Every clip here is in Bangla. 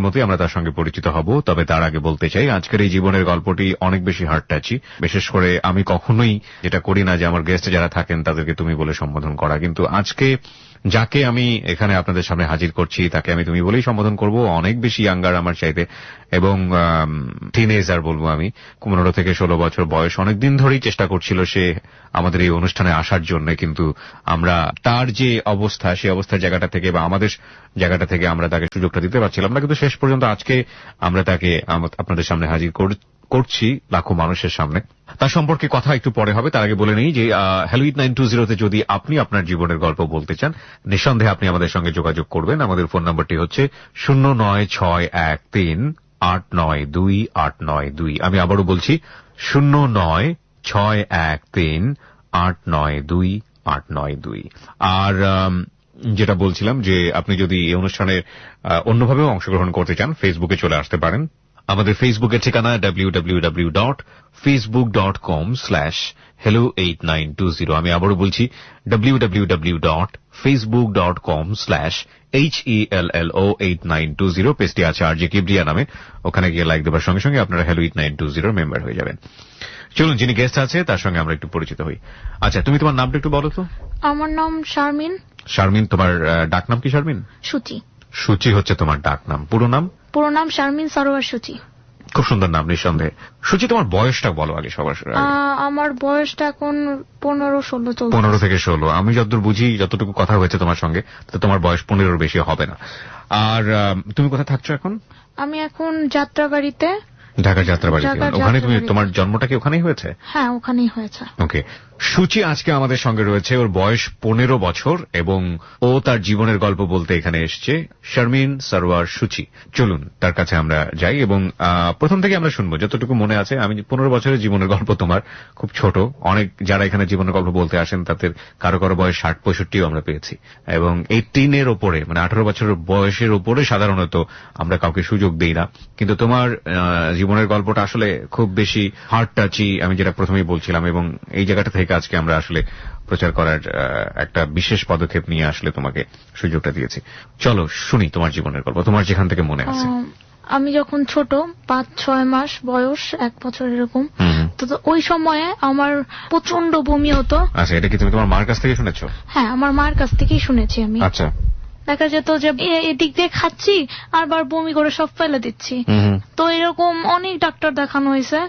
মতোই আমরা তার সঙ্গে পরিচিত হব। তবে তার আগে বলতে চাই, আজকের এই জীবনের গল্পটি অনেক বেশি হার্ট টাচি। বিশেষ করে আমি কখনোই যেটা করি না যে আমার গেস্ট যারা থাকেন তাদেরকে তুমি বলে সম্বোধন করা, কিন্তু আজকে যাকে আমি এখানে আপনাদের সামনে হাজির করছি তাকে আমি তুমি বলেই সম্বোধন করব। অনেক বেশি ইয়াঙ্গার আমার চাইতে, এবং টিনেজার বলবো আমি। 15 থেকে 16 বছর বয়স। অনেকদিন ধরেই চেষ্টা করছিল সে আমাদের এই অনুষ্ঠানে আসার জন্য, কিন্তু আমরা তার যে অবস্থা, সেই অবস্থার জায়গাটা থেকে বা আমাদের জায়গাটা থেকে আমরা তাকে সুযোগটা দিতে পারছিলাম না, কিন্তু শেষ পর্যন্ত আজকে আমরা তাকে আপনাদের সামনে হাজির করছি লাখো মানুষের সামনে। তার সম্পর্কে কথা একটু পরে হবে। তার আগে বলে নেই যে হ্যালো ইট 920 তে যদি আপনি আপনার জীবনের গল্প বলতে চান, নিঃসন্দেহে আপনি আমাদের সঙ্গে যোগাযোগ করবেন। আমাদের ফোন নাম্বারটি হচ্ছে 09613892892। আমি আবারও বলছি 09613892892। আর যেটা বলছিলাম যে আপনি যদি এই অনুষ্ঠানে অন্যভাবেও অংশগ্রহণ করতে চান, ফেসবুকে চলে আসতে পারেন। আমাদের ফেসবুকের ঠিকানা www.facebook.com/hello8920। আমি আবারও বলছি www.facebook.com/hello8920। পেজটি আছে আরজে কিবরিয়া নামে। ওখানে গিয়ে লাইক দেবার সঙ্গে সঙ্গে আপনারা hello 8920 মেম্বার হয়ে যাবেন। চলুন, যিনি গেস্ট আছে তার সঙ্গে আমরা একটু পরিচিত হই। আচ্ছা, তুমি তোমার নামটা একটু বলো তো। আমার নাম শারমিন। শারমিন, তোমার ডাক নাম কি? শারমিন সুচি। সুচি হচ্ছে তোমার ডাক নাম। পুরো নাম? পুরো নাম শারমিন সরোয়ার সুচি। খুব সুন্দর নাম, নিঃসন্দেহে। সুচি, তোমার বয়সটা বলো আগে সবার। আমার বয়সটা এখন 15-16 চলছে। 15 থেকে 16। আমি যতদূর বুঝি, যতটুকু কথা হয়েছে তোমার সঙ্গে, তো তোমার বয়স 15-র বেশি হবে না। আর তুমি কোথায় থাকছো এখন? আমি এখন যাত্রাবাড়িতে, ঢাকার যাত্রাবাড়িতে। ওখানে তুমি, তোমার জন্মটা কি ওখানেই হয়েছে? হ্যাঁ, ওখানেই হয়েছে। ওকে। সুচি আজকে আমাদের সঙ্গে রয়েছে। ওর বয়স 15 বছর এবং ও তার জীবনের গল্প বলতে এখানে এসছে। শারমিন সরোয়ার সুচি। চলুন তার কাছে আমরা যাই এবং প্রথম থেকে আমরা শুনবো যতটুকু মনে আছে। আমি 15 বছরের জীবনের গল্প তোমার খুব ছোট। অনেক যারা এখানে জীবনের গল্প বলতে আসেন তাদের কারো কারো বয়স 60-65 আমরা পেয়েছি, এবং 18-এর ওপরে, মানে 18 বছরের বয়সের ওপরে সাধারণত আমরা কাউকে সুযোগ দেই না। কিন্তু তোমার জীবনের গল্পটা আসলে খুব বেশি হার্ট টাচি, আমি যেটা প্রথমেই বলছিলাম, এবং এই জায়গাটা থেকে আজকে আমরা আসলে প্রচার করার একটা বিশেষ পদক্ষেপ নিয়ে আসলে তোমাকে সুযোগটা দিয়েছি। চলো শুনি তোমার জীবনের গল্প, তোমার যেখান থেকে মনে আছে। আমি যখন ছোট, 5-6 মাস বয়স, 1 বছর এরকম, তো ওই সময়ে আমার প্রচন্ড বমি হতো। আচ্ছা, এটা কি তুমি তোমার মার কাছ থেকে শুনেছো? হ্যাঁ, আমার মার কাছ থেকেই শুনেছি আমি। আচ্ছা। দেখা যেত যে এদিক দিয়ে খাচ্ছি আর বার বমি করে সব ফেলে দিচ্ছি। তো এরকম অনেক ডাক্তার দেখানো হয়েছে,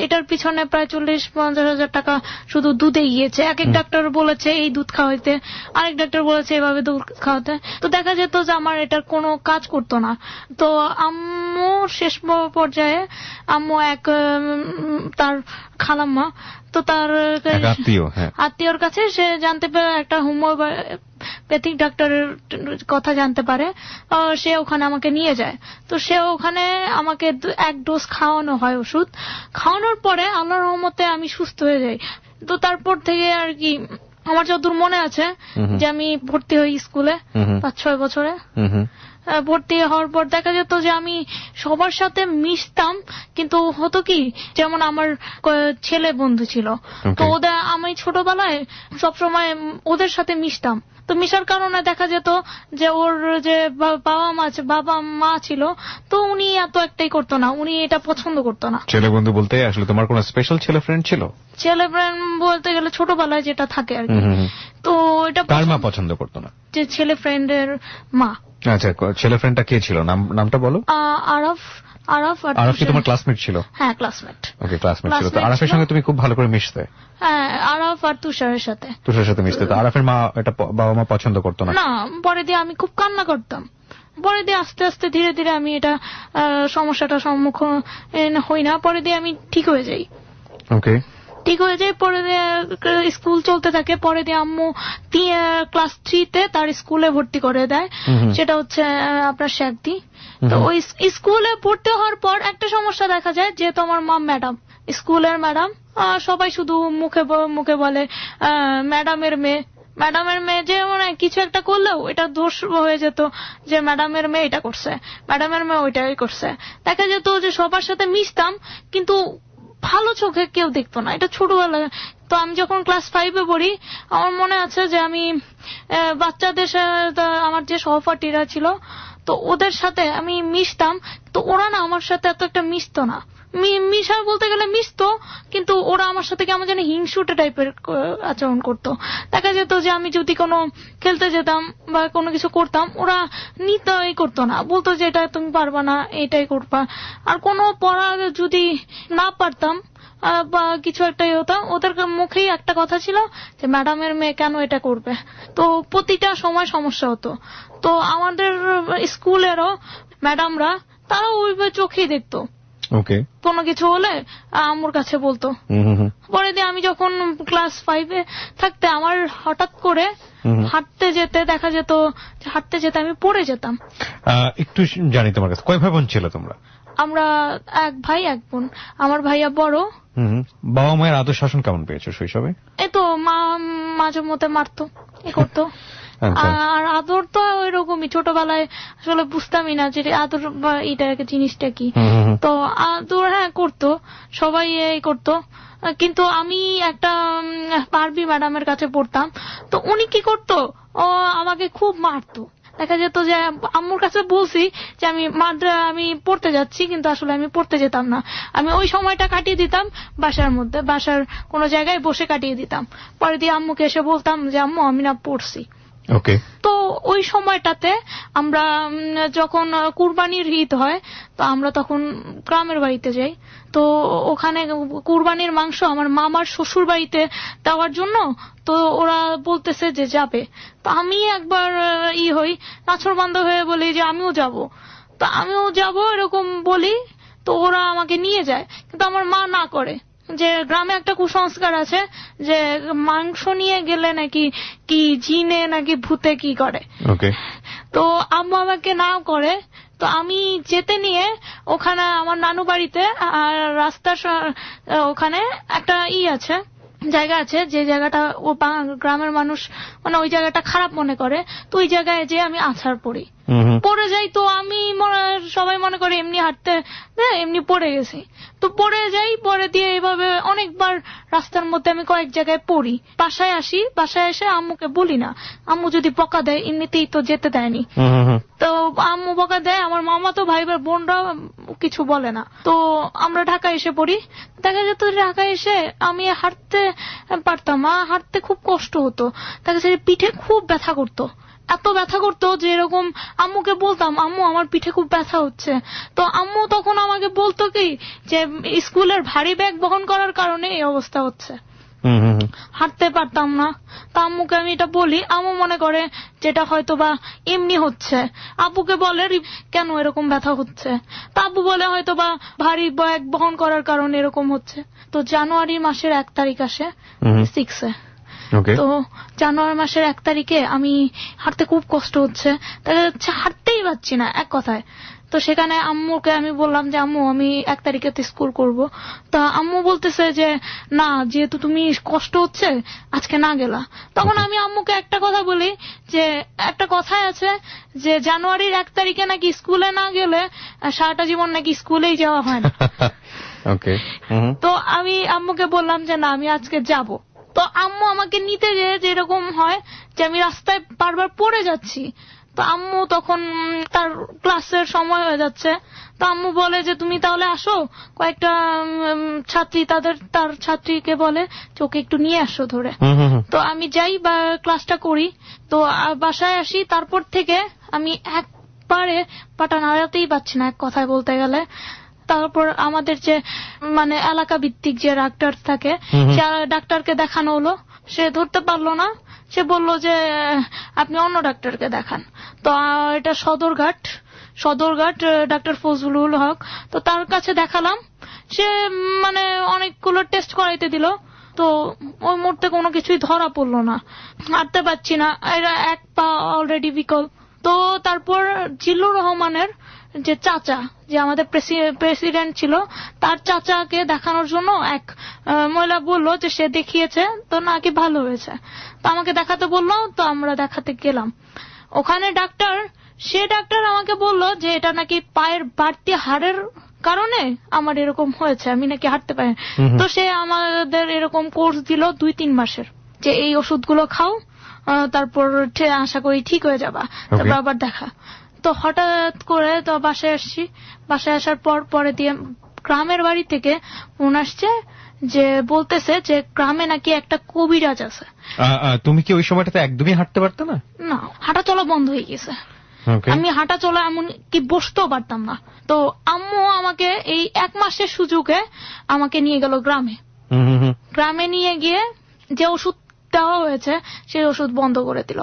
এটার পিছনে প্রায় 40-50 হাজার টাকা শুধু দুধে গিয়েছে। এক ডাক্তার বলেছে এই দুধ খাওয়াইতে, আরেক ডাক্তার বলেছে এভাবে দুধ খাওয়াতে। তো দেখা যেত যে আমার এটার কোনো কাজ করতো না। তো আম্মু শেষ পর্যায়ে, আম্মু এক তার খালাম্মা, তো তার আত্মীয়র কাছে সে জানতে পারে, একটা হোমিওপ্যাথিক ডাক্তারের কথা জানতে পারে। সে ওখানে আমাকে নিয়ে যায়। তো সে ওখানে আমাকে 1 ডোজ খাওয়ানো হয় ওষুধ। খাওয়ানোর পরে আল্লাহর রহমতে আমি সুস্থ হয়ে যাই। তো তারপর থেকে আর কি আমার যতদূর মনে আছে যে আমি ভর্তি হই স্কুলে 5-6 বছরে। ভর্তি হওয়ার পর দেখা যেত যে আমি সবার সাথে মিশতাম, কিন্তু হতো কি, যেমন আমার ছেলে বন্ধু ছিল, তো ওদের আমি ছোটবেলায় সবসময় ওদের সাথে মিশতাম। তো মিশার কারণে দেখা যেত যে ওর যে বাবা মা ছিল, তো উনি এত একটাই করতো না, উনি এটা পছন্দ করতো না। ছেলে বন্ধু বলতে আসলে তোমার কোন স্পেশাল ছেলে ফ্রেন্ড ছিল? ছেলে ফ্রেন্ড বলতে গেলে ছোটবেলায় যেটা থাকে আর কি। তো এটা কার মা পছন্দ করতো না? যে ছেলে ফ্রেন্ডের মা। আচ্ছা, ছেলে ফ্রেন্ডটা কে ছিল? নামটা বলো। আরফ। আরফ কি তোমার ক্লাসমেট ছিল? হ্যাঁ, ক্লাসমেট। ওকে, ক্লাসমেট ছিল। তো আরফের সঙ্গে তুমি খুব ভালো করে মিশতে? হ্যাঁ, আরফ আর তুষারের সাথে মিশতে। তো আরফের মা, এটা বাবা মা পছন্দ করতো না? না, পরে দিয়ে আমি খুব কান্না করতাম। পরে দিয়ে আস্তে আস্তে ধীরে ধীরে আমি এটা সমস্যাটা সম্মুখীন হই না। পরে দিয়ে আমি ঠিক হয়ে যাই। ওকে, ঠিক হয়ে যায়। পরে স্কুল চলতে থাকে। পরে দিয়ে আম্মু ক্লাস 3-তে তার স্কুলে ভর্তি করে দেয়, সেটা হচ্ছে আপনার শেখদি। তো ওই স্কুলে ভর্তি হওয়ার পর একটা সমস্যা দেখা যায়, যে তোমার মা ম্যাডাম, স্কুলের ম্যাডাম। সবাই শুধু মুখে মুখে বলে ম্যাডামের মেয়ে, যে মানে কিছু একটা করলেও এটা দোষ হয়ে যেত যে ম্যাডামের মেয়ে এটা করছে, ম্যাডামের মেয়ে ওইটাই করছে। দেখা যেত যে সবার সাথে মিশতাম, কিন্তু ভালো চোখে কেউ দেখতো না। এটা ছোটবেলায়। তো আমি যখন ক্লাস 5-এ পড়ি, আমার মনে আছে যে আমি বাচ্চাদের সাথে, আমার যে সহপাঠীরা ছিল, তো ওদের সাথে আমি মিশতাম, তো ওরা না আমার সাথে এত একটা মিশতো না। মিশা বলতে গেলে মিশতো, কিন্তু ওরা আমার সাথে কেমন যেন হিংসুটে টাইপের আচরণ করতো। দেখা যেত যে আমি যদি কোনো খেলতে যেতাম বা কোনো কিছু করতাম, ওরা নিতেই করতো না, বলতো যে এটা তুমি পারবা না, এটাই করবা। আর কোনো পড়া যদি না পারতাম বা কিছু একটাই হতাম, ওদের মুখেই একটা কথা ছিল যে ম্যাডামের মেয়ে কেন এটা করবে। তো প্রতিটা সময় সমস্যা হতো। তো আমাদের স্কুলেরও ম্যাডামরা তারা ওইভাবে চোখেই দেখতো। ওকে, কোনো কিছু হলে আম্মুর কাছে বলতো। পরে দিয়ে আমি যখন ক্লাস 5-এ থাকতে আমার হঠাৎ করে হাঁটতে যেতে দেখা যেত, হাঁটতে যেতে আমি পড়ে যেতাম। একটু জানি তোমার কাছে কয় ভাই বোন ছিল তোমরা? আমরা এক ভাই এক বোন। আমার ভাইয়া বড়। বাবা মায়ের আদর শাসন কেমন পেয়েছো শৈশবে? এই তো মা মাঝে মধ্যে মারতো, এ করতো। আর আদর তো ওই রকমই, ছোটবেলায় আসলে বুঝতামই না যে আদর বা এটা জিনিসটা কি। তো আদর হ্যাঁ করতো, সবাই এই করতো। কিন্তু আমি একটা পারবি ম্যাডামের কাছে পড়তাম, তো উনি কি করতো, ও আমাকে খুব মারতো। দেখা যেত যে আম্মুর কাছে বলছি যে আমি পড়তে যাচ্ছি, কিন্তু আসলে আমি পড়তে যেতাম না। আমি ওই সময়টা কাটিয়ে দিতাম বাসার মধ্যে, বাসার কোনো জায়গায় বসে কাটিয়ে দিতাম। পরে দিয়ে আম্মুকে এসে বলতাম যে আম্মু আমি না পড়ছি। ওকে। তো ওই সময়টাতে আমরা যখন কুরবানির ঈদ হয়, তো আমরা তখন গ্রামের বাড়িতে যাই। তো ওখানে কুরবানির মাংস আমার মামার শ্বশুর বাড়িতে দেওয়ার জন্য, তো ওরা বলতেছে যে যাবে। তো আমি একবার হই নাছরবান্ধা হয়ে বলি যে আমিও যাব। তো আমিও যাব এরকম বলি, তো ওরা আমাকে নিয়ে যায়। কিন্তু আমার মা না করে, যে গ্রামে একটা কুসংস্কার আছে যে মাংস নিয়ে গেলে নাকি কি জিনে নাকি ভূতে কি করে। তো আম্মু আমাকে না করে। তো আমি যেতে নিয়ে ওখানে আমার নানু বাড়িতে রাস্তার ওখানে একটা আছে, জায়গা আছে, যে জায়গাটা ও গ্রামের মানুষ মানে ওই জায়গাটা খারাপ মনে করে। তো ওই জায়গায় যে আমি আছাড় পড়ি, পড়ে যাই। তো আমি সবাই মনে করে এমনি হাঁটতে এমনি পড়ে গেছি। তো পড়ে যাই, পরে দিয়ে এইভাবে অনেকবার রাস্তার মধ্যে আমি কয়েক জায়গায় পড়ি। বাসায় আসি, বাসায় এসে আম্মুকে বলি না। আম্মু যদি বকা দেয়, এমনিতেই তো যেতে দেয়নি, তো আম্মু বকা দেয়। আমার মামা তো ভাই বোনরা কিছু বলে না। তো আমরা ঢাকায় এসে পড়ি। দেখা যেত ঢাকায় এসে আমি হাঁটতে পারতাম না, হাঁটতে খুব কষ্ট হতো। দেখা যাচ্ছে পিঠে খুব ব্যথা করতো, এত ব্যথা করতো যে এরকম আম্মুকে বলতাম আম্মু আমার পিঠে খুব ব্যথা হচ্ছে। তো আম্মু তখন আমাকে বলতো কি যে স্কুলের ভারী ব্যাগ বহন করার কারণে এই অবস্থা হচ্ছে, হাঁটতে পারতাম না। তা আম্মুকে আমি এটা বলি, আম্মু মনে করে যেটা হয়তো বা এমনি হচ্ছে। আব্বুকে বলে কেন এরকম ব্যথা হচ্ছে, তা আব্বু বলে হয়তো বা ভারী ব্যাগ বহন করার কারণে এরকম হচ্ছে। তো জানুয়ারি মাসের 1 তারিখ আসে 6-এ। তো জানুয়ারি মাসের 1 তারিখে আমি হাঁটতে খুব কষ্ট হচ্ছে, দেখা যাচ্ছে হাঁটতেই পারছি না এক কথায়। তো সেখানে আম্মুকে আমি বললাম যে আম্মু আমি 1 তারিখে তো স্কুল করব। তা আম্মু বলতেছে যে না, যেহেতু তুমি কষ্ট হচ্ছে আজকে না গেলা। তখন আমি আম্মুকে একটা কথা বলি যে একটা কথাই আছে যে জানুয়ারির 1 তারিখে নাকি স্কুলে না গেলে সারাটা জীবন নাকি স্কুলেই যাওয়া হয় না। তো আমি আম্মুকে বললাম যে না আমি আজকে যাব। তো আম্মু আমাকে নিতে গিয়ে যেরকম হয় যে আমি রাস্তায় বারবার পড়ে যাচ্ছি। তো আম্মু তখন তার ক্লাসের সময় হয়ে যাচ্ছে, তো আম্মু বলে যে তুমি তাহলে আসো, কয়েকটা ছাত্রী তার ছাত্রীকে বলে ওকে একটু নিয়ে আসো ধরে। তো আমি যাই বা ক্লাসটা করি। তো বাসায় আসি, তারপর থেকে আমি একবারে পাটা নাড়াতেই পারছি না এক কথায় বলতে গেলে। তারপর আমাদের যে মানে এলাকা ভিত্তিক যে ডাক্তার থাকে, সে ডাক্তারকে দেখানো হলো, সে ধরতে পারলো না। সে বললো যে আপনি অন্য ডাক্তারকে দেখান। তো এটা সদরঘাট ডাক্তার ফজলুল হক। তো তার কাছে দেখালাম। সে মানে অনেকগুলো টেস্ট করাইতে দিল। তো ওই মুহূর্তে কোনো কিছুই ধরা পড়লো না, হাঁটতে পারছি না, এরা এক পা অলরেডি বিকল। তো তারপর জিল্লুর রহমানের যে চাচা, যে আমাদের প্রেসিডেন্ট ছিল, তার চাচাকে দেখানোর জন্য এক মহিলা বললো যে সে দেখিয়েছে, তো নাকি ভালো হয়েছে। তো আমাকে দেখাতে বললো, তো আমরা দেখাতে গেলাম। ওখানে ডাক্তার আমাকে বললো যে এটা নাকি পায়ের বাড়তি হাড়ের কারণে আমার এরকম হয়েছে, আমি নাকি হাঁটতে পারি। তো সে আমাদের এরকম কোর্স দিল 2-3 মাসের, যে এই ওষুধগুলো খাও, তারপর আশা করি ঠিক হয়ে যাবা, তারপর আবার দেখা। তো হঠাৎ করে তো বাসায় আসছি, বাসায় আসার পরে দিয়ে গ্রামের বাড়ি থেকে ফোন আসছে যে বলতেছে যে গ্রামে নাকি একটা কবিরাজ আছে। তুমি কি ওই সময়টাতে একদমই হাঁটতে পারতে না? না, হাঁটা চলা বন্ধ হয়ে গেছে। আমি হাঁটা চলা এমন কি বসতেও পারতাম না। তো আম্মু আমাকে এই 1 মাসের সুযোগে আমাকে নিয়ে গেল গ্রামে। গ্রামে নিয়ে গিয়ে যে ওষুধ দেওয়া হয়েছে সেই ওষুধ বন্ধ করে দিল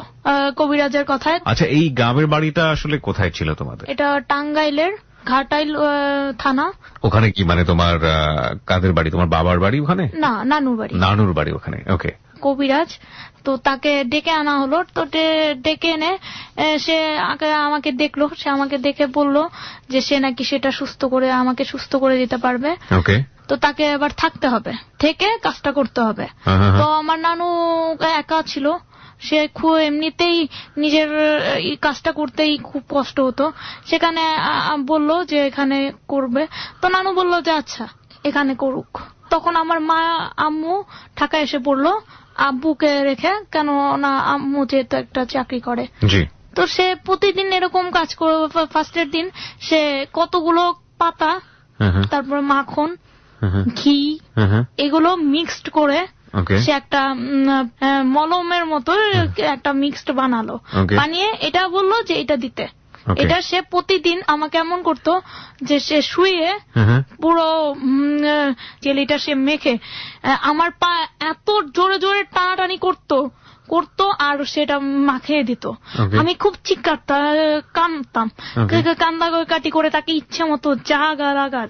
কবিরাজের কথায়। আচ্ছা, এই গ্রামের বাড়িটা আসলে কোথায় ছিল তোমাদের? এটা টাঙ্গাইলের ঘাটাইল থানা। ওখানে কি মানে তোমার কাদের বাড়ি? তোমার বাবার বাড়ি ওখানে? না, নানুর বাড়ি। নানুর বাড়ি ওখানে। ওকে। কবিরাজ তো তাকে ডেকে আনা হলো। তো ডেকে এনে সে আমাকে দেখলো, সে আমাকে দেখে বলল যে সে নাকি সেটা আমাকে সুস্থ করে দিতে পারবে। ওকে। তো তাকে এবার থাকতে হবে, থেকে কাজটা করতে হবে। তো আমার নানু একা ছিল, সে খুব এমনিতেই নিজের কাজটা করতেই খুব কষ্ট হতো। সেখানে বলল যে এখানে করবে। তো নানু বলল যে আচ্ছা এখানে করুক। তখন আমার মা আম্মু ঢাকায় এসে পড়লো আব্বুকে রেখে, কেন না আম্মু যেহেতু একটা চাকরি করে। তো সে প্রতিদিন এরকম কাজ করে। ফার্স্টের দিন সে কতগুলো পাতা, তারপর মাখন, ঘি, এগুলো মিক্সড করে সে একটা মলমের মতো একটা মিক্সড বানালো। বানিয়ে এটা বললো যে এটা দিতে। এটা সে প্রতিদিন আমাকে এমন করতো যে সে শুয়ে পুরো জেলিটা সে মেখে আমার পা এত জোরে জোরে টানাটানি করতো আর সেটা মাখিয়ে দিত। আমি খুব কাঁদতাম, কান্দাকাটি করে তাকে ইচ্ছে মতো যা গালাগাল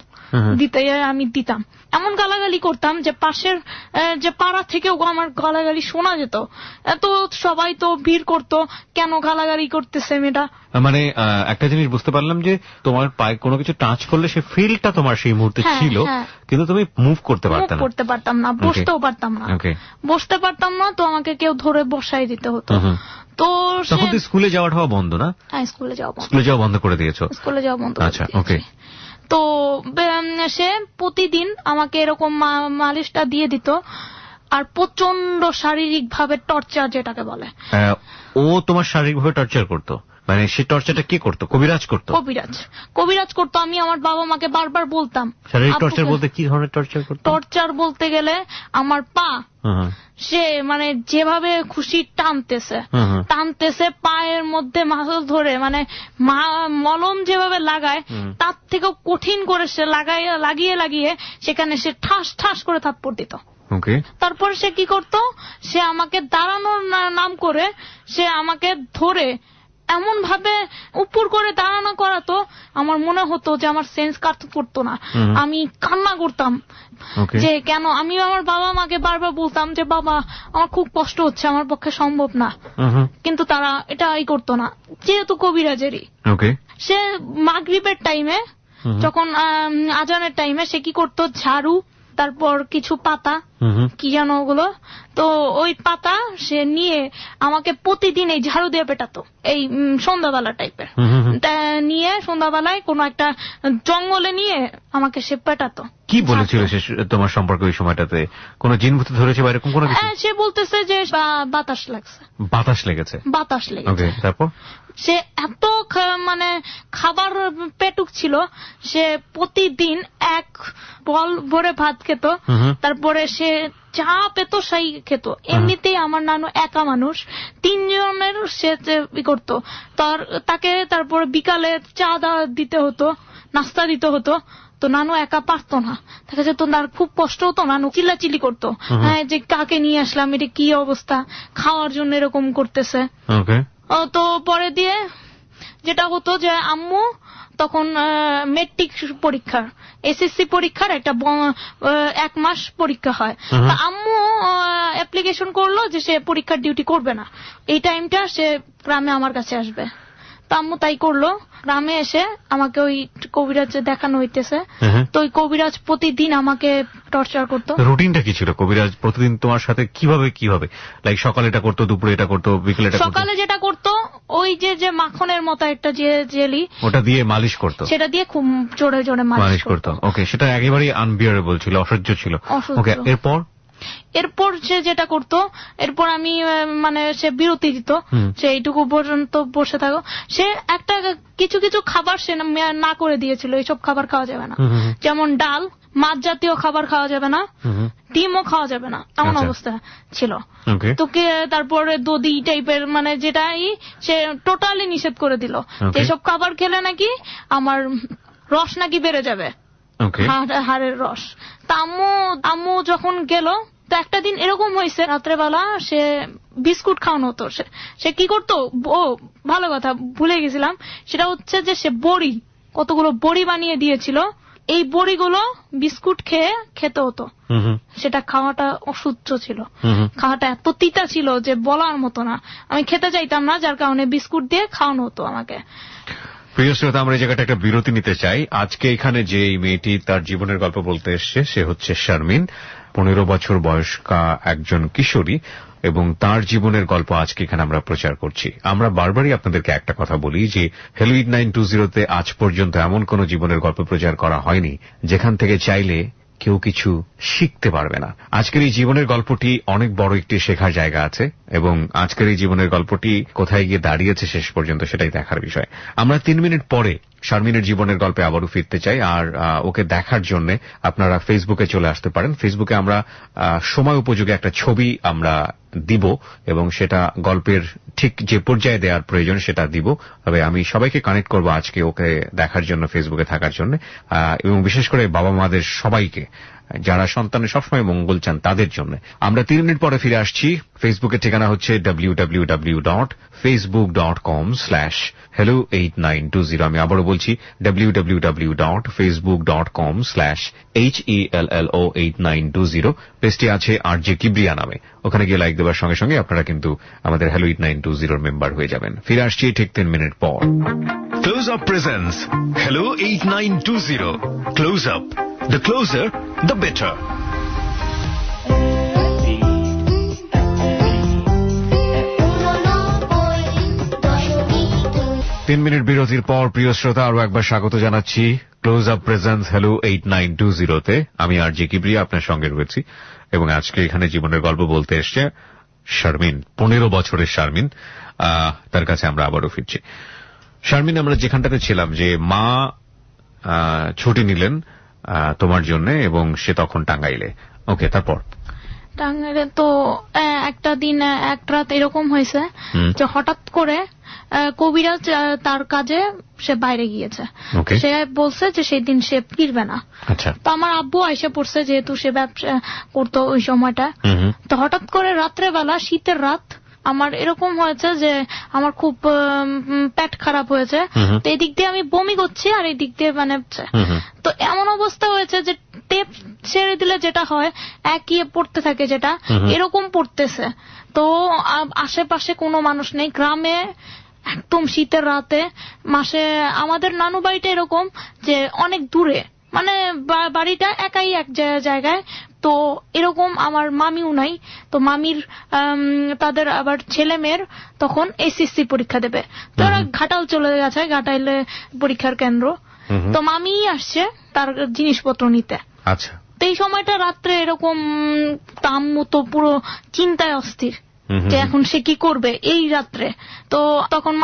দিতে আমি দিতাম। এমন গালাগালি করতাম যে পাশের যে পাড়া থেকেও আমার গালাগালি শোনা যেত। তো সবাই তো ভিড় করতো, কেন গালাগালি করতেছে মেয়েটা। মানে একটা জিনিস বুঝতে পারলাম যে তোমার পায়ে কোনো কিছু টাচ করলে সে ফিলটা তোমার সেই মুহূর্তে ছিল, কিন্তু তুমি মুভ করতে পারতাম না, বসতেও পারতাম না। বসতে পারতাম না, তো আমাকে কেউ ধরে বসাই দিতে হতো। তো তখন তো স্কুলে যাওয়াটা বন্ধ না? হ্যাঁ, স্কুলে যাওয়া বন্ধ করে দিয়েছো? স্কুলে যাওয়া বন্ধ। আচ্ছা, ওকে। তো সে প্রতিদিন আমাকে এরকম মালিশটা দিয়ে দিত আর প্রচন্ড শারীরিক ভাবে টর্চার যেটাকে বলে। ও তোমার শারীরিক ভাবে টর্চার করতো? মানে সে টর্চারটা কে করতো? কবিরাজ করতো? কবিরাজ করতো। আমি আমার বাবা মাকে বারবার বলতাম। শারীরিক টর্চার বলতে কি ধরনের টর্চার করতো? টর্চার বলতে গেলে আমার পা সে মানে যেভাবে খুশি টানতেছে পায়ের মধ্যে মাসল ধরে, মানে মলম যেভাবে লাগায় তার থেকেও কঠিন করে সে লাগিয়ে সেখানে সে ঠাস ঠাস করে থাপ্পড় দিত। তারপর সে কি করতো, সে আমাকে দাঁড়ানোর নাম করে সে আমাকে ধরে এমন ভাবে উপর করে দাঁড়ানো করাতো, আমার মনে হতো যে আমার সেন্স কাটতে পড়তো না। আমি কান্না করতাম যে কেন। আমি আমার বাবা মাকে বারবার বলতাম যে বাবা আমার খুব কষ্ট হচ্ছে, আমার পক্ষে সম্ভব না, কিন্তু তারা এটাই করতো না, যেহেতু কবিরাজেরই। সে মাগরিবের টাইমে, যখন আজানের টাইমে সে কি করতো, ঝাড়ু, তারপর কিছু পাতা, কি জানো ওগুলো, তো ওই পাতা সে নিয়ে আমাকে প্রতিদিন এই ঝাড়ু দিয়ে পেটাতো। এই সন্ধ্যাবেলা টাইপের নিয়ে, সন্ধ্যাবেলায় কোনো একটা জঙ্গলে নিয়ে আমাকে সে পেটাতো। কি বলেছিল সে তোমার সম্পর্কে ওই সময়টাতে? কোন জিনভূত ধরেছে বা এরকম কোনো কিছু? সে বলতেছে যে বাতাস লাগছে। বাতাস লেগেছে? তারপর সে এত মানে খাবার পেটুক ছিল, সে প্রতিদিন 1 বল ভরে ভাত খেত, তারপরে সে চা পেত সেই খেত। এমনিতেই আমার নানু একা মানুষ, 3 জনের সে করতো তাকে। তারপরে বিকালে চা দিতে হতো, নাস্তা দিতে হতো। তো নানু একা পারতো না, দেখা যেত তার খুব কষ্ট হতো। নানু চিল্লাচিল্লি করতো, হ্যাঁ, যে কাকে নিয়ে আসলাম, এটা কি অবস্থা, খাওয়ার জন্য এরকম করতেছে। তো পরে দিয়ে যেটা হতো যে আম্মু তখন মেট্রিক পরীক্ষার, এসএসসি পরীক্ষার একটা 1 মাস পরীক্ষা হয়। আম্মু অ্যাপ্লিকেশন করলো যে সে পরীক্ষার ডিউটি করবে না, এই টাইমটা সে গ্রামে আমার কাছে আসবে। তো আম্মু তাই করলো, গ্রামে এসে আমাকে ওই কবিরাজ দেখানো হইতেছে। তো ওই কবিরাজ প্রতিদিন আমাকে টর্চার করতো। রুটিনটা কি ছিল? কবিরাজ প্রতিদিন তোমার সাথে কিভাবে লাইক সকালে এটা করতো, দুপুরে এটা করতো, বিকেলে এটা করতো? সকালে যেটা করতো, ওই যে মাখনের মতো একটা জেলি, ওটা দিয়ে মালিশ করতো। সেটা দিয়ে খুব জোরে জোরে মালিশ করতো। ওকে, সেটা একেবারেই আনবিয়ারেবল ছিল, অসহ্য ছিল। ওকে, এরপর এরপর সে যেটা করতো, এরপর আমি মানে সে বিরতি দিত, সে এইটুকু পর্যন্ত বসে থাকো। সে একটা কিছু কিছু খাবার সে না করে দিয়েছিল, এইসব খাবার খাওয়া যাবে না, যেমন ডাল, মাছ জাতীয় খাবার খাওয়া যাবে না, ডিমও খাওয়া যাবে না, এমন অবস্থা ছিল। তোকে তারপরে দধি টাইপের মানে যেটাই সে টোটালি নিষেধ করে দিল, এসব খাবার খেলে নাকি আমার রস নাকি বেড়ে যাবে, হাড়ের রস। তা আম্মু যখন গেল, তো একটা দিন এরকম হয়েছে রাত্রেবেলা সে বিস্কুট খাওয়ানো হতো, সে কি করতো, ও ভালো কথা ভুলে গেছিলাম, সেটা হচ্ছে যে সে বড়ি, কতগুলো বড়ি বানিয়ে দিয়েছিল, এই বড়িগুলো বিস্কুট খেয়ে খেতে হতো। সেটা খাওয়াটা অসহ্য ছিল, খাওয়াটা এত তিতা ছিল যে বলার মতো না, আমি খেতে চাইতাম না, যার কারণে বিস্কুট দিয়ে খাওয়ানো হতো আমাকে। প্রিয় শ্রোতা, আমরা এই জায়গাটা একটা বিরতি নিতে চাই। আজকে এখানে যে মেয়েটি তার জীবনের গল্প বলতে এসছে সে হচ্ছে শারমিন, 15 বছর বয়স্কা একজন কিশোরী, এবং তার জীবনের গল্প আজকে এখানে আমরা প্রচার করছি। আমরা বারবারই আপনাদেরকে একটা কথা বলি যে হ্যালো 8920 আজ পর্যন্ত এমন কোন জীবনের গল্প প্রচার করা হয়নি যেখান থেকে চাইলে কেউ কিছু শিখতে পারবে না। আজকের এই জীবনের গল্পটি অনেক বড় একটি শেখার জায়গা আছে, এবং আজকের এই জীবনের গল্পটি কোথায় গিয়ে দাঁড়িয়েছে শেষ পর্যন্ত সেটাই দেখার বিষয়। আমরা 3 মিনিট পরে শারমিনের জীবনের গল্পে আবারও ফিরতে চাই, আর ওকে দেখার জন্য আপনারা ফেসবুকে চলে আসতে পারেন। ফেসবুকে আমরা সময় উপযোগী একটা ছবি আমরা দিব, এবং সেটা গল্পের ঠিক যে পর্যায়ে দেওয়ার প্রয়োজন সেটা দিব। তবে আমি সবাইকে কানেক্ট করব আজকে ওকে দেখার জন্য, ফেসবুকে থাকার জন্য, এবং বিশেষ করে বাবা মাদের সবাইকে, যারা সন্তানের সবসময় মঙ্গল চান তাদের জন্য। আমরা 3 মিনিট পরে ফিরে আসছি। ফেসবুকের ঠিকানা হচ্ছে www.facebook.com/hello8920। আমি আবারও বলছি www.facebook.com/hello8920। পেজটি আছে RJ কিবরিয়া নামে, ওখানে গিয়ে লাইক দেওয়ার সঙ্গে সঙ্গে আপনারা কিন্তু আমাদের হ্যালো 8920 মেম্বার হয়ে যাবেন। ফিরে আসছি ঠিক 3 মিনিট পর। Close Up presents Hello 8920 Close Up. The closer, the better. 3 minute বিরতির পর প্রিয় শ্রোতা আরো একবার স্বাগত জানাচ্ছি ক্লোজ আপ প্রেজেন্স হ্যালো 8920 আমি RJ কিবরিয়া আপনার সঙ্গে রয়েছি, এবং আজকে এখানে জীবনের গল্প বলতে এসছে শারমিন, 15 বছরের শারমিন। তার কাছে আমরা আবারও ফিরছি। শারমিন, আমরা যেখানটাতে ছিলাম যে মা ছুটি নিলেন তোমার জন্য, এবং সে তখন টাঙ্গাইলে। ওকে, তারপর? টাঙ্গাইলে তো একটা দিন এক রাত এরকম হয়েছে যে হঠাৎ করে কবিরাজ তার কাজে সে বাইরে গিয়েছে, সে বলছে যে সেই দিন সে ফিরবে না। তো আমার আব্বু আইসা পড়ছে, যেহেতু সে ব্যবসা করতো ওই সময়টা। তো হঠাৎ করে রাত্রেবেলা, শীতের রাত, আমার এরকম হয়েছে যে আমার খুব পেট খারাপ হয়েছে, তো এদিক দিয়ে আমি বমি করছি আর এই দিক দিয়ে মানে, তো এমন অবস্থা হয়েছে যে টেপ ছেড়ে দিলে যেটা হয় একই পড়তে থাকে, যেটা এরকম পড়তেছে। তো আশেপাশে কোনো মানুষ নেই, গ্রামে একদম শীতের রাতে মাসে। আমাদের নানু বাড়িটা এরকম যে অনেক দূরে, মানে বাড়িটা একাই এক জায়গায়। তো এরকম আমার মামিও নাই, তো মামির তাদের আবার ছেলে মেয়ের তখন SSC পরীক্ষা দেবে, তো ওরা ঘাটাল চলে গেছে, ঘাটাইলে পরীক্ষার কেন্দ্র। তো মামি আসছে তার জিনিসপত্র নিতে। আচ্ছা। তো এই সময়টা রাত্রে এরকম, আম্মু তো পুরো চিন্তায় অস্থির যে এখন সে কি করবে এই রাত্রে। তো তখন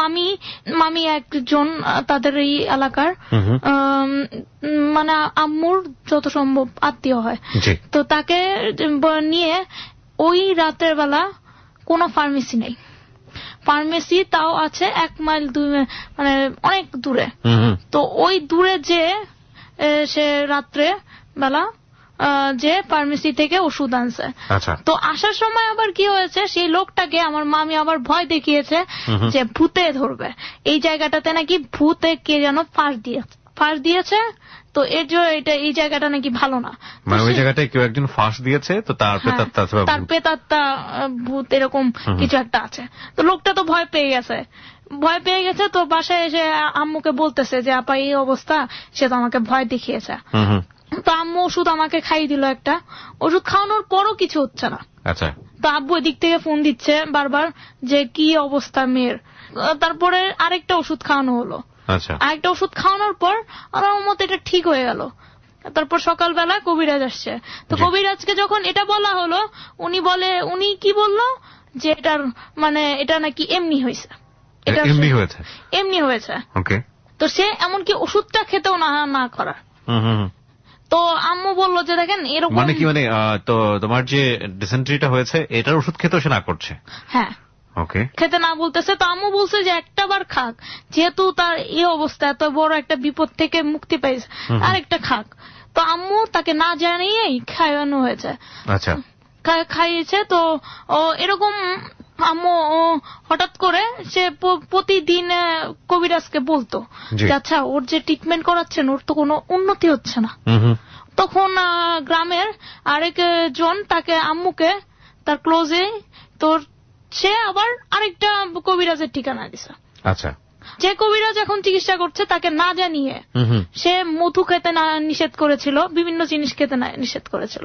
মামি একজন তাদের এই এলাকার মানে আম্মুর যত সম্ভব আত্মীয় হয়, তো তাকে নিয়ে ওই রাতের বেলা কোনো ফার্মেসি নেই, ফার্মেসি তাও আছে 1 মাইল 2 মাইল, মানে অনেক দূরে। তো ওই দূরে যে সে রাত্রে বেলা যে ফার্মেসি থেকে ওষুধ আনছে। তো আসার সময় আবার কি হয়েছে, সেই লোকটাকে আমার মামি আবার ভয় দেখিয়েছে যে ভূতে ধরবে, এই জায়গাটাতে নাকি ভূতে কে যেন ফাঁস দিয়েছে, তো এর জন্য এই জায়গাটা নাকি ভালো না, মানে ওই জায়গাটায় কেউ একজন ফাঁস দিয়েছে, তো তার পেতাত্তা ভূত এরকম কিছু একটা আছে। তো লোকটা তো ভয় পেয়ে গেছে, তো বাসায় এসে আম্মুকে বলতেছে যে আপা এই অবস্থা, সে তো আমাকে ভয় দেখিয়েছে। তো আম্মু ওষুধ আমাকে খাইয়ে দিল, একটা ওষুধ খাওয়ানোর পরও কিছু হচ্ছে না। আচ্ছা। তো আব্বু এদিক থেকে ফোন দিচ্ছে বারবার যে কি অবস্থা মেয়ের। তারপরে আরেকটা ওষুধ খাওয়ানো হলো। আরেকটা ওষুধ খাওয়ানোর পর আমার মতে এটা ঠিক হয়ে গেল। তারপর সকালবেলা কবিরাজ আসছে। তো কবিরাজকে যখন এটা বলা হলো, উনি কি বললো যে এটার মানে এটা নাকি এমনি হয়েছে, এমনি হয়েছে। তো সে এমনকি ওষুধটা খেতেও না করার। তো আম্মু বললো যে দেখেন এরকম মানে কি, মানে তো তোমার যে ডিসেন্ট্রিটা হয়েছে এটার ওষুধ খেতেও সে না করছে? হ্যাঁ, খেতে না বলতেছে। তো আম্মু বলছে যে একটা বার খাক, যেহেতু তার এই অবস্থা, এত বড় একটা বিপদ থেকে মুক্তি পাইছে, আরেকটা খাক। তো আম্মু তাকে না জানিয়েই খাওয়ানো হয়েছে। আচ্ছা, খাইয়েছে। তো এরকম আম্মু হঠাৎ করে সে প্রতিদিন কবিরাজকে বলতো যে আচ্ছা ওর যে ট্রিটমেন্ট করাচ্ছেন ওর তো কোনো উন্নতি হচ্ছে না। তখন গ্রামের আরেকজন তাকে আম্মুকে তার ক্লোজে তোর সে আবার আরেকটা কবিরাজের ঠিকানা দিছে। আচ্ছা, যে কবিরাজ এখন চিকিৎসা করছে তাকে না জানিয়ে সে মধু খেতে না নিষেধ করেছিল, বিভিন্ন জিনিস খেতে না নিষেধ করেছিল।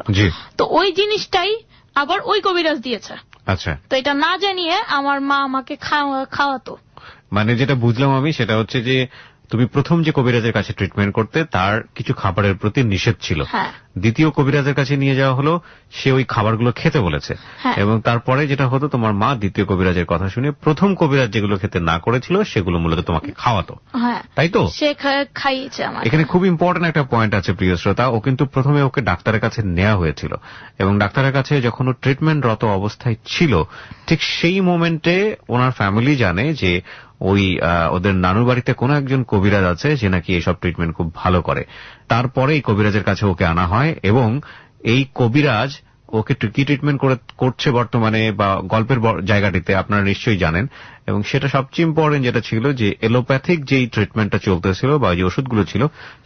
তো ওই জিনিসটাই আবার ওই কবিরাজ দিয়েছে। আচ্ছা, তো এটা না জানিয়ে আমার মা আমাকে খাওয়াতো। মানে যেটা বুঝলাম আমি সেটা হচ্ছে যে তুমি প্রথম যে কবিরাজের কাছে ট্রিটমেন্ট করতে তার কিছু খাবারের প্রতি নিষেধ ছিল, দ্বিতীয় কবিরাজের কাছে নিয়ে যাওয়া হলো, সে ওই খাবারগুলো খেতে বলেছে, এবং তারপরে যেটা হতো তোমার মা দ্বিতীয় কবিরাজের কথা শুনে প্রথম কবিরাজ যেগুলো খেতে না করেছিল সেগুলো মূলত তোমাকে খাওয়াতো, তাই তো? সে খাইয়েছে। এখানে খুব ইম্পর্টেন্ট একটা পয়েন্ট আছে প্রিয় শ্রোতা, ও কিন্তু প্রথমে ওকে ডাক্তারের কাছে নেওয়া হয়েছিল এবং ডাক্তারের কাছে যখন ও ট্রিটমেন্টরত অবস্থায় ছিল ঠিক সেই মোমেন্টে ওনার ফ্যামিলি জানে যে ওদের নানুর বাড়িতে কোনো একজন কবিরাজ আছে যে নাকি এইসব ট্রিটমেন্ট খুব ভালো করে। তারপরে এই কবিরাজের কাছে ওকে আনা হয় এবং এই কবিরাজ ওকে কি ট্রিটমেন্ট করছে বর্তমানে বা গল্পের জায়গাটিতে আপনারা নিশ্চয়ই জানেন, এবং সেটা সবচেয়ে ইম্পর্টেন্ট যেটা ছিল যে এলোপ্যাথিক যেই ট্রিটমেন্টটা চলতেছিল বা যে ওষুধগুলো ছিল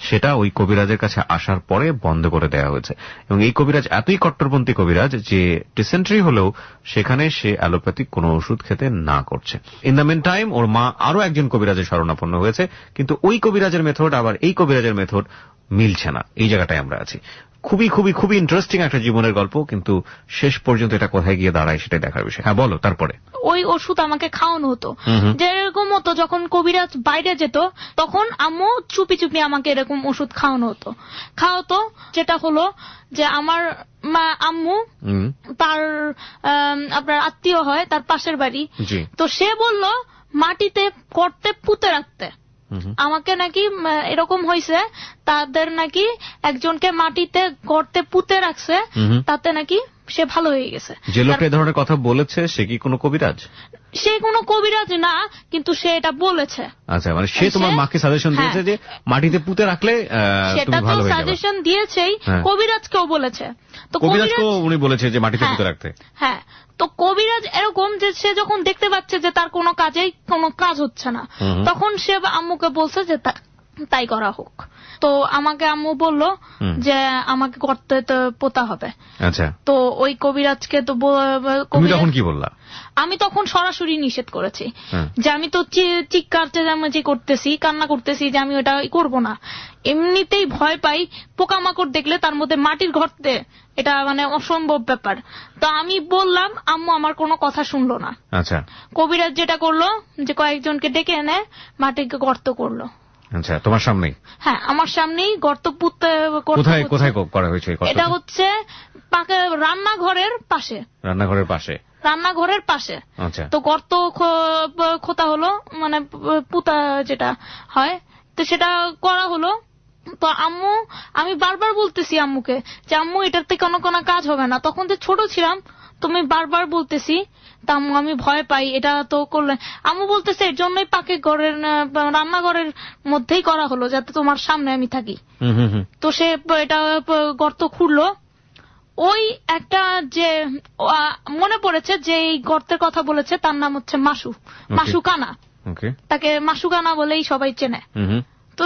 সেটা ওই কবিরাজের কাছে আসার পরে বন্ধ করে দেওয়া হয়েছে। এবং এই কবিরাজ এতই কট্টরপন্থী কবিরাজ যে ডিসেন্ট্রি হলেও সেখানে সে অ্যালোপ্যাথিক কোনো ওষুধ খেতে না করছে। ইন দ্য মিন টাইম ওর মা আরো একজন কবিরাজের শরণাপন্ন হয়েছে, কিন্তু ওই কবিরাজের মেথড আবার এই কবিরাজের মেথড মিলছে না। এই জায়গাটায় আমরা আছি। খুবই খুবই খুবই ইন্টারেস্টিং একটা জীবনের গল্প, কিন্তু শেষ পর্যন্ত এটা কোথায় গিয়ে দাঁড়ায় সেটাই দেখার বিষয়। হ্যাঁ বলো। তারপরে ওই ওষুধ আমাকে খাওয়ানো হতো, যেরকম হতো যখন কবিরাজ বাইরে যেত তখন আম্মু চুপি চুপি আমাকে এরকম ওষুধ খাওয়াতো। যেটা হলো যে আমার আম্মু তার আপনার আত্মীয় হয়, তার পাশের বাড়ি, তো সে বলল মাটিতে গর্তে পুঁতে রাখতে। আমাকে নাকি এরকম হয়েছে, তাদের নাকি একজনকে মাটিতে গর্তে পুঁতে রাখছে, তাতে নাকি সে ভালো হয়ে গেছে। যে লোকটা এই ধরনের কথা বলেছে সে কি কোনো কবিরাজ? সে কোনো কবিরাজ না, কিন্তু সে এটা বলেছে। আচ্ছা, মানে সে তোমার মাকে সাজেশন দিয়েছে যে মাটিতে পুঁতে রাখলে তুমি ভালো হয়ে যাবে। সাজেশন দিয়েছেই, কবিরাজকেও বলেছে। তো কবিরাজকেও উনি বলেছে যে মাটিতে পুঁতে রাখতে। হ্যাঁ, তো কবিরাজ এরকম যে সে যখন দেখতে পাচ্ছে যে তার কোনো কাজ হচ্ছে না, তখন সে আম্মুকে বলছে যে তাই করা হোক। তো আমাকে আম্মু বলল যে আমাকে করতে তো পোতা হবে। আচ্ছা, তো ওই কবিরাজকে তো তুমি তখন কি বললা? আমি তখন সরাসরি নিষেধ করেছি যে আমি তো চিৎকার চেঁচামেচি করতেছি, কান্না করতেছি যে আমি ওটা করব না। এমনিতেই ভয় পাই, পোকামাকড় দেখলে তার মধ্যে মাটির গর্তে, এটা মানে অসম্ভব ব্যাপার। তো আমি বললাম, আম্মু আমার কোনো কথা শুনলো না। আচ্ছা, কবিরাজ যেটা করলো যে কয়েকজনকে ডেকে এনে মাটিকে গর্ত করলো। আচ্ছা, তোমার সামনেই? হ্যাঁ, আমার সামনেই গর্ত পুঁতে। কোথায় কোথায় করা হয়েছে? এটা হচ্ছে রান্নাঘরের পাশে। আচ্ছা, তো গর্ত খোঁতা হলো, মানে পুঁতা যেটা হয়, তো সেটা করা হলো। তো আমি বারবার বলতেছি আম্মুকে যে আম্মু এটাতে কোনো কাজ হবে না। তখন যে ছোট ছিলাম তুমি বারবার বলতেছি, তা আম্মু আমি ভয় পাই, এটা তো করলে। আম্মু বলতেছে এর জন্যই পাকে ঘরের রান্নাঘরের মধ্যেই করা হলো, যাতে তোমার সামনে আমি থাকি। তো সে এটা গর্ত খুঁড়লো। ওই একটা যে মনে পড়েছে যে এই গর্তের কথা বলেছে তার নাম হচ্ছে মাসুকানা। তাকে মাসুকানা বলেই সবাই চেনে। তো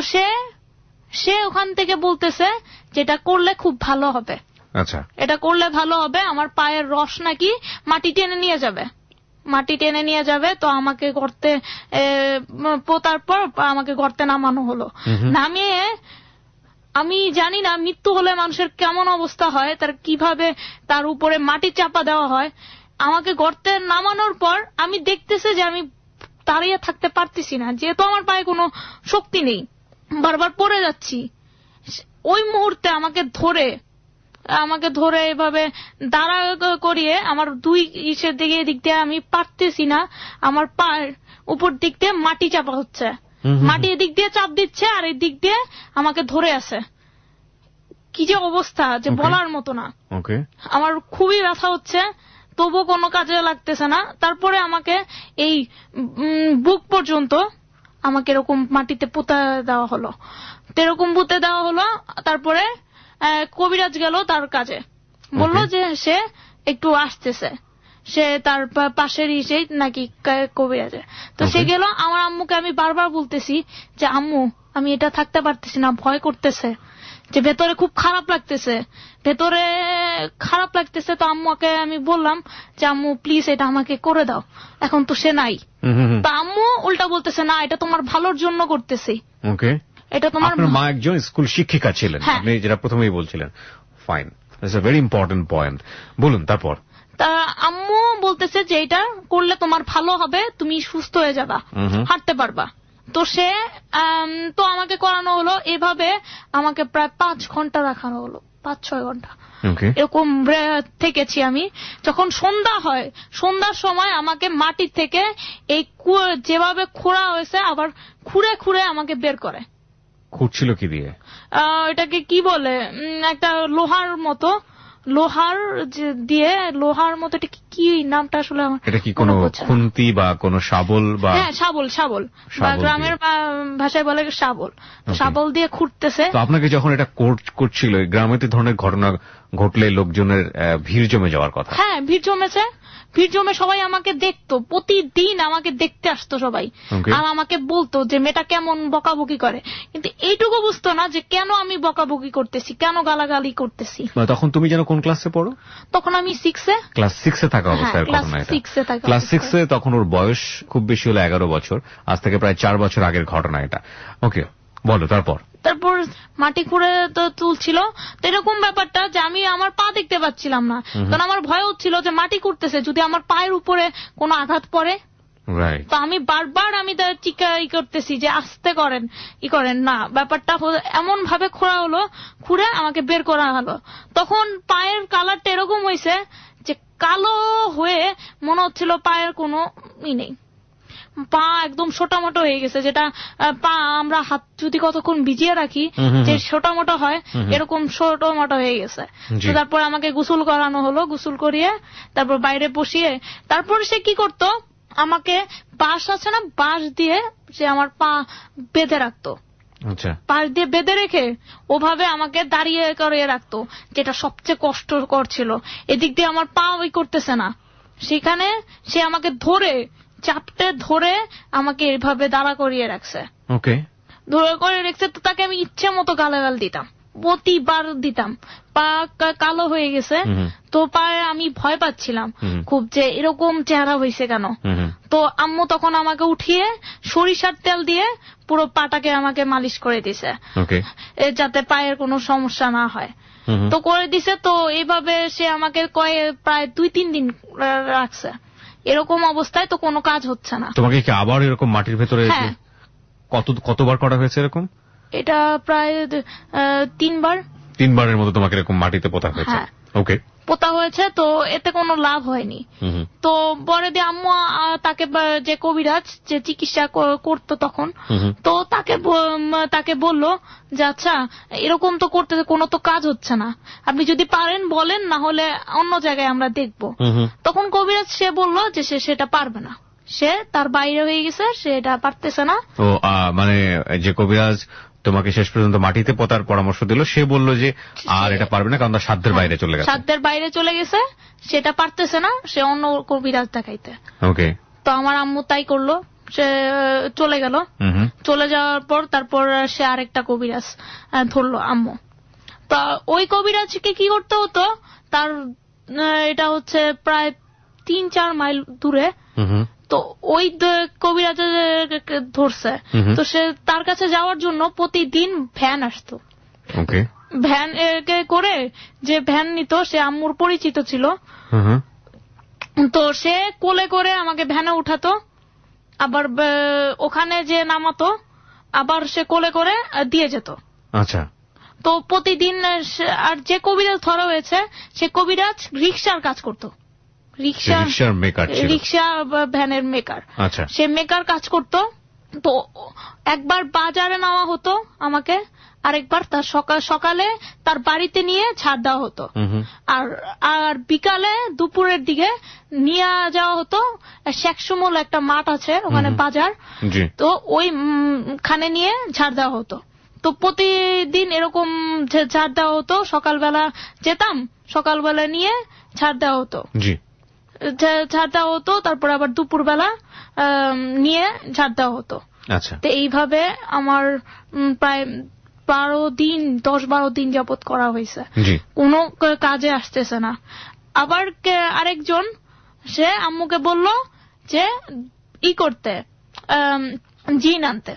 সে ওখান থেকে বলতেছে যেটা করলে খুব ভালো হবে। আচ্ছা, এটা করলে ভালো হবে, আমার পায়ের রস নাকি মাটি টেনে নিয়ে যাবে। তো আমাকে গর্তে পোতার পর আমাকে গর্তে নামানো হলো। নামিয়ে আমি জানি না মৃত্যু হলে মানুষের কেমন অবস্থা হয়, তার কিভাবে তার উপরে মাটি চাপা দেওয়া হয়। আমাকে গর্তে নামানোর পর আমি দেখতেছে যে আমি দাঁড়িয়ে থাকতে পারতেছি না, যেহেতু আমার পায়ে কোনো শক্তি নেই, বারবার পড়ে যাচ্ছি। ওই মুহূর্তে আমাকে ধরে এভাবে দাঁড়া করিয়ে আমার দুই ইসের দিকে এদিক দিয়ে আমি পারতেছি না, আমার পায়ের উপর দিক দিয়ে মাটি চাপা হচ্ছে, মাটি এদিক দিয়ে চাপ দিচ্ছে আর এই দিক দিয়ে আমাকে ধরে আছে। কি যে অবস্থা যে বলার মতো না। আমার খুবই ব্যথা হচ্ছে, তবু কোনো কাজে লাগতেছে না। তারপরে আমাকে এই বুক পর্যন্ত আমাকে এরকম মাটিতে পুঁতে দেওয়া হলো, এরকম পুঁতে দেওয়া হলো। তারপরে কবিরাজ গেল তার কাজে, বলল যে সে একটু আসতেছে, সে তার পাশের ইসেই নাকি কবিরাজে। তো সে গেল। আমার আম্মুকে আমি বারবার বলতেছি যে আম্মু আমি এটা থাকতে পারতেছি না, ভয় করতেছে, যে ভেতরে খুব খারাপ লাগতেছে। তো আম্মুকে আমি বললাম যে আম্মু প্লিজ এটা আমাকে করে দাও। এখন তো সে নাই। তা আম্মু উল্টা বলতেছে না, এটা তোমার ভালোর জন্য করতেছি। এটা তোমার মা একজন স্কুল শিক্ষিকা ছিলেন, আপনি যেটা প্রথমেই বলছিলেন। Fine, that's a very important point. বলুন তারপর। তা আম্মু বলতেছে যে এটা করলে তোমার ভালো হবে, তুমি সুস্থ হয়ে যাবা, হাঁটতে পারবা। তো সে তো আমাকে করানো হলো। এভাবে আমাকে প্রায় 5 ঘন্টা রাখানো হলো, 5-6 ঘন্টা এরকম থেকেছি আমি। যখন সন্ধ্যা হয়, সন্ধ্যার সময় আমাকে মাটি থেকে এই যেভাবে খোঁড়া হয়েছে আবার খুঁড়ে খুঁড়ে আমাকে বের করে। খুঁড়ছিল কি দিয়ে? এটাকে কি বলে, একটা লোহার মতো এটা কি নামটা আসলে আমার। এটা কি কোনো খুন্তি বা কোনো শাবল? বা হ্যাঁ, শাবল বা গ্রামের ভাষায় বলে শাবল। শাবল দিয়ে খুঁড়তেছে। তো আপনাকে যখন এটা করছিল, গ্রামে তো ধরনের ঘটনা ঘটলে লোকজনের ভিড় জমে যাওয়ার কথা। হ্যাঁ, ভিড় জমে সবাই আমাকে দেখতো, প্রতিদিন আমাকে দেখতে আসতো সবাই, আর আমাকে বলতো যে মেয়েটা কেমন বকাবকি করে। কিন্তু এইটুকু বুঝতো না যে কেন আমি বকাবকি করতেছি, কেন গালাগালি করতেছি। তখন তুমি যেন কোন ক্লাসে পড়ো? তখন আমি 6-এ। ক্লাস 6-এ থাকা অবস্থায় ঘটনা এটা। ক্লাস 6-এ তখন ওর বয়স খুব বেশি হলো 11 বছর। আজ থেকে প্রায় 4 বছর আগের ঘটনা এটা। ওকে, বলো তারপর। তারপর মাটি খুঁড়ে তো তুলছিল। তো এরকম ব্যাপারটা যে আমি আমার পা দেখতে পাচ্ছিলাম না, কারণ আমার ভয় হচ্ছিল যে মাটি খুঁড়তেছে, যদি আমার পায়ের উপরে কোনো আঘাত পড়ে। তো আমি বারবার চিকাই করতেছি যে আস্তে করেন, না। ব্যাপারটা এমন ভাবে খুঁড়ে আমাকে বের করা হলো। তখন পায়ের কালারটা এরকম হয়েছে যে কালো হয়ে মনে হচ্ছিল পায়ের কোনো নেই, পা একদম ছোটামোটো হয়ে গেছে। যেটা পা আমরা হাত যদি কতক্ষণ ভিজিয়ে রাখি যে ছোটামোটো হয়, এরকম ছোটামোটো হয়ে গেছে। তারপর আমাকে গোসল করানো হলো, গোসল করিয়ে তারপর বাইরে বসিয়ে, তারপর সে কি করতো, আমাকে বাঁশ আছে না, বাঁশ দিয়ে সে আমার পা বেঁধে রাখতো। পাশ দিয়ে বেঁধে রেখে ওভাবে আমাকে দাঁড়িয়ে করে রাখতো, যেটা সবচেয়ে কষ্টকর ছিল। এদিক দিয়ে আমার পা করতেছে না, সেখানে সে আমাকে চাপটে ধরে আমাকে এভাবে দাঁড়া করিয়ে রাখছে। ধরে করে রেখেছে। তো তাকে আমি ইচ্ছে মতো গালাগাল দিতাম, প্রতিবার দিতাম। পা কালো হয়ে গেছে, তো পায়ে আমি ভয় পাচ্ছিলাম খুব যে এরকম চেহারা হয়েছে কেন। তো আম্মু তখন আমাকে উঠিয়ে সরিষার তেল দিয়ে পুরো পাটাকে আমাকে মালিশ করে দিছে, যাতে পায়ের কোনো সমস্যা না হয়। তো করে দিছে। তো এইভাবে সে আমাকে প্রায় 2-3 দিন রাখছে। এরকম অবস্থায় তো কোনো কাজ হচ্ছে না। তোমাকে কি আবার এরকম মাটির ভেতরে কতবার করা হয়েছে এরকম? এটা প্রায় 3বারের মতো তোমাকে এরকম মাটিতে পোতা হয়েছে। পোতা হয়েছে। তো এতে কোনো লাভ হয়নি। তো পরে দিয়ে আম্মু তাকে যে কবিরাজ যে চিকিৎসা করতো তখন, তো তাকে বললো যে আচ্ছা এরকম তো করতে কোনো তো কাজ হচ্ছে না, আপনি যদি পারেন বলেন, না হলে অন্য জায়গায় আমরা দেখবো। তখন কবিরাজ সে বললো যে সে সেটা পারবে না, সে তার বাইরে হয়ে গেছে, সে এটা পারতেছে না। মানে যে কবিরাজ তোমাকে শেষ পর্যন্ত মাটিতে পোতার পরামর্শ দিল, সে বলল যে আর এটা পারবে না, কারণ তার সাধ্যের বাইরে চলে গেছে, সেটা পারতেছে না, সে অন্য কবিরাজ দেখাইতে। তো আমার আম্মু তাই করলো, সে চলে গেল। চলে যাওয়ার পর তারপর সে আরেকটা কবিরাজ ধরলো আম্মু। তা ওই কবিরাজকে কি করতে হতো, তার এটা হচ্ছে প্রায় 3-4 মাইল দূরে। তো ওই কবিরাজ ধরছে। তো সে তার কাছে যাওয়ার জন্য প্রতিদিন ভ্যান আসতো। ভ্যান করে যে ভ্যান নিত, সে আম্মুর পরিচিত ছিল। তো সে কোলে করে আমাকে ভ্যানে উঠাতো, আবার ওখানে যে নামাতো, আবার সে কোলে করে দিয়ে যেত। তো প্রতিদিন আর যে কবিরাজ ধরা হয়েছে সে কবিরাজ রিক্সার কাজ করতো, রিক্সা ভ্যানের মেকার। আচ্ছা, সে মেকার কাজ করতো। তো একবার বাজারে নেওয়া হতো আমাকে, আরেকবার তার সকালে তার বাড়িতে নিয়ে ছাড় দেওয়া হতো, আর বিকালে দুপুরের দিকে নিয়ে যাওয়া হতো শেখসমল একটা মাঠ আছে ওখানে বাজার, তো ওইখানে নিয়ে ছাড় দেওয়া হতো। তো প্রতিদিন এরকম ছাড় দেওয়া হতো, সকালবেলা যেতাম, সকালবেলা নিয়ে ছাড় দেওয়া হতো, ছাড় দেওয়া হতো, তারপর আবার দুপুরবেলা নিয়ে ছাড় দেওয়া হতো। আচ্ছা, তো এইভাবে আমার প্রায় 10-12 দিন যাবত করা হয়েছে, কোনো কাজে আসতেছে না। আবার আরেকজন সে আম্মুকে বলল যে করতে জিন আনতে,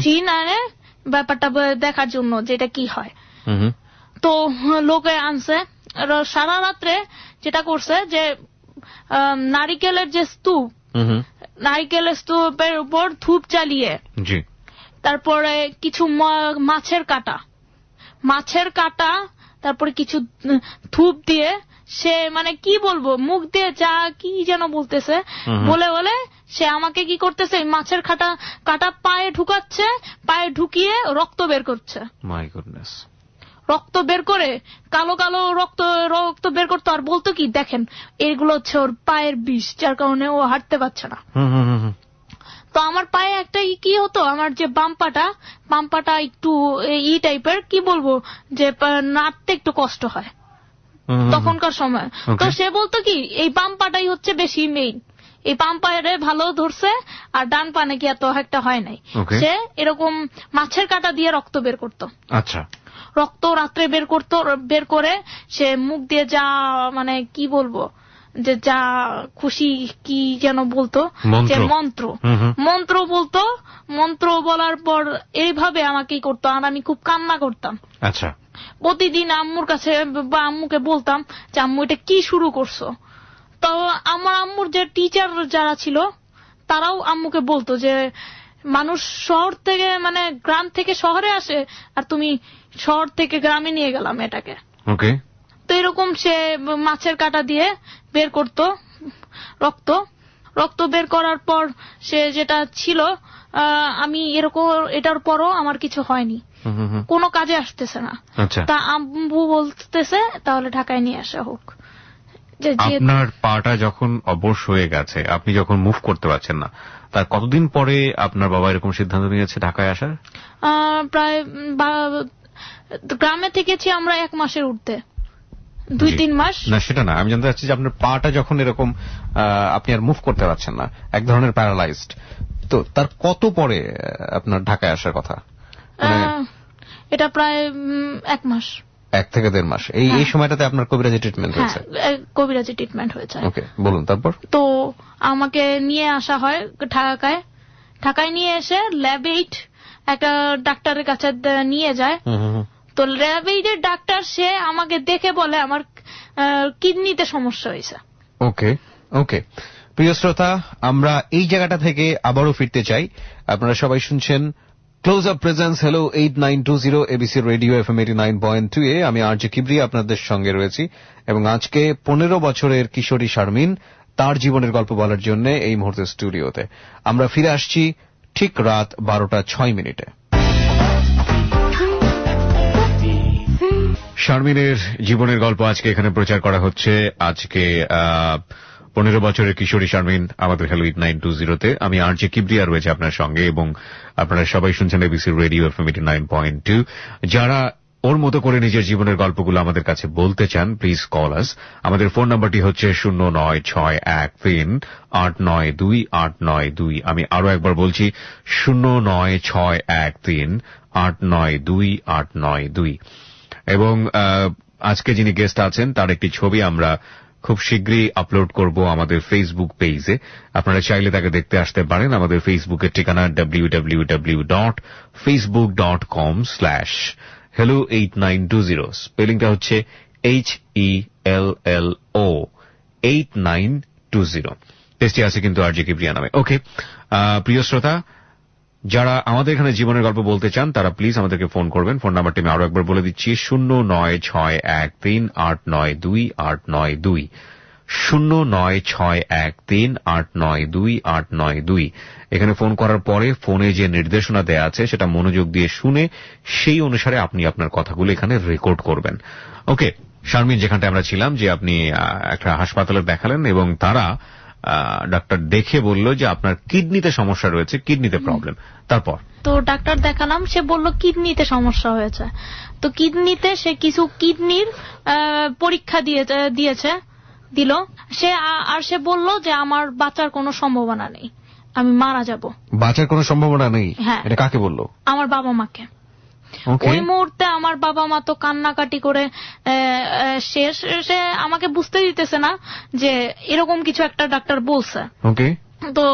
জিন আনে ব্যাপারটা দেখার জন্য যেটা কি হয়। তো লোকে আনছে, সারা রাত্রে যেটা করছে যে নারিকেলের যে স্তূপ, নারিকেলের স্তূপের উপর ধূপ জ্বালিয়ে, তারপরে কিছু মাছের কাটা, তারপরে কিছু ধূপ দিয়ে সে মানে কি বলবো, মুখ দিয়ে যা কি যেন বলতেছে, বলে সে আমাকে কি করতেছে, মাছের কাটা পায়ে ঢুকাচ্ছে, পায়ে ঢুকিয়ে রক্ত বের করছে। My goodness. রক্ত বের করে, কালো কালো রক্ত বের করতো, আর বলতো কি, দেখেন এগুলো হচ্ছে ওর পায়ের বিষ, যার কারণে ও হাঁটতে পারছে না। তো আমার পায়ে একটা কি হতো, আমার যে বাম পাটা একটু টাইপের, কি বলবো, যে নাড়তে একটু কষ্ট হয় তখনকার সময়। তো সে বলতো কি, এই বাম পাটাই হচ্ছে বেশি মেইন, এই বাম পায়ে ভালো ধরছে, আর ডান পা নাকি এত একটা হয় নাই। সে এরকম মাছের কাটা দিয়ে রক্ত বের করতো। আচ্ছা, রক্ত রাত্রে বের করে সে মুখ দিয়ে যা মানে কি বলবো, যে যা খুশি কি যেন বলতো, যে মন্ত্র বলতো, মন্ত্র বলার পর এইভাবে আমাকেই করতো, আর আমি খুব কান্না করতাম। আচ্ছা, প্রতিদিন আম্মুর কাছে বা আম্মুকে বলতাম যে আম্মু এটা কি শুরু করছো। তো আমার আম্মুর যে টিচার যারা ছিল তারাও আম্মুকে বলতো যে মানুষ শহর থেকে মানে গ্রাম থেকে শহরে আসে, আর তুমি শহর থেকে গ্রামে নিয়ে গেলাম এটাকে। তো এরকম সে মাছের কাটা দিয়ে বের করতো রক্ত বের করার পর সে যেটা ছিল, আমি এরকম এটার পরও আমার কিছু হয়নি, কোনো কাজে আসতেছে না। তা আম্মু বলতেছে তাহলে ঢাকায় নিয়ে আসা হোক। আপনার পাটা যখন অবশ হয়ে গেছে, আপনি যখন মুভ করতে পারছেন না, তার কতদিন পরে আপনার বাবা এরকম সিদ্ধান্ত নিয়েছে ঢাকায় আসার? প্রায় গ্রামে থেকেছি আমরা 1 মাসের ঊর্ধ্বে, 2-3 মাস। না সেটা না, আমি জানতে চাচ্ছি যে আপনার পাটা যখন এরকম আপনি আর মুভ করতে পারছেন না, এক ধরনের প্যারালাইজড, তো তার কত পরে আপনার ঢাকায় আসার কথা? এটা প্রায় 1 মাস, 1 থেকে 1.5 মাস। এই সময়টাতে আপনার কবিরাজি ট্রিটমেন্ট হয়েছে? কবিরাজি ট্রিটমেন্ট হয়েছে। ওকে, বলুন তারপর। তো আমাকে নিয়ে আসা হয় ঢাকায় নিয়ে এসে ল্যাব 8 একটা ডাক্তারের কাছে নিয়ে যায়। তো ল্যাব 8-এর ডাক্তার সে আমাকে দেখে বলে আমার কিডনিতে সমস্যা হয়েছে। ওকে প্রিয় শ্রোতা, আমরা এই জায়গাটা থেকে আবারও ফিরতে চাই। আপনারা সবাই শুনছেন close up presence hello 8920 ABC radio FM 89.2 এ। আমি আরজে কিবরিয়া আপনাদের সঙ্গে রয়েছি, এবং আজকে 15 বছরের কিশোরী শারমিন তার জীবনের গল্প বলার জন্য এই মুহূর্তে স্টুডিওতে। আমরা ফিরে আসছি ঠিক রাত 12:06। শারমিনের জীবনের গল্প আজকে এখানে প্রচার করা হচ্ছে। আজকে 15 বছরের কিশোরী শারমিন আমাদের হ্যালো 8920-তে। আমি আরজে কিবরিয়া রয়েছে আপনার সঙ্গে, এবং আপনারা সবাই শুনছেন এবিসি রেডিও FM 89.2। যারা ওর মতো করে নিজের জীবনের গল্পগুলো আমাদের কাছে বলতে চান, প্লিজ কল আস। আমাদের ফোন নাম্বারটি হচ্ছে 09613892892। আমি আরো একবার বলছি 09613892892। এবং আজকে যিনি গেস্ট আছেন তার একটি ছবি আমরা খুব শীঘ্রই আপলোড করব আমাদের ফেসবুক পেজে। আপনারা চাইলে তাকে দেখতে আসতে পারেন। আমাদের ফেসবুকের ঠিকানা www.facebook.com/hello8920। স্পেলিংটা হচ্ছে HELLO 8920। পেজটি আছে কিন্তু আরজে কিবরিয়া নামে। ওকে প্রিয় শ্রোতা, যারা আমাদের এখানে জীবনের গল্প বলতে চান তারা প্লিজ আমাদেরকে ফোন করবেন। ফোন নাম্বারটি আমি আরো একবার বলে দিচ্ছি 09613892892 09613892892। এখানে ফোন করার পরে ফোনে যে নির্দেশনা দেয়া আছে সেটা মনোযোগ দিয়ে শুনে সেই অনুসারে আপনি আপনার কথাগুলো এখানে রেকর্ড করবেন। ওকে শারমিন, যেখানটা আমরা ছিলাম যে আপনি একটা হাসপাতালে দেখালেন এবং তারা ডাক্তার দেখে বলল যে আপনার কিডনিতে সমস্যা রয়েছে, কিডনিতে প্রবলেম। তারপর তো ডাক্তার দেখালাম, সে বলল কিডনিতে সমস্যা হয়েছে। তো কিডনিতে সে কিছু কিডনির পরীক্ষা দিল সে, আর সে বলল যে আমার বাঁচার কোনো সম্ভাবনা নেই, আমি মারা যাব। বাঁচার কোনো সম্ভাবনা নেই? হ্যাঁ। এটা কাকে বলল? আমার বাবা মাকে। ওই মুহূর্তে আমার বাবা মা তো কান্নাকাটি করে শেষ। সে আমাকে বুঝতে দিতেছে না যে এরকম কিছু একটা ডাক্তার বলছে। ওকে। তো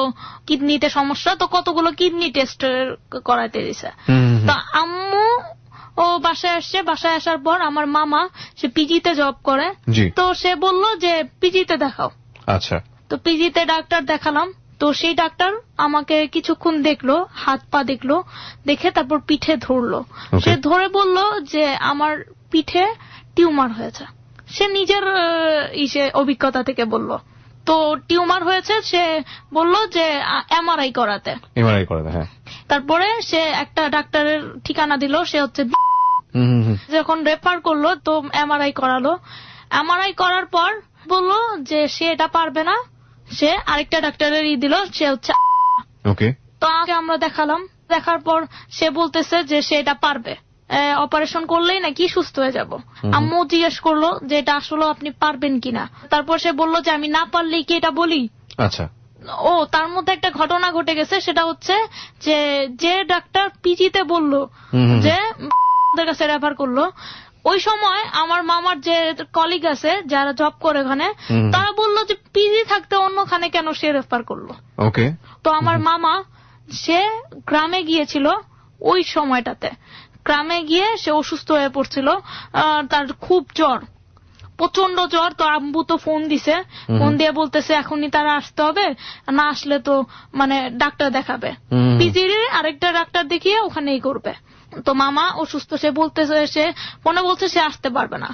কিডনিতে সমস্যা, তো কতগুলো কিডনি টেস্ট করাইতে দিছে। তো আম্মু ও বাসায় আসছে, বাসায় আসার পর আমার মামা সে পিজিতে জব করে, তো সে বলল যে পিজিতে দেখাও। আচ্ছা। তো পিজিতে ডাক্তার দেখালাম। তো সেই ডাক্তার আমাকে কিছুক্ষণ দেখলো, হাত পা দেখলো, দেখে তারপর পিঠে ধরলো। সে ধরে বলল যে আমার পিঠে টিউমার হয়েছে। সে নিজের অভিজ্ঞতা থেকে বলল। তো টিউমার হয়েছে, সে বলল যে এমআরআই করাতে। হ্যাঁ। তারপরে সে একটা ডাক্তারের ঠিকানা দিল, সে হচ্ছে যখন রেফার করলো তো এমআরআই করালো। এমআরআই করার পর বলল যে সে এটা পারবে না, সে আরেকটা ডাক্তারের দিল, সে হচ্ছে ওকে। তো আগে আমরা দেখালাম, দেখার পর সে বলতেছে যে সে এটা পারবে, অপারেশন করলেই নাকি সুস্থ হয়ে যাব। আম্মু জিজ্ঞেস করলো যে এটা আসলে আপনি পারবেন কিনা। তারপর সে বলল যে আমি না পারলেই কি এটা বলি। আচ্ছা। ও তার মধ্যে একটা ঘটনা ঘটে গেছে, সেটা হচ্ছে যে ডাক্তার পিজিতে বলল যে কাছে রেফার করলো, ওই সময় আমার মামার যে কলিগ আছে যারা জব করে ওখানে, তারা বলল যে পিজি থাকতে অন্যখানে কেন সে রেফার করলো। ওকে। তো আমার মামা সে গ্রামে গিয়েছিল, ওই সময়টাতে গ্রামে গিয়ে সে অসুস্থ হয়ে পড়ছিল, তার খুব জ্বর, প্রচন্ড জ্বর। তো আম্বু তো ফোন দিছে, ফোন দিয়ে বলতেছে এখনই তারা আসতে হবে, না আসলে তো মানে ডাক্তার দেখাবে, পিজির আরেকটা ডাক্তার দেখিয়ে ওখানেই করবে। তো মামা অসুস্থ, সে বলতেছে, সে ফোনে বলছে সে আসতে পারবে না,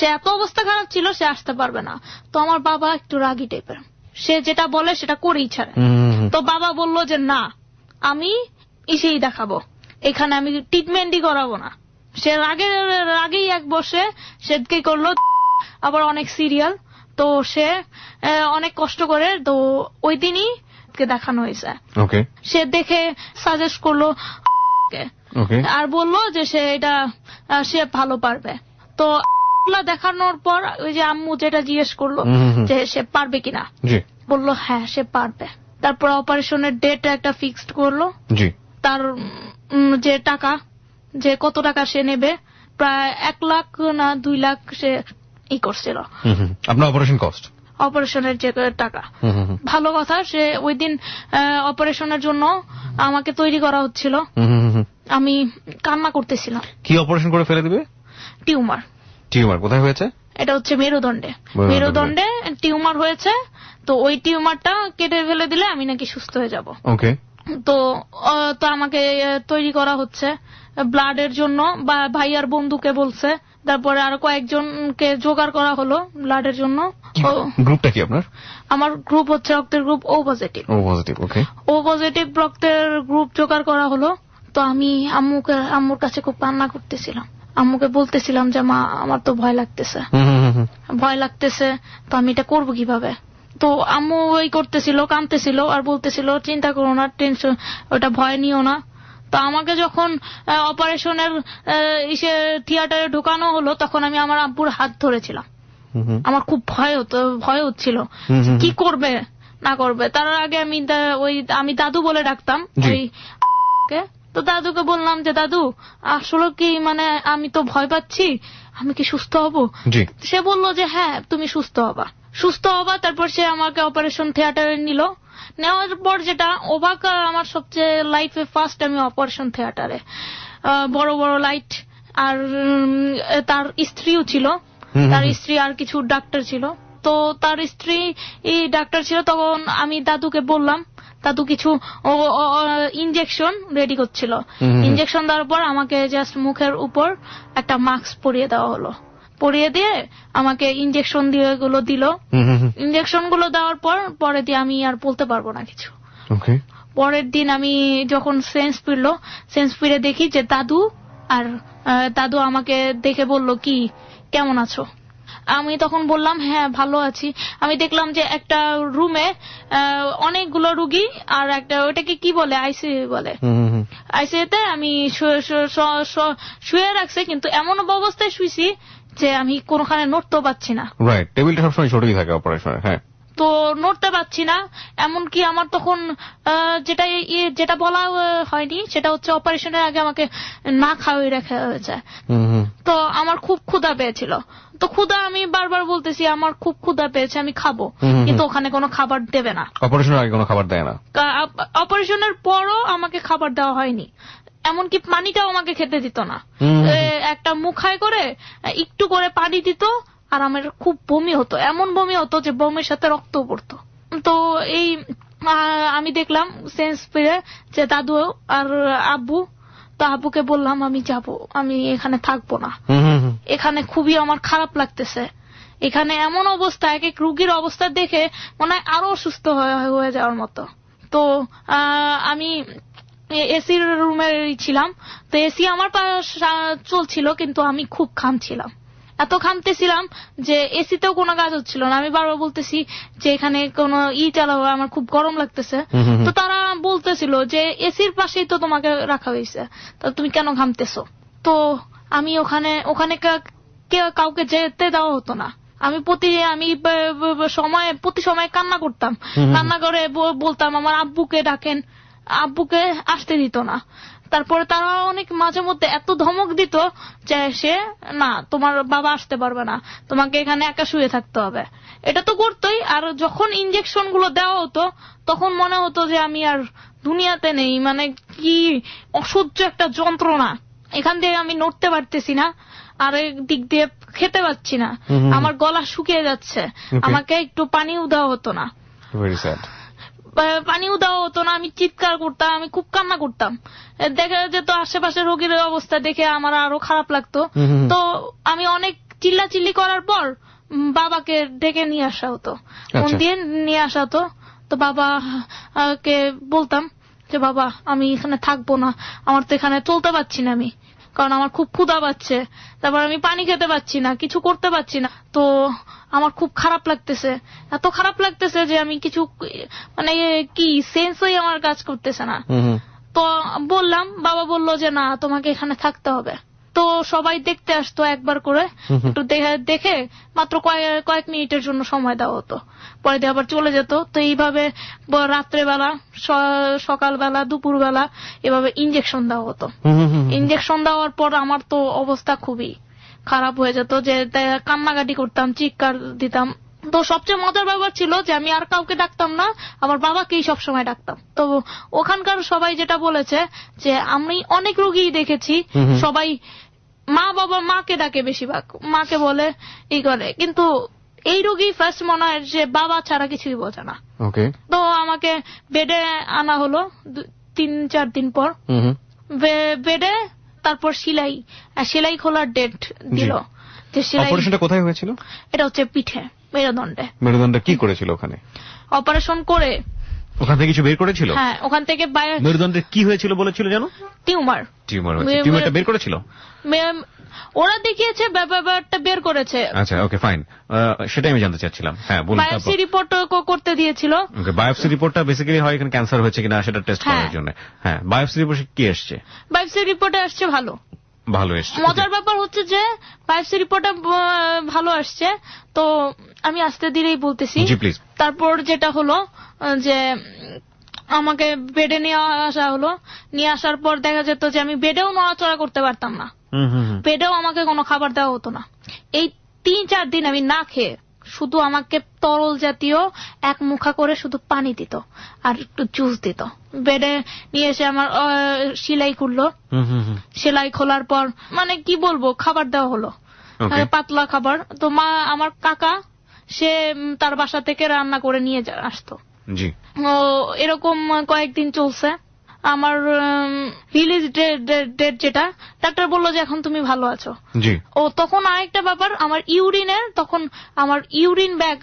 সে এত অবস্থা খারাপ ছিল সে আসতে পারবে না। তো আমার বাবা একটু রাগী টাইপের, সে যেটা বলে সেটা করেই ছাড়ে। তো বাবা বলল যে না, আমি এসেই দেখাবো, এখানে আমি ট্রিটমেন্টই করাবো না। সে রাগেই এক বসে সে কি করলো, আবার অনেক সিরিয়াল। তো সে অনেক কষ্ট করে, তো ওই দিনই দেখানো হয়েছে। সে দেখে সাজেস্ট করলো আর বললো যে সে ভালো পারবে। তো দেখানোর পর ওই যে আম্মু যেটা জিজ্ঞেস করলো যে সে পারবে কিনা, বললো হ্যাঁ সে পারবে। তারপর অপারেশনের ডেট একটা ফিক্সড করলো। তার যে টাকা, যে কত টাকা সে নেবে, প্রায় 1 লাখ না 2 লাখ সে করছিল আপনার অপারেশন কস্ট, অপারেশনের যে টাকা। ভালো কথা, সে ওই দিন অপারেশনের জন্য আমাকে তৈরি করা হচ্ছিল, আমি কান্না করতেছিলাম। কি অপারেশন করে ফেলে দিবে? টিউমার। টিউমার কোথায় হয়েছে? এটা হচ্ছে মেরুদণ্ডে। মেরুদণ্ডে টিউমার হয়েছে। তো ওই টিউমারটা কেটে ফেলে দিলে আমি নাকি সুস্থ হয়ে যাব। ওকে। তো আমাকে তৈরি করা হচ্ছে ব্লাডের জন্য, বা ভাইয়ার বন্ধুকে বলছে, তারপরে আরো কয়েকজনকে জোগাড় করা হলো ব্লাডের জন্য। গ্রুপটা কি আপনার? আমার গ্রুপ হচ্ছে রক্তের গ্রুপ ও পজিটিভ। ও পজিটিভ। ওকে। ও পজিটিভ রক্তের গ্রুপ জোগাড় করা হলো। তো আমি আম্মুর কাছে খুব কান্না করতেছিলাম, আম্মুকে বলতেছিলাম যে মা আমার তো ভয় লাগতেছে, ভয় লাগতেছে, তো আমি এটা করবো কিভাবে। তো আম্মু ওই করতেছিল, কাঁদতেছিল আর বলতেছিল চিন্তা করো না, টেনশন, ওটা ভয় নিও না। তো আমাকে যখন অপারেশনের থিয়েটারে ঢোকানো হলো, তখন আমি আমার আব্বুর হাত ধরেছিলাম। আমার খুব ভয় হচ্ছিল কি করবে না করবে। তার আগে আমি দাদু বলে ডাকতাম তো দাদুকে বললাম যে দাদু আসলে কি মানে আমি তো ভয় পাচ্ছি, আমি কি সুস্থ হব? সে বলল যে হ্যাঁ তুমি সুস্থ হবা। তারপর সে আমাকে অপারেশন থিয়েটারে নিল। নেওয়ার পর যেটা অবাক, আমার সবচেয়ে লাইফে ফার্স্ট আমি অপারেশন থিয়েটারে, বড় বড় লাইট, আর তার স্ত্রীও ছিল, তার স্ত্রী আর কিছু ডাক্তার ছিল। তো তার স্ত্রী ডাক্তার ছিল। তখন আমি দাদুকে বললাম, দাদু কিছু ইনজেকশন রেডি করছিল। ইনজেকশন দেওয়ার পর আমাকে জাস্ট মুখের উপর একটা মাস্ক পরিয়ে দেওয়া হলো, পরিয়ে দিয়ে আমাকে ইনজেকশন দিয়ে গুলো দিল। ইনজেকশন গুলো দেওয়ার পর পরে দিয়ে আমি আর বলতে পারবো না কিছু। পরের দিন আমি যখন সেন্স ফিরে দেখি যে দাদু আমাকে দেখে বলল, কি কেমন আছো? আমি তখন বললাম হ্যাঁ ভালো আছি। আমি দেখলাম যে একটা রুমে অনেকগুলো রুগী আর একটা ওটাকে কি বলে আইসিইউ বলে, আইসিইউতে আমি শুয়ে রাখছে, কিন্তু এমন অবস্থায় শুয়েছি যে আমি কোনোখানে নড়তেও পারছি না। রাইট, টেবিলটা সবসময় ছোটই থাকে অপারেশনে। হ্যাঁ, তো নড়তে পারছি না। এমনকি আমার তখন যেটা বলা হয়নি সেটা হচ্ছে অপারেশনের আগে আমাকে না খাওয়াই রাখা হয়েছে। তো আমার খুব ক্ষুধা পেয়েছিল। তো ক্ষুধা আমি বারবার বলতেছি আমার খুব ক্ষুধা পেয়েছে, আমি খাবো, কিন্তু ওখানে কোনো খাবার দেবে না। অপারেশনের আগে কোনো খাবার দেয় না? অপারেশনের পরও আমাকে খাবার দেওয়া হয়নি, এমনকি পানিটাও আমাকে খেতে দিত না। একটা মুখায় করে একটু করে পানি দিত, আর আমার খুব বমি হতো, এমন বমি হতো যে বমির সাথে রক্ত পড়তো। তো এই আমি দেখলাম সেন্স ফিরে যে দাদু আর আব্বু, তো আব্বুকে বললাম আমি যাব, আমি এখানে থাকবো না, এখানে খুবই আমার খারাপ লাগতেছে। এখানে এমন অবস্থা, এক এক রুগীর অবস্থা দেখে মনে হয় আরো অসুস্থ হয়ে যাওয়ার মতো। তো আমি এসির রুমে ছিলাম। তো এসি আমার চলছিল, কিন্তু আমি খুব ঘামছিলাম, এত ঘামতেছিলাম যে এসিতেও কোনো কাজ হচ্ছিল না। আমি বারবার বলতেছি যে এখানে কোনো চালাবো, আমার খুব গরম লাগতেছে। তো তারা বলতেছিল যে এসির পাশেই তো তোমাকে রাখা হয়েছে, তো তুমি কেন ঘামতেছো? তো আমি ওখানে কাউকে যেতে দেওয়া হতো না। আমি প্রতি সময় কান্না করতাম, কান্না করে বলতাম আমার আব্বুকে ডাকেন, আব্বুকে আসতে দিত না। তারপরে তারা অনেক মাঝে মধ্যে এত ধমক দিত যে সে না, তোমার বাবা আসতে পারবে না, তোমাকে এখানে একা শুয়ে থাকতে হবে। এটা তো করতোই। আর যখন ইনজেকশন গুলো দেওয়া হতো তখন মনে হতো যে আমি আর দুনিয়াতে নেই, মানে কি অসহ্য একটা যন্ত্রণা। এখান থেকে আমি নড়তে পারতেছি না, আর দিক দিয়ে খেতে পারছি না, আমার গলা শুকিয়ে যাচ্ছে। আমাকে একটু পানিও দেওয়া হতো না, পানিও দেওয়া হতো না। আমি চিৎকার করতাম, আমি খুব কান্না করতাম। দেখা যেত আশেপাশে রোগীর অবস্থা দেখে আমার আরো খারাপ লাগতো। তো আমি অনেক চিল্লাচিল্লি করার পর বাবাকে ডেকে নিয়ে আসা হতো, ফোন দিয়ে নিয়ে আসা হতো। তো বাবাকে বলতাম যে বাবা আমি এখানে থাকবো না, আমার তো এখানে চলতে পারছি না আমি, কারণ আমার খুব ক্ষুধা পাচ্ছে, তারপর আমি পানি খেতে পাচ্ছি না, কিছু করতে পারছি না। তো আমার খুব খারাপ লাগতেছে, এত খারাপ লাগতেছে যে আমি কিছু মানে কি সেন্সই আমার কাজ করতেছে না। তো বললাম, বাবা বলল যে না তোমাকে এখানে থাকতে হবে। তো সবাই দেখতে আসতো একবার করে, একটু দেখে মাত্র কয়েক মিনিটের জন্য সময় দেওয়া হতো, পরে দিয়ে আবার চলে যেত। তো এইভাবে রাত্রেবেলা, সকালবেলা, দুপুরবেলা এভাবে ইনজেকশন দেওয়া হতো। ইনজেকশন দেওয়ার পর আমার তো অবস্থা খুবই খারাপ হয়ে যেত, যে কান্নাকাটি করতাম, চিৎকার দিতাম। তো সবচেয়ে মজার ব্যাপার ছিল যে আমি আর কাউকে ডাকতাম না, আমার বাবাকেই সবসময় ডাকতাম। তো ওখানকার সবাই যেটা বলেছে যে আমি অনেক রোগী দেখেছি, সবাই মাকে ডাকে, বেশিরভাগ মাকে বলে এই করে, কিন্তু এই রোগী ফার্স্ট মনে হয় যে বাবা ছাড়া কিছুই বোঝে না। তো আমাকে বেডে আনা হলো 3-4 দিন পর, বেডে। তারপর সেলাই খোলার ডেট দিল। অপারেশনটা কোথায় হয়েছিল? এটা হচ্ছে পিঠে, মেরুদণ্ডে। মেরুদণ্ডে কি করেছিল ওখানে? অপারেশন করে ওখান থেকে কিছু বের করেছিল? হ্যাঁ, ওখান থেকে মেরুদণ্ডে কি হয়েছিল বলেছিল জানো? টিউমারটা বের করেছিল? ওরা দেখিয়েছে, ব্যাপারটা বের করেছে। আচ্ছা, ওকে, ফাইন, সেটাই আমি জানতে চাচ্ছিলাম। হ্যাঁ, বলুন। বায়োপসি রিপোর্ট করতে দিয়েছিল। ওকে, বায়োপসি রিপোর্টটা বেসিক্যালি হয় এখানে ক্যান্সার হয়েছে কিনা সেটা টেস্ট করার জন্য। হ্যাঁ, বায়োপসি রিপোর্টে কি আসছে? বায়োপসি রিপোর্টে আসছে ভালো এসছে। মজার ব্যাপার হচ্ছে যে বায়োপসি রিপোর্টে ভালো আসছে। তো আমি আস্তে ধীরেই বলতেছি। তারপর যেটা হলো যে আমাকে বেডে নিয়ে আসা হলো। নিয়ে আসার পর দেখা যেত যে আমি বেডেও নড়াচড়া করতে পারতাম না, বেডেও আমাকে কোনো খাবার দেওয়া হতো না। এই 3-4 দিন আমি না খেয়ে শুধু আমাকে তরল জাতীয় এক মুখা করে শুধু পানি দিত আর একটু জুস দিত। বেডে নিয়ে এসে আমার সেলাই খুললো। সেলাই খোলার পর মানে কি বলবো, খাবার দেওয়া হলো, পাতলা খাবার। তো আমার কাকা সে তার বাসা থেকে রান্না করে নিয়ে আসতো। জি। এরকম কয়েকদিন চলছে। আমার রিলিজ ডেট যেটা, ডাক্তার বললো যে এখন তুমি ভালো আছো। জি। তখন আরেকটা ব্যাপার, আমার ইউরিনের, তখন আমার ইউরিন ব্যাগ,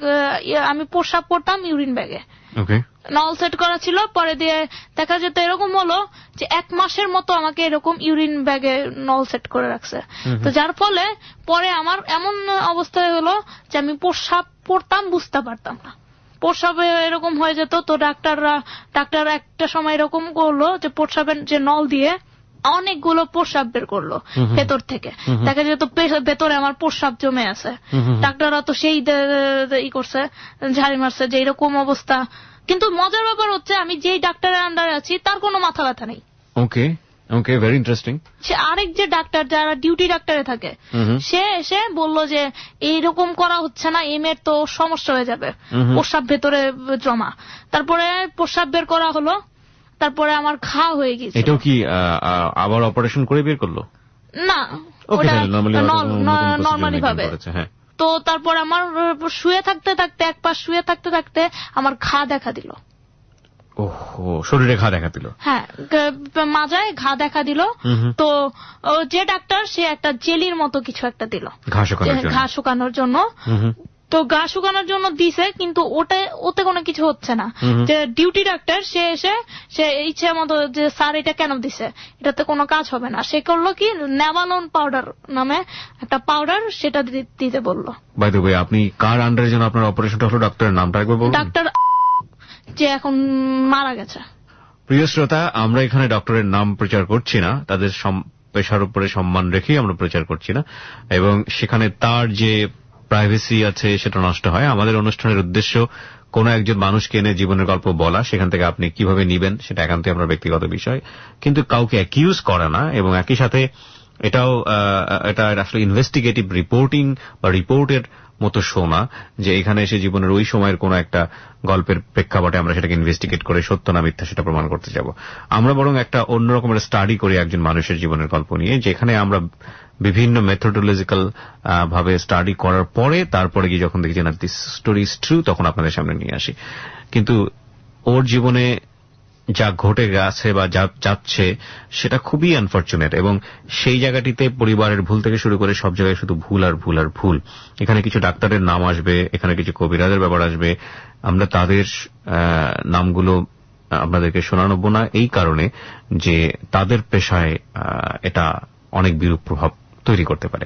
আমি প্রস্রাব করতাম ইউরিন ব্যাগে। ওকে। নল সেট করা ছিল, পরে দিয়ে দেখা যেত এরকম হলো যে 1 মাসের মতো আমাকে এরকম ইউরিন ব্যাগে নল সেট করে রাখছে। তো যার ফলে পরে আমার এমন অবস্থায় হলো যে আমি প্রস্রাব করতাম বুঝতে পারতাম না, প্রস্রাবে এরকম হয়ে যেত। তো ডাক্তার একটা সময় এরকম করলো যে প্রস্রাবের যে নল দিয়ে অনেকগুলো প্রস্রাব বের করলো ভেতর থেকে, দেখা যেত ভেতরে আমার প্রস্রাব জমে আছে। ডাক্তাররা তো সেই করছে, ঝাড়ি মারছে যে এরকম অবস্থা। কিন্তু মজার ব্যাপার হচ্ছে আমি যেই ডাক্তারের আন্ডারে আছি তার কোনো মাথা ব্যথা নেই। ওকে ওকে, ভেরি ইন্টারেস্টিং। সে আরেক যে ডাক্তার যারা ডিউটি ডাক্তারে থাকে, সে এসে বললো যে এইরকম করা হচ্ছে না, এর তো সমস্যা হয়ে যাবে, প্রস্রাব ভেতরে জমা। তারপরে প্রস্রাব বের করা হলো, তারপরে আমার ঘা হয়ে গেছে। এটাও কি আবার অপারেশন করে বের করলো? না, নর্মালি ভাবে। তো তারপর আমার শুয়ে থাকতে থাকতে, এক পাশ শুয়ে থাকতে থাকতে আমার ঘা দেখা দিল। ওহো, শরীরে ঘা দেখা দিল? হ্যাঁ, মাজায় ঘা দেখা দিল। তো যে ডাক্তার, সে একটা জেলির মতো কিছু একটা দিল ঘা শুকানোর জন্য। তো ঘা শুকানোর জন্য দিছে, কিন্তু ওতে কোনো কিছু হচ্ছে না। যে ডিউটি ডাক্তার, সে এসে সে ইচ্ছে মতো যে স্যার এটা কেন দিছে, এটাতে কোনো কাজ হবে না। সে করলো কি, নেভালন পাউডার নামে একটা পাউডার, সেটা দিতে বললো। বাই দ্য ওয়ে, আপনি কার আন্ডারে যেন আপনার অপারেশনটা হলো, ডাক্তারের নামটা একবার বলুন। ডাক্তার যে এখন মারা গেছে। প্রিয় শ্রোতা, আমরা এখানে ডক্টরের নাম প্রচার করছি না, তাদের পেশার উপরে সম্মান রেখেই আমরা প্রচার করছি না, এবং সেখানে তার যে প্রাইভেসি আছে সেটা নষ্ট হয়। আমাদের অনুষ্ঠানের উদ্দেশ্য কোন একজন মানুষকে এনে জীবনের গল্প বলা, সেখান থেকে আপনি কিভাবে নিবেন সেটা একান্তই আপনার ব্যক্তিগত বিষয়, কিন্তু কাউকে অ্যাকিউজ করা না। এবং একই সাথে এটা আসলে ইনভেস্টিগেটিভ রিপোর্টিং বা রিপোর্টের মতো শোনা, যে এখানে এসে জীবনের ওই সময়ের কোন একটা গল্পের প্রেক্ষাপটে আমরা সেটাকে ইনভেস্টিগেট করে সত্য না মিথ্যা সেটা প্রমাণ করতে যাব। আমরা বরং একটা অন্য রকমের স্টাডি করি একজন মানুষের জীবনের গল্প নিয়ে, যেখানে আমরা বিভিন্ন মেথোডোলজিক্যাল ভাবে স্টাডি করার পরে তারপরে গিয়ে যখন দেখি যে না, দিস স্টোরি ইজ ট্রু, তখন আপনাদের সামনে নিয়ে আসি। কিন্তু ওর জীবনে যা ঘটে গেছে বা যা যাচ্ছে সেটা খুবই আনফরচুনেট, এবং সেই জায়গাটিতে পরিবারের ভুল থেকে শুরু করে সব জায়গায় শুধু ভুল আর ভুল আর ভুল। এখানে কিছু ডাক্তারের নাম আসবে, এখানে কিছু কবিরাজের ব্যাপার আসবে, আমরা তাদের নামগুলো আপনাদেরকে শোনাবো না, এই কারণে যে তাদের পেশায় এটা অনেক বিরূপ প্রভাব তৈরি করতে পারে।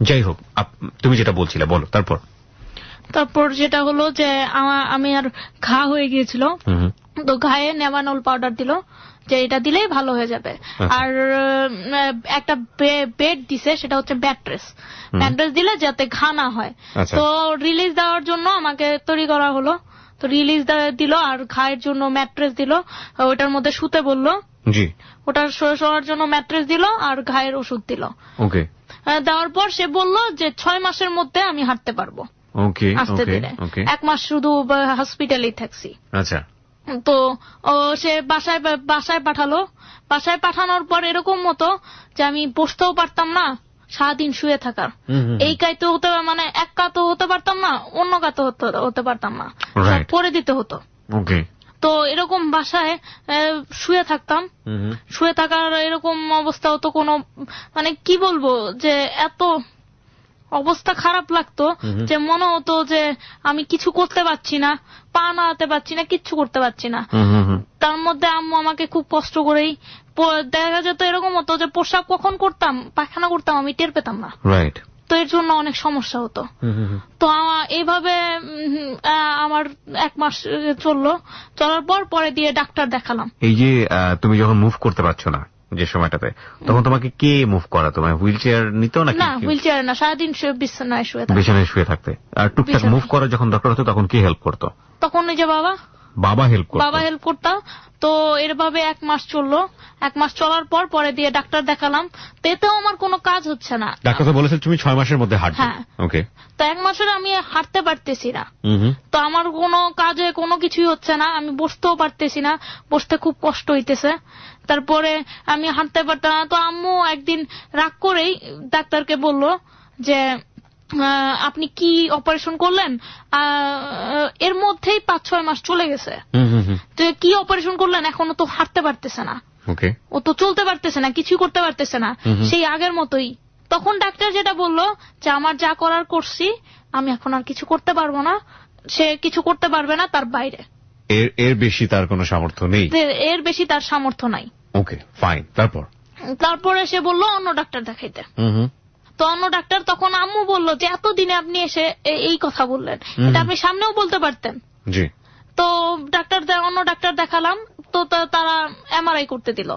যাই হোক, তুমি যেটা বলছিলে বলো। তারপর যেটা হলো যে আমি আর ঘা হয়ে গিয়েছিল, তো ঘায়ে নেভানল পাউডার দিল যে এটা দিলেই ভালো হয়ে যাবে। আর একটা বেড দিছে, সেটা হচ্ছে ম্যাট্রেস দিলে যাতে ঘা না হয়। তো রিলিজ দেওয়ার জন্য আমাকে তৈরি করা হলো, তো রিলিজ দিল আর ঘায়ের জন্য ম্যাট্রেস দিল, ওটার মধ্যে শুতে বললো। ওটার শোয়ার জন্য ম্যাট্রেস দিল আর ঘায়ের ওষুধ দিল। দেওয়ার পর সে বলল যে 6 মাসের মধ্যে আমি হাঁটতে পারবো। আস্তে ধীরে 1 মাস শুধু হসপিটালেই থাকছি। আচ্ছা। তো সে বাসায় পাঠালো। বাসায় পাঠানোর পর এরকম মতো যে আমি বসতেও পারতাম না, সারাদিন শুয়ে থাকার, এই কাইতে হতে, মানে এক কাতো হতে পারতাম না, অন্য কাতো হতে পারতাম না, করে দিতে হতো। তো এরকম বাসায় শুয়ে থাকতাম, শুয়ে থাকার এরকম অবস্থা হতো, কোনো মানে কি বলবো, যে এত অবস্থা খারাপ লাগতো যে মনে হতো যে আমি কিছু করতে পারছি না, পা নাড়াতে পারছি না, কিচ্ছু করতে পারছি না। তার মধ্যে আম্মু আমাকে খুব কষ্ট করেই, দেখা যেত এরকম হতো যে পোশাক কখন করতাম, পায়খানা করতাম, আমি টের পেতাম না। তো এর জন্য অনেক সমস্যা হতো। তো এইভাবে আমার 1 মাস চলার পরে দিয়ে ডাক্তার দেখালাম। এই যে তুমি যখন মুভ করতে পারছো না যে সময়টাতে, তখন তোমাকে কে মুভ করা? তোমার হুইল চেয়ার নিত নাকি? না, হুইল চেয়ার না, সারাদিন বিছানায় শুয়ে থাকতে। আর টুকটাক মুভ করা যখন দরকার হতো তখন কে হেল্প করতো? তখন ওই যে বাবা হেল্প করতো। তো এরভাবে 1 মাস চললো। 1 মাস চলার পরে দিয়ে ডাক্তার দেখালাম, এতেও আমার কোনো কাজ হচ্ছে না। ডাক্তার তো বলেছে তুমি 6 মাসের মধ্যে হাঁটবে। হ্যাঁ, ওকে। তো 1 মাসের আমি হাঁটতে পারতেছি না, তো আমার কোনো কাজে কোনো কিছুই হচ্ছে না, আমি বসতেও পারতেছি না, বসতে খুব কষ্ট হইতেছে। তারপরে আমি হাঁটতে পারতাম না। তো আম্মু একদিন রাগ করেই ডাক্তারকে বলল যে আপনি কি অপারেশন করলেন? এর মধ্যেই 5-6 মাস চলে গেছে। তো কি অপারেশন করলেন? এখনো তো হাঁটতে পারতেছে না, ও তো চলতে পারতেছে না, কিছু করতে পারতেছে না, সেই আগের মতোই। তখন ডাক্তার যেটা বললো যে আমার যা করার করছি, আমি এখন আর কিছু করতে পারবো না, সে কিছু করতে পারবে না তার বাইরে। এর বেশি তার কোনো সামর্থ্য নেই? এর বেশি তার সামর্থ্য নাই। ওকে, ফাইন। তারপরে সে বললো অন্য ডাক্তার দেখাইতে। তো অন্য ডাক্তার, তখন আম্মু বলল যে এতদিনে আপনি এসে এই কথা বললেন, এটা আপনি সামনেও বলতে পারতেন। জি। তো অন্য ডাক্তার দেখালাম, তো তারা এমআরআই করতে দিল।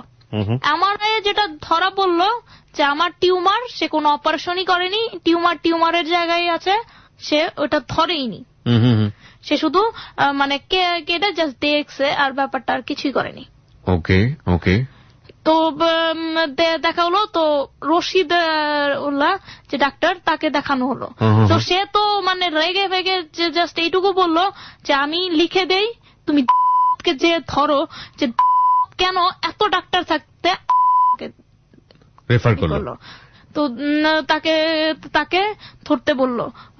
এমআরআই যেটা ধরা পড়লো যে আমার টিউমার, সে কোনো অপারেশনই করেনি, টিউমারের জায়গায় আছে, সে ওটা ধরেইনি, সে শুধু মানে কেটে জাস্ট দেখছে, আর ব্যাপারটা আর কিছুই করেনি। ওকে ওকে। তো দেখা হলো, তো রশিদ উল্লাহ যে ডাক্তার, তাকে দেখানো হলো। তো সে তো মানে রেগে ভেগে জাস্ট এইটুকু বললো যে আমি লিখে দেই, তুমি যে ধরো, যে কেন এত ডাক্তার থাকতে রেফার করলো। তো তাকে ধরতে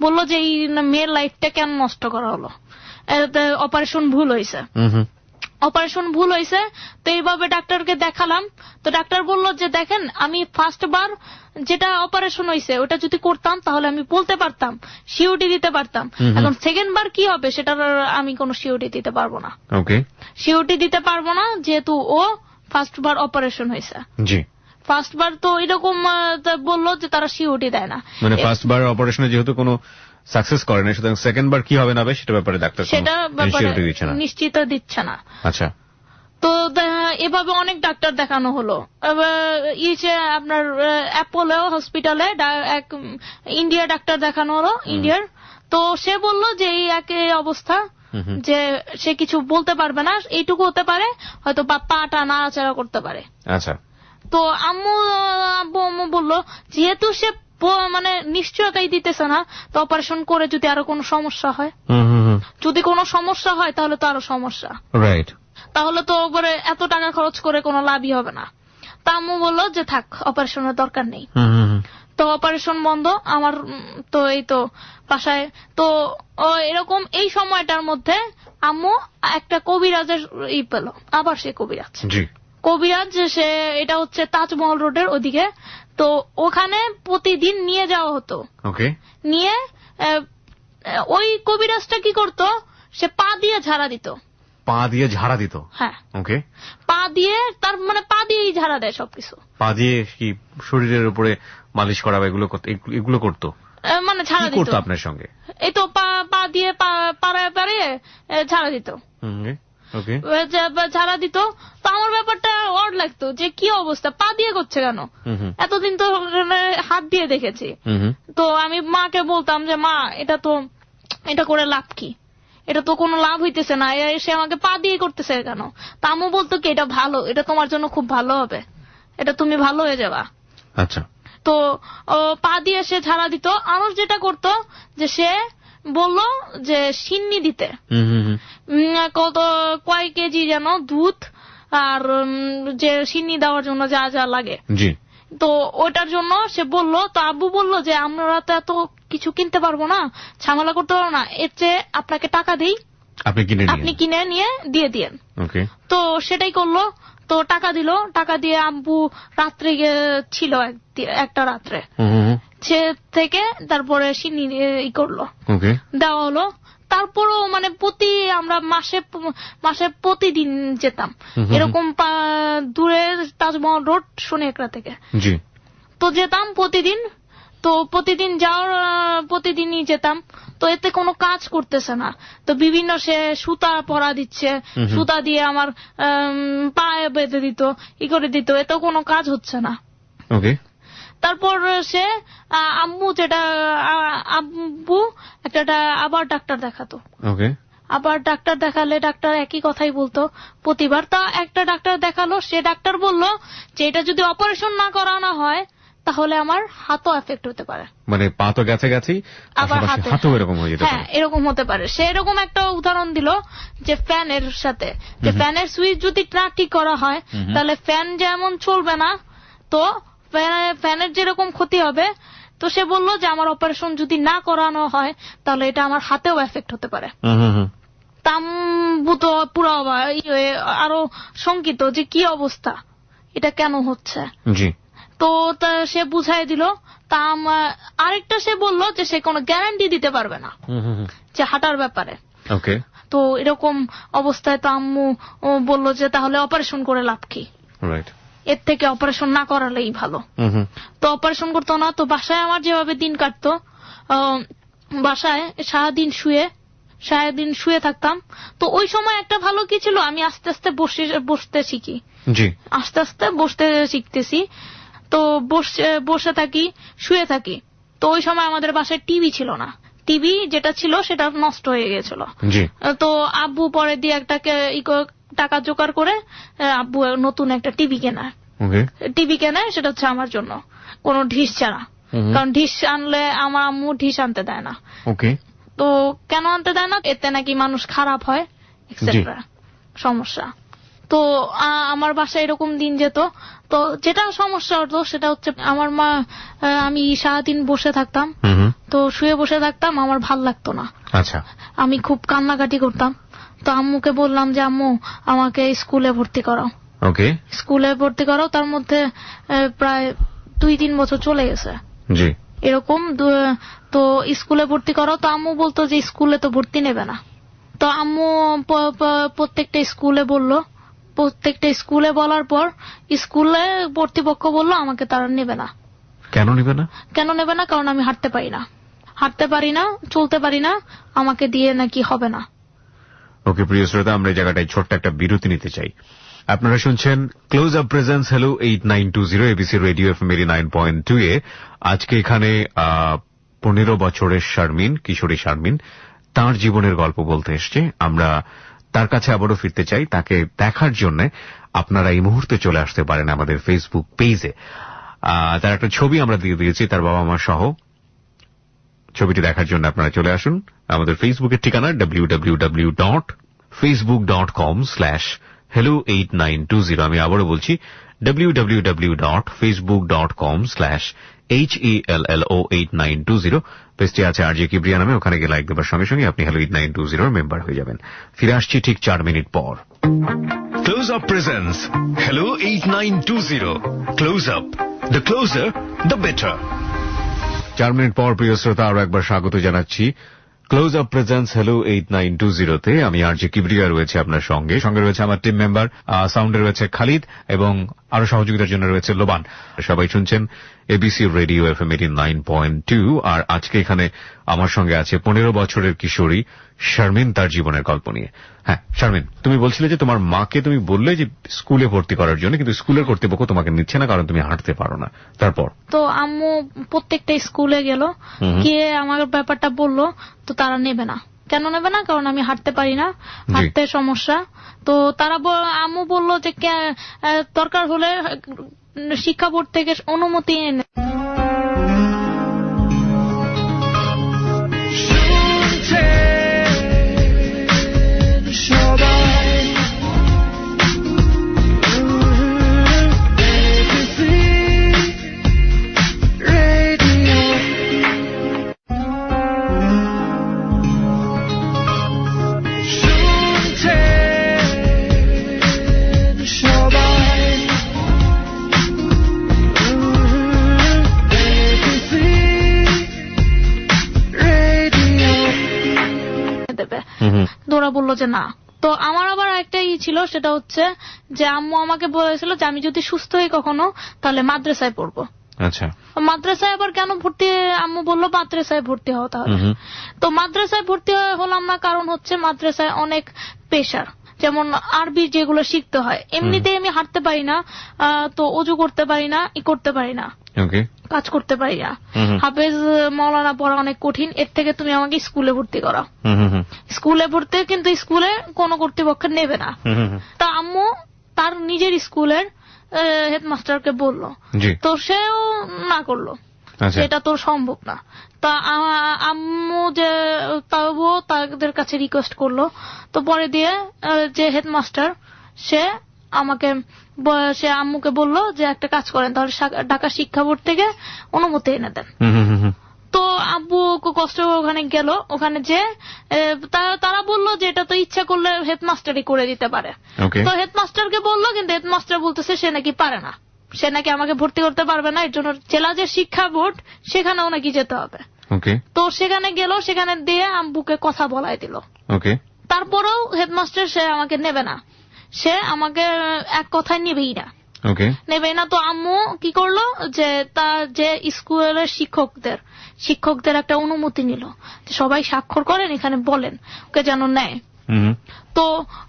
বললো যে এই মেয়ের লাইফটা কেন নষ্ট করা হলো, অপারেশন ভুল হয়েছে। তো এইভাবে ডাক্তারকে দেখালাম। তো ডাক্তার বললো যে দেখেন, আমি ফার্স্ট বার যেটা অপারেশন হয়েছে ওটা যদি করতাম তাহলে আমি বলতে পারতাম, সিওটি দিতে পারতাম। এখন সেকেন্ড বার কি হবে সেটার আমি কোনো সিওটি দিতে পারবো না। সিওটি দিতে পারবো না, যেহেতু ও ফার্স্ট বার অপারেশন হয়েছে। জি। ফার্স্ট বার তো এরকম বললো যে তারা সিওটি দেয় না, মানে ফার্স্ট বার অপারেশনে যেহেতু কোনো সাকসেস করে না, সুতরাং সেকেন্ড বার কি হবে না হবে সেটা ব্যাপারে ডাক্তার নিশ্চিত দিচ্ছে না। আচ্ছা। তো এভাবে অনেক ডাক্তার দেখানো হলো। আপনার অ্যাপোলো হসপিটালে এক ইন্ডিয়া ডাক্তার দেখানো হলো, ইন্ডিয়ার। তো সে বলল যে এই একই অবস্থা, যে সে কিছু বলতে পারবে না, এইটুকু হতে পারে হয়তো পাটা নাড়াচাড়া করতে পারে। আচ্ছা। তো আম্মু বললো যেহেতু সে মানে নিশ্চয়তাই দিতেছে না, তো অপারেশন করে যদি আরো কোনো সমস্যা হয়, যদি কোনো সমস্যা হয় তাহলে তো আরো সমস্যা, রাইট, তাহলে তো এত টাকা খরচ করে কোনো লাভই হবে না। তা আম্মু বললো যে থাক, অপারেশনের দরকার নেই। তো অপারেশন বন্ধ আমার। তো এই তো বাসায় তো এরকম এই সময়টার মধ্যে আম্মু একটা কবিরাজের পেল, আবার সে কবিরাজ, সে এটা হচ্ছে তাজমহল রোডের ওদিকে। তো ওখানে প্রতিদিন নিয়ে যাওয়া হতো। নিয়ে ওই কবিরাজটা কি করতো, সে পা দিয়ে ঝাড়া দিত। হ্যাঁ, ওকে। পা দিয়ে, তার মানে পা দিয়েই ঝাড়া দেয় সবকিছু। পা দিয়ে কি শরীরের উপরে মালিশ করা, এগুলো করতো, মানে ঝাড়া দিত আপনার সঙ্গে। এই তো পা দিয়ে পাড়ায় পাড়িয়ে ঝাড়া দিত। ঝাড়া দিত। তো আমার ব্যাপারটা অড লাগতো যে কি অবস্থা, পা দিয়ে করছে কেন, এতদিন তো হাত দিয়ে দেখেছি। তো আমি মাকে বলতাম যে মা, এটা করে লাভ কি, এটা তো কোনো লাভ হইতেছে না, সে আমাকে পা দিয়ে করতেছে কেন। তা আম্মু বলতো কি এটা ভালো, এটা তোমার জন্য খুব ভালো হবে, এটা তুমি ভালো হয়ে যাবা। আচ্ছা। তো পা দিয়ে সে ঝাড়া দিত। আরো যেটা করতো যে সে বললো যে সিন্নি দিতে, কয় কেজি যেন দুধ আর যে সিন্নি দেওয়ার জন্য যা যা লাগে, তো ওটার জন্য সে বললো। তো আব্বু বললো যে আমরা তো এত কিছু কিনতে পারবো না, ঝামেলা করতে পারবো না, এর চেয়ে আপনাকে টাকা দিই, আপনি কিনে নিয়ে দিয়ে দিয়েন। তো সেটাই করলো। তো টাকা দিল, টাকা দিয়ে আব্বু রাত্রে ছিল একটা রাত্রে, সে থেকে তারপরে সিন্নি করলো, দেওয়া হলো। তারপরও মানে আমরা মাসে প্রতিদিন যেতাম এরকম দূরে তাজমহল রোড সোনিয়াকড়া থেকে। তো যেতাম প্রতিদিন। তো প্রতিদিনই যেতাম। তো এতে কোনো কাজ করতেছে না। তো বিভিন্ন সে সুতা পরা দিচ্ছে, সুতা দিয়ে আমার পায়ে বেঁধে দিত, করে দিত, এতেও কোনো কাজ হচ্ছে না। তারপর সে আব্বু একটা আবার ডাক্তার দেখাতো। আবার ডাক্তার দেখালে ডাক্তার একই কথাই বলতো প্রতিবার। তা একটা ডাক্তার দেখালো, সে ডাক্তার বললো যে এটা যদি অপারেশন না করানো হয় তাহলে আমার হাতও এফেক্ট হতে পারে, মানে পা তো গেছে আবার হাতও এরকম হয়ে যেতে পারে। হ্যাঁ, এরকম হতে পারে। সে এরকম একটা উদাহরণ দিল যে ফ্যানের সাথে, যে ফ্যানের সুইচ যদি না ঠিক করা হয় তাহলে ফ্যান যেমন চলবে না, তো ফ্যানের যেরকম ক্ষতি হবে তো সে বলল যে আমার অপারেশন যদি না করানো হয় তাহলে এটা আমার হাতেও এফেক্ট হতে পারে। আম্মু তো পুরো আরো শঙ্কিত যে কি অবস্থা, এটা কেন হচ্ছে। তো সে বুঝাই দিল। তা আরেকটা সে বলল যে সে কোনো গ্যারান্টি দিতে পারবে না যে হাঁটার ব্যাপারে। তো এরকম অবস্থায় তো আম্মু বলল যে তাহলে অপারেশন করে লাভ কি, এর থেকে অপারেশন না করালেই ভালো। তো অপারেশন করতো না। তো বাসায় আমার যেভাবে দিন কাটতো, বাসায় সারাদিন শুয়ে থাকতাম। তো ওই সময় একটা ভালো কি ছিল, আমি আস্তে আস্তে বসতে শিখি, আস্তে আস্তে বসতে শিখতেছি। তো বসে থাকি, শুয়ে থাকি। তো ওই সময় আমাদের বাসায় টিভি ছিল না, টিভি যেটা ছিল সেটা নষ্ট হয়ে গেছিল। তো আব্বু পরে দিয়ে একটা টাকা জোগাড় করে আব্বু নতুন একটা টিভি কেনে, সেটা হচ্ছে আমার জন্য, কোনো ঢিস ছাড়া। কারণ ঢিস আনলে আমার আম্মু ঢিস আনতে দেয় না। তো কেন আনতে দেয় না, এতে নাকি মানুষ খারাপ হয় এক্সেট্রা, সমস্যা। তো আমার বাসায় এরকম দিন যেত। তো যেটা সমস্যা হতো সেটা হচ্ছে আমার মা, আমি সারাদিন বসে থাকতাম, তো শুয়ে বসে থাকতাম, আমার ভাল লাগতো না। আমি খুব কান্নাকাটি করতাম। তো আম্মুকে বললাম যে আম্মু আমাকে স্কুলে ভর্তি করাও, স্কুলে ভর্তি করাও। তার মধ্যে প্রায় 2-3 বছর চলে গেছে এরকম। তো স্কুলে ভর্তি করাও। তো আম্মু বলতো যে স্কুলে তো ভর্তি নেবে না। তো আম্মু প্রত্যেকটা স্কুলে বলার পর স্কুলে কর্তৃপক্ষ বলল আমাকে তারা নেবে না। কেন নেবে না? কারণ আমি হাঁটতে পারি না, চলতে পারি না, আমাকে দিয়ে নাকি হবে না। ওকে প্রিয় শ্রোতা, আমরা এই জায়গাটায় ছোট্ট একটা বিরতি নিতে চাই। আপনারা শুনছেন close up presence hello 8920 ABC radio FM 89.2 এ। আজকে এখানে 15 বছরের কিশোরী শারমিন তার জীবনের গল্প বলতে এসছে। আমরা তার কাছে আবারও ফিরতে চাই। তাকে দেখার জন্য আপনারা এই মুহূর্তে চলে আসতে পারেন আমাদের ফেসবুক পেজে। তার একটা ছবি আমরা দিয়ে দিয়েছি তার বাবা মা সহ। ছবিটি দেখার জন্য আপনারা চলে আসুন আমাদের ফেসবুকের ঠিকানা www.facebook.com/hello8920। আমি আবারও বলছি www.facebook.com/HELLO8920। পেজটি আছে আরজে কিবরিয়া নামে। ওখানে গিয়ে লাইক দেবার সঙ্গে সঙ্গে আপনি হ্যালো 8920 এর মেম্বার হয়ে যাবেন। ফিরে আসছি ঠিক 4 মিনিট পর। Close up presence hello 8920। Close up, the closure the better. 4 minute পর প্রিয় শ্রোতা আরো একবার স্বাগত জানাচ্ছি ক্লোজ আপ প্রেজেন্স হ্যালো 8920-তে। আমি আরজে কিবরিয়া রয়েছে আপনার সঙ্গে রয়েছে আমার টিম মেম্বার, সাউন্ডে রয়েছে খালিদ এবং আরো সহযোগিতার জন্য রয়েছে লোবান। সবাই শুনছেন এবিসি রেডিও এফএম 89.2। আর আজকে এখানে আমার সঙ্গে আছে 15 বছরের কিশোরী শারমিন তার জীবনের গল্প নিয়ে। হ্যাঁ শারমিন, তুমি বলছিলে যে তোমার মাকে তুমি বললে যে স্কুলে ভর্তি করার জন্য, কিন্তু স্কুলের কর্তৃপক্ষ তোমাকে নিচ্ছে না কারণ তুমি হাঁটতে পারো না। তারপর তো আম্মু প্রত্যেকটা স্কুলে গেল, গিয়ে আমার ব্যাপারটা বললো। তো তারা নেবে না। কেন নেবে না? কারণ আমি হাঁটতে পারি না, হাঁটতে সমস্যা। তো তারা আম্মু বলল যে দরকার হলে শিক্ষা বোর্ড থেকে অনুমতি এনে ওরা বললো যে না। তো আমার আবার একটা ছিল, সেটা হচ্ছে যে আম্মু আমাকে বলেছিল যে আমি যদি সুস্থ হই কখনো তাহলে মাদ্রাসায় পড়বো। মাদ্রাসায় আবার কেন ভর্তি? আম্মু বললো মাদ্রাসায় ভর্তি হও তাহলে। তো মাদ্রাসায় ভর্তি হলাম না, কারণ হচ্ছে মাদ্রাসায় অনেক প্রেশার। যেমন আরবি যেগুলো শিখতে হয়, এমনিতেই আমি হাঁটতে পারি না, তো অজু করতে পারি না, করতে পারি না, কাজ করতে পারি না। হাফেজ মাওলানা পড়া অনেক কঠিন, এর থেকে তুমি আমাকে স্কুলে ভর্তি করাও। স্কুলে ভর্তি, কিন্তু স্কুলে কোনো কর্তৃপক্ষ নেবে না। তা আম্মু তার নিজের স্কুলের হেডমাস্টারকে বলল, তো সেও না করলো, এটা তোর সম্ভব না। তা আম্মু যে তাদের কাছে রিকোয়েস্ট করলো। তো পরে দিয়ে যে হেডমাস্টার, সে আমাকে সে আম্মুকে বললো যে একটা কাজ করেন, তাহলে ঢাকা শিক্ষা বোর্ড থেকে অনুমতি এনে দেন। তো আব্বু কষ্ট ওখানে গেল, ওখানে যে তারা বললো যে এটা তো ইচ্ছা করলে হেডমাস্টারই করে দিতে পারে। তো হেডমাস্টারকে বললো, কিন্তু হেডমাস্টার বলতেছে সে নাকি পারে না, সে নাকি আমাকে ভর্তি করতে পারবে না, এর জন্য জেলা যে শিক্ষা বোর্ড সেখানেও নাকি যেতে হবে। তো সেখানে গেল, সেখানে দিয়ে আব্বুকে কথা বলাই দিল। তারপরেও হেডমাস্টার সে আমাকে নেবে না, সে আমাকে এক কথায় নেবেই না। তো আম্মু কি করলো যে তার যে স্কুলের শিক্ষকদের একটা অনুমতি নিল, সবাই স্বাক্ষর করেন এখানে, বলেন ওকে যেন নেয়। তো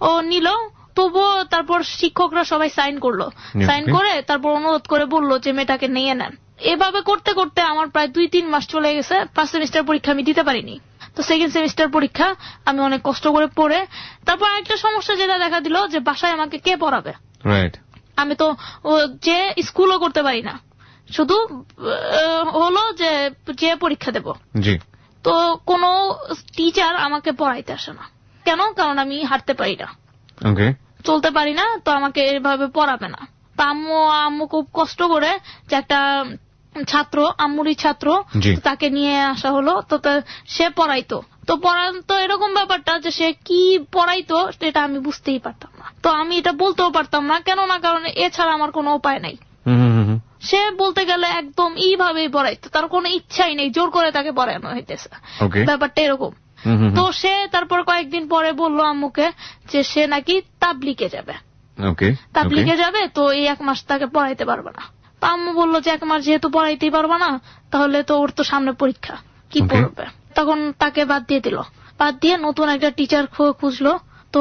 ও নিল, তবুও তারপর শিক্ষকরা সবাই সাইন করলো, সাইন করে তারপর অনুরোধ করে বললো যে মেয়েটাকে নিয়ে নেন। এভাবে করতে করতে আমার প্রায় 2-3 মাস চলে গেছে। ফার্স্ট সেমিস্টার পরীক্ষা আমি দিতে পারিনি, তো সেকেন্ড সেমিস্টার পরীক্ষা আমি অনেক কষ্ট করে পড়ে, তারপর একটা সমস্যা যেটা দেখা দিল যে বাসায় আমাকে কে পড়াবে। আমি তো যে স্কুলও করতে পারি না, শুধু হলো যে পরীক্ষা দেব। তো কোনো টিচার আমাকে পড়াইতে আসে না। কেন? কারণ আমি হাঁটতে পারি না, চলতে পারি না, তো আমাকে এভাবে পড়াবে না। তা আম্মু খুব কষ্ট করে যে একটা ছাত্র, আম্মুরই ছাত্র, তাকে নিয়ে আসা হলো। তো সে পড়াইতো, তো পড়াতো এরকম ব্যাপারটা যে সে কি পড়াইতো সেটা আমি বুঝতেই পারতাম না। তো আমি এটা বলতেও পারতাম না, কেন না কারণ এছাড়া আমার কোনো উপায় নাই। সে বলতে গেলে একদম এইভাবেই পড়াইতো, তার কোনো ইচ্ছাই নেই, জোর করে তাকে পড়ানো হইতেছে, ব্যাপারটা এরকম। তো সে তারপর কয়েকদিন পরে বললো আম্মুকে যে সে নাকি তাবলিগে যাবে, তো এই 1 মাস তাকে পড়াইতে পারবে না। তো আম্মু বললো যে 1 মাস যেহেতু পড়াইতেই পারবে না, তাহলে তো ওর তো সামনে পরীক্ষা, কি পড়বে। তখন তাকে বাদ দিয়ে দিল, বাদ দিয়ে নতুন একটা টিচার খুঁজলো। তো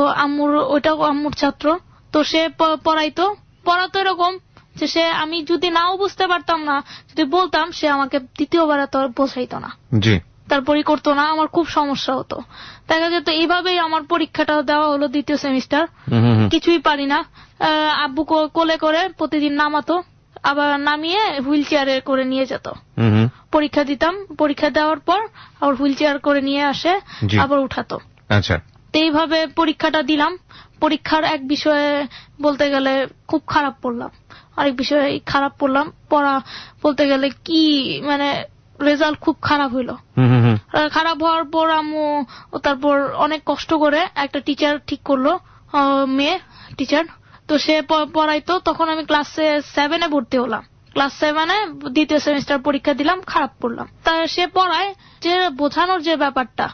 ওইটাও আম্মুর ছাত্র, তো সে পড়াতো এরকম যে সে, আমি যদি নাও বুঝতে পারতাম না, যদি বলতাম, সে আমাকে দ্বিতীয়বার তো বোঝাইতো না, তারপরই করতো না। আমার খুব সমস্যা হতো, দেখা যেত এইভাবেই আমার পরীক্ষাটা দেওয়া হলো, দ্বিতীয় সেমিস্টার, কিছুই পারি না। আব্বু কোলে করে প্রতিদিন নামাতো, আবার নামিয়ে হুইল চেয়ারে করে নিয়ে যেত, পরীক্ষা দিতাম, পরীক্ষা দেওয়ার পর আবার হুইল চেয়ার করে নিয়ে আসে, আবার উঠাতো। তো এইভাবে পরীক্ষাটা দিলাম। পরীক্ষার এক বিষয়ে বলতে গেলে খুব খারাপ পড়লাম, আরেক বিষয়ে খারাপ পড়লাম, পড়া বলতে গেলে কি মানে রেজাল্ট খুব খারাপ হইলো। খারাপ হওয়ার পর আম্মু তারপর অনেক কষ্ট করে একটা টিচার ঠিক করলো, মেয়ে টিচার। তো সে পড়াইতো। তখন আমি ক্লাস 7-এ ভর্তি হলাম। ক্লাস 7-এ দ্বিতীয় সেমিস্টার পরীক্ষা দিলাম, খারাপ পড়লাম। তা সে পড়ায় যে বোঝানোর যে ব্যাপারটা,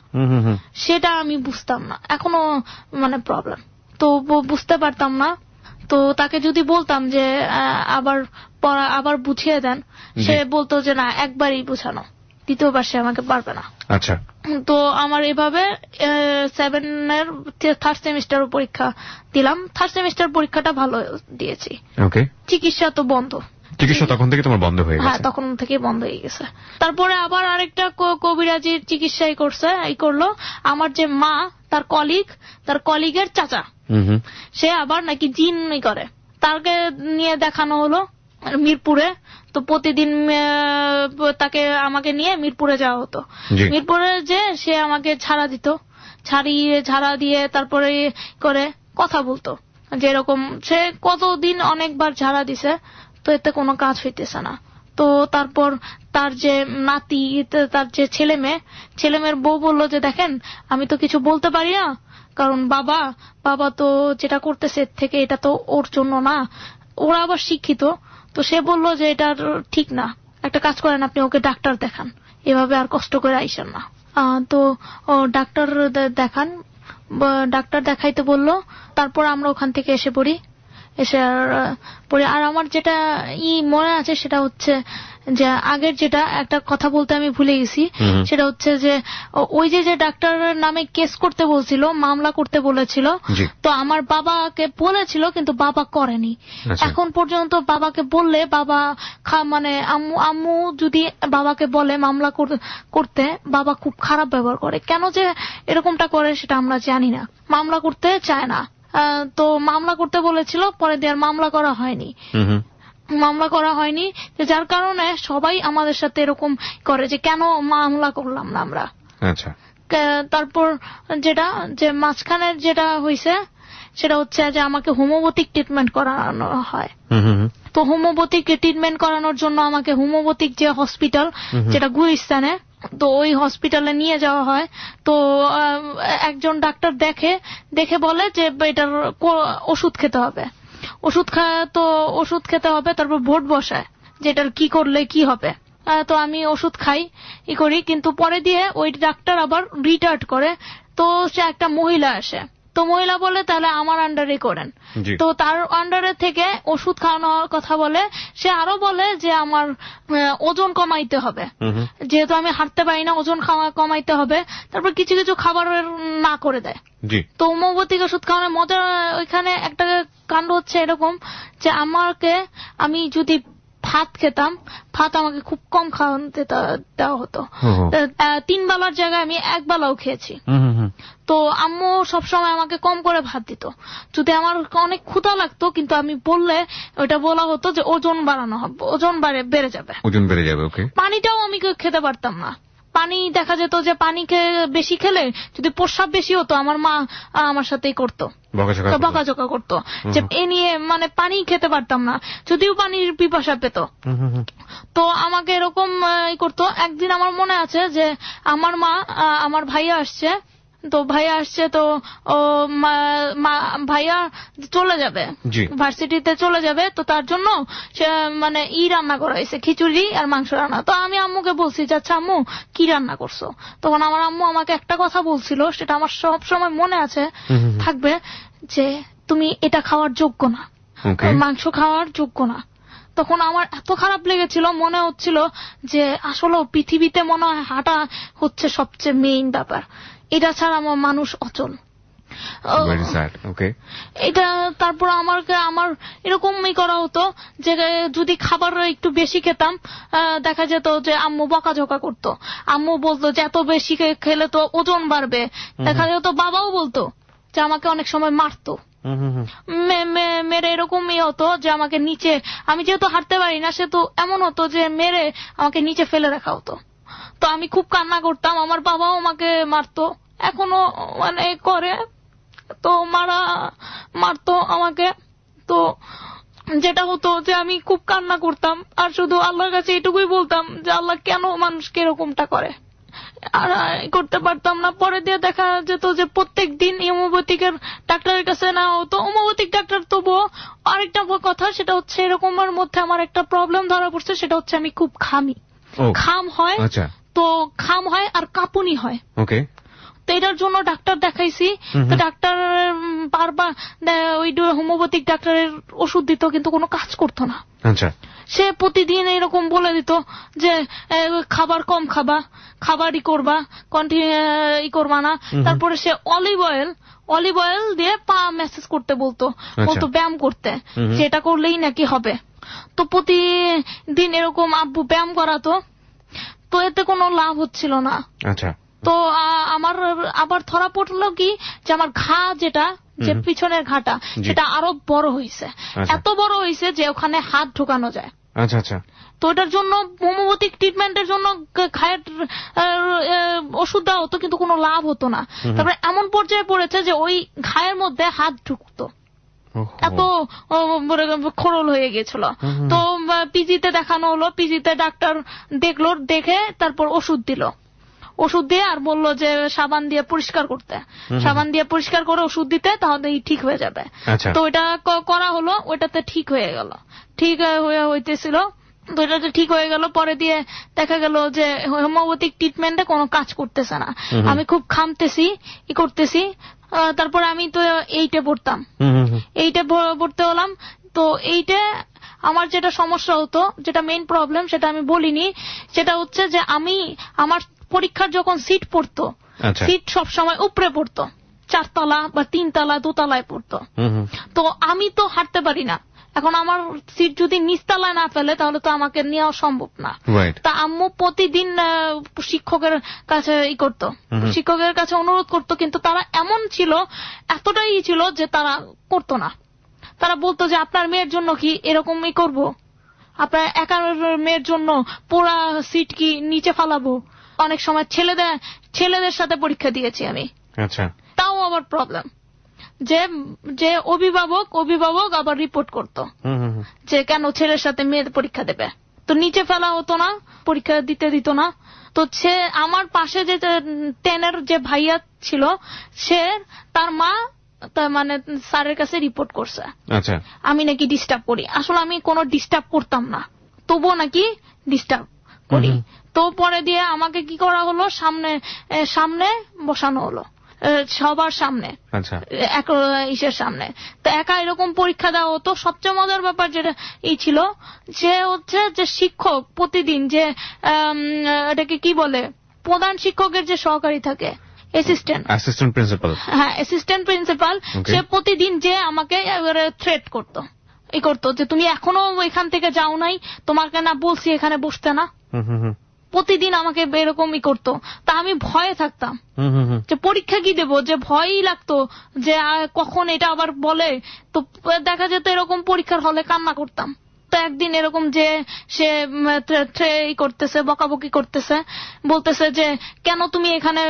সেটা আমি বুঝতাম না, এখনো মানে প্রবলেম, তো বুঝতে পারতাম না। তো তাকে যদি বলতাম যে আবার বুঝিয়ে দেন, সে বলতো যে না, একবারই বুঝানো, দ্বিতীয়বার সে আমাকে পারবে না। তো আমার এভাবে 7-এর থার্ড সেমিস্টার পরীক্ষা দিলাম। থার্ড সেমিস্টার পরীক্ষাটা ভালো দিয়েছি। চিকিৎসা তো বন্ধ, চিকিৎসা তখন থেকে তোমার বন্ধ হয়ে গেছে? হ্যাঁ, তখন থেকে বন্ধ হয়ে গেছে। তারপরে আবার আরেকটা কবিরাজির চিকিৎসা করলো আমার যে মা, তার কলিগের চাচা, সে আবার নাকি জিন করে, তাকে নিয়ে দেখানো হলো মিরপুরে। তো প্রতিদিন আমাকে নিয়ে মিরপুরে যাওয়া হতো। মিরপুরে যে সে আমাকে ঝাড়া দিয়ে তারপরে করে কথা বলতো, যেরকম সে কতদিন অনেকবার ঝাড়া দিছে, তো এতে কোনো কাজ হইতেছে না। তো তারপর তার যে নাতি, তার যে ছেলে মেয়ের বউ বললো যে দেখেন, আমি তো কিছু বলতে পারি না, কারণ বাবা তো যেটা করতেছে এর থেকে এটা তো ওর জন্য না, ওরা আবার শিক্ষিত। তো সে বললো যে এটা ঠিক না, একটা কাজ করেন, আপনি ওকে ডাক্তার দেখান, এভাবে আর কষ্ট করে আইসেন না। তো ডাক্তার দেখাইতে বললো। তারপর আমরা ওখান থেকে এসে পড়ি। আর আমার যেটা মনে আছে সেটা হচ্ছে যে আগের যেটা একটা কথা বলতে আমি ভুলে গেছি, সেটা হচ্ছে যে ওই যে ডাক্তারের নামে কেস করতে বলছিল, মামলা করতে বলেছিল, তো আমার বাবাকে বলেছিল কিন্তু বাবা করেনি। এখন পর্যন্ত বাবাকে বললে বাবা মানে আম্মু যদি বাবাকে বলে মামলা করতে, বাবা খুব খারাপ ব্যবহার করে। কেন যে এরকমটা করে সেটা আমরা জানি না, মামলা করতে চায় না। তো মামলা করতে বলেছিল, পরে দিয়ে আর মামলা করা হয়নি, যার কারণে সবাই আমাদের সাথে এরকম করে যে কেন মামলা করলাম না আমরা। তারপর যে মাঝখানের যেটা হয়েছে সেটা হচ্ছে যে আমাকে হোমিওপ্যাথিক ট্রিটমেন্ট করানো হয়। তো হোমিওপ্যাথিক ট্রিটমেন্ট করানোর জন্য আমাকে হোমিওপ্যাথিক যে হসপিটাল যেটা গুলিস্তানে, তো ওই হসপিটালে নিয়ে যাওয়া হয়। তো একজন ডাক্তার দেখে বলে যে এটার ওষুধ খেতে হবে, ওষুধ খেতে হবে। তারপর ভোট বসায় যে এটার কি করলে কি হবে। তো আমি ওষুধ খাই করি, কিন্তু পরে দিয়ে ওই ডাক্তার আবার রিটায়ার্ড করে। তো সে একটা মহিলা আসে, তো মহিলা বলে তাহলে আমার আন্ডারে করেন। তো তার আন্ডারে থেকে ওষুধ খাওয়ানোর কথা বলে। সে আরো বলে যে আমার ওজন কমাইতে হবে, যেহেতু আমি হাঁটতে পারি না, ওজন কমাইতে হবে। তারপর কিছু কিছু খাবার না করে দেয়। তো হোমিওপ্যাথিক ওষুধ খাওয়ানোর মজা ওইখানে একটা কাণ্ড হচ্ছে এরকম যে আমি যদি ভাত খেতাম, ভাত আমাকে খুব কম খাওয়াতে দেওয়া হতো। 3 বেলার জায়গায় আমি 1 বেলাও খেয়েছি। তো আম্মু সবসময় আমাকে কম করে ভাত দিত। যদি আমার অনেক ক্ষুধা লাগতো, কিন্তু আমি বললে ওইটা বলা হতো যে ওজন বাড়ানো হবে, ওজন বেড়ে যাবে। পানিটাও আমি খেতে পারতাম না। পানি দেখা যেত যে পানিকে বেশি খেলে যদি প্রস্রাব বেশি হতো, আমার মা আমার সাথেই করতো, বকাঝকা করতো যে এ নিয়ে মানে পানি খেতে পারতাম না, যদিও পানির পিপাসা পেত। তো আমাকে এরকম করতো। একদিন আমার মনে আছে যে আমার ভাইয়া আসছে, তো ভাইয়া চলে যাবে, ভার্সিটিতে চলে যাবে। তো তার জন্য সে মানে রান্না করা হয়েছে, খিচুড়ি আর মাংস রান্না। তো আমি আম্মুকে বলছি যে আচ্ছা আম্মু কি রান্না করছো? তখন আমার আম্মু আমাকে একটা কথা বলছিল, সেটা আমার সব সময় মনে আছে থাকবে, যে তুমি এটা খাওয়ার যোগ্য না, মাংস খাওয়ার যোগ্য না। তখন আমার এত খারাপ লেগেছিল, মনে হচ্ছিল যে আসলে পৃথিবীতে মনে হয় হাঁটা হচ্ছে সবচেয়ে মেইন ব্যাপার, এটা ছাড়া আমার মানুষ অচল। এটা তারপর আমার এরকমই করা হতো যে যদি খাবার একটু বেশি খেতাম, দেখা যেত যে আম্মু বকাঝকা করতো। আম্মু বলতো যে এত বেশি খেলে তো ওজন বাড়বে। দেখা যেত বাবাও বলতো যে আমাকে অনেক সময় মারতো, মেরে এরকমই হতো যে আমাকে নিচে, আমি যেহেতু হাঁটতে পারি না, সে তো এমন হতো যে মেরে আমাকে নিচে ফেলে রাখা হতো। তো আমি খুব কান্না করতাম, আমার বাবাও আমাকে মারতো, এখনো মানে করে। তো মারতো আমাকে। তো যেটা হতো যে আমি খুব কান্না করতাম, আর শুধু আল্লাহর কাছে এটুকুই বলতাম যে আল্লাহ কেন মানুষকে এরকমটা করে, আর করতে পারতাম না। পরে দিয়ে দেখা যেত যে প্রত্যেক দিন হোমিওপ্যাথিকের ডাক্তারের কাছে না হতো। হোমিওপ্যাথিক ডাক্তার তবুও আরেকটা কথা, সেটা হচ্ছে এরকমের মধ্যে আমার একটা প্রবলেম ধরা পড়ছে, সেটা হচ্ছে আমি খুব খাম হয়। তো খাম হয় আর কাঁপুনি হয়। তো এটার জন্য ডাক্তার দেখাইছি। তো ডাক্তার বারবার ওই হোমিওপ্যাথিক ডাক্তারের ওষুধ দিত, কিন্তু কোনো কাজ করতো না। সে প্রতিদিন এরকম বলে দিত যে খাবার কম খাবা, খাবারই করবা, কন্টিনিউ করবা না। তারপরে সে অলিভ অয়েল দিয়ে পা ম্যাসেজ করতে বলতো ব্যায়াম করতে, যেটা করলেই নাকি হবে। তো প্রতিদিন এরকম আব্বু ব্যায়াম করাতো, তো এতে কোনো লাভ হচ্ছিল না। তো আমার আবার ধরা পড়লো কি যে আমার ঘা যেটা, যে পিছনের ঘাটা, সেটা আরো বড় হয়েছে, এত বড় হয়েছে যে ওখানে হাত ঢোকানো যায়। তো ওটার জন্য হোমিওপ্যাথিক ট্রিটমেন্টের জন্য ঘায়ের ওষুধ দেওয়া হতো, কিন্তু কোনো লাভ হতো না। তারপরে এমন পর্যায়ে পড়েছে যে ওই ঘায়ের মধ্যে হাত ঢুকতো, এত খোড়ল হয়ে গেছিল। তো পিজিতে দেখানো হলো, পিজিতে ডাক্তার দেখলো, দেখে তারপর ওষুধ দিয়ে আর বললো যে সাবান দিয়ে পরিষ্কার করতে, সাবান দিয়ে পরিষ্কার করে ওষুধ দিতে, তাহলে ঠিক হয়ে যাবে। তো ওইটা করা হলো, ওইটাতে ঠিক হয়ে গেল, ঠিক হইতেছিল। তো এটাতে ঠিক হয়ে গেল। পরে দিয়ে দেখা গেল যে হোমিওপ্যাথিক ট্রিটমেন্টে কোনো কাজ করতেছে না, আমি খুব খামতেছি, করতেছি। তারপরে আমি তো 8-এ পড়তাম, 8-এ ভর্তি হলাম। তো 8-এ আমার যেটা সমস্যা হতো, যেটা মেইন প্রবলেম, সেটা আমি বলিনি, সেটা হচ্ছে যে আমার পরীক্ষার যখন সিট পড়তো, সিট সবসময় উপরে পড়তো, 4 তলা বা 3 তলা 2 তলায় পড়তো। তো আমি তো হাঁটতে পারি না, এখন আমার সিট যদি নিচতলায় না ফেলে তাহলে তো আমাকে নেওয়া সম্ভব না। তা আম্মু প্রতিদিন শিক্ষকের কাছে করতো, শিক্ষকের কাছে অনুরোধ করতো, কিন্তু তারা এমন ছিল, এতটাই ছিল যে তারা করতো না। তারা বলতো যে আপনার মেয়ের জন্য কি এরকমই করব, আপনার একার মেয়ের জন্য পুরা সিট কি নিচে ফালাবো। অনেক সময় ছেলেদের সাথে পরীক্ষা দিয়েছি আমি, তাও আবার প্রবলেম। যে যে অভিভাবক আবার রিপোর্ট করতো যে কেন ছেলের সাথে মেয়ের পরীক্ষা দেবে। তো নিচে ফেলা হতো না, পরীক্ষা দিতে দিত না। তো সে আমার পাশে যে 10-এর যে ভাইয়া ছিল, সে তার মা মানে স্যারের কাছে রিপোর্ট করছে আমি নাকি ডিস্টার্ব করি। আসলে আমি কোনো ডিস্টার্ব করতাম না, তবুও নাকি ডিস্টার্ব করি। তো পরে দিয়ে আমাকে কি করা হলো, সামনে বসানো হলো, সবার সামনে, ইসের সামনে। তো একা এরকম পরীক্ষা দেওয়া হতো। সবচেয়ে মজার ব্যাপার যেটা এই ছিল, যে হচ্ছে যে শিক্ষক প্রতিদিন যে এটাকে কি বলে, প্রধান শিক্ষকের যে সহকারী থাকে, অ্যাসিস্ট্যান্ট প্রিন্সিপাল, হ্যাঁ অ্যাসিস্ট্যান্ট প্রিন্সিপাল, সে প্রতিদিন যে আমাকে থ্রেট করতো, যে তুমি এখনো এখান থেকে যাও নাই, তোমাকে না বলছি এখানে বসতে না। প্রতিদিন আমাকে এরকমই করতো। তা আমি ভয়ে থাকতাম যে পরীক্ষা কি দেবো, যে ভয়ই লাগতো যে কখন এটা আবার বলে। তো দেখা যেত এরকম পরীক্ষার হলে কান্না করতাম। তো একদিন এরকম যে সে করতেছে, বকাবকি করতেছে, বলতেছে যে কেন তুমি এখানে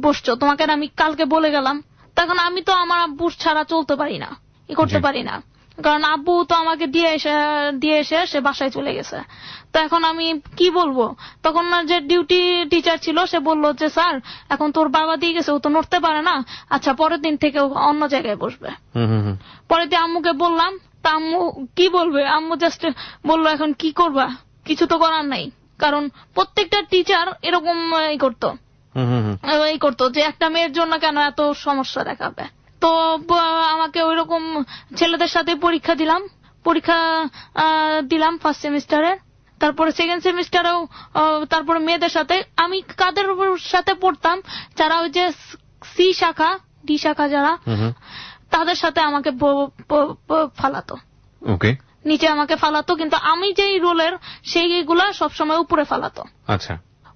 বসছো, তোমাকে আমি কালকে বলে গেলাম। তখন আমি তো আমার আব্বু ছাড়া চলতে পারি না, করতে পারি না, কারণ আব্বু তো আমাকে দিয়ে এসে সে বাসায় চলে গেছে। তো এখন আমি কি বলবো। তখন যে ডিউটি টিচার ছিল সে বললো যে স্যার এখন তোর বাবা দিয়ে গেছে, ও তো নড়তে পারে না, আচ্ছা পরের দিন থেকে অন্য জায়গায় বসবে। পরের দিন আম্মুকে বললাম, তা আম্মু কি বলবে, আম্মু জাস্ট বললো এখন কি করবা, কিছু তো করার নাই, কারণ প্রত্যেকটা টিচার এরকম করতো যে একটা মেয়ের জন্য কেন এত সমস্যা দেখাবে। তো আমাকে ওইরকম ছেলেদের সাথে পরীক্ষা দিলাম ফার্স্ট সেমিস্টারের, তারপরে সেকেন্ড সেমিস্টারেও তারপরে মেয়েদের সাথে। আমি কাদের সাথে পড়তাম, যারা ওই যে সি শাখা ডি শাখা যারা, তাদের সাথে আমাকে ফালাতো, নিচে আমাকে ফালাতো, কিন্তু আমি যেই রোলের সেইগুলা সবসময় উপরে ফালাতো। আচ্ছা,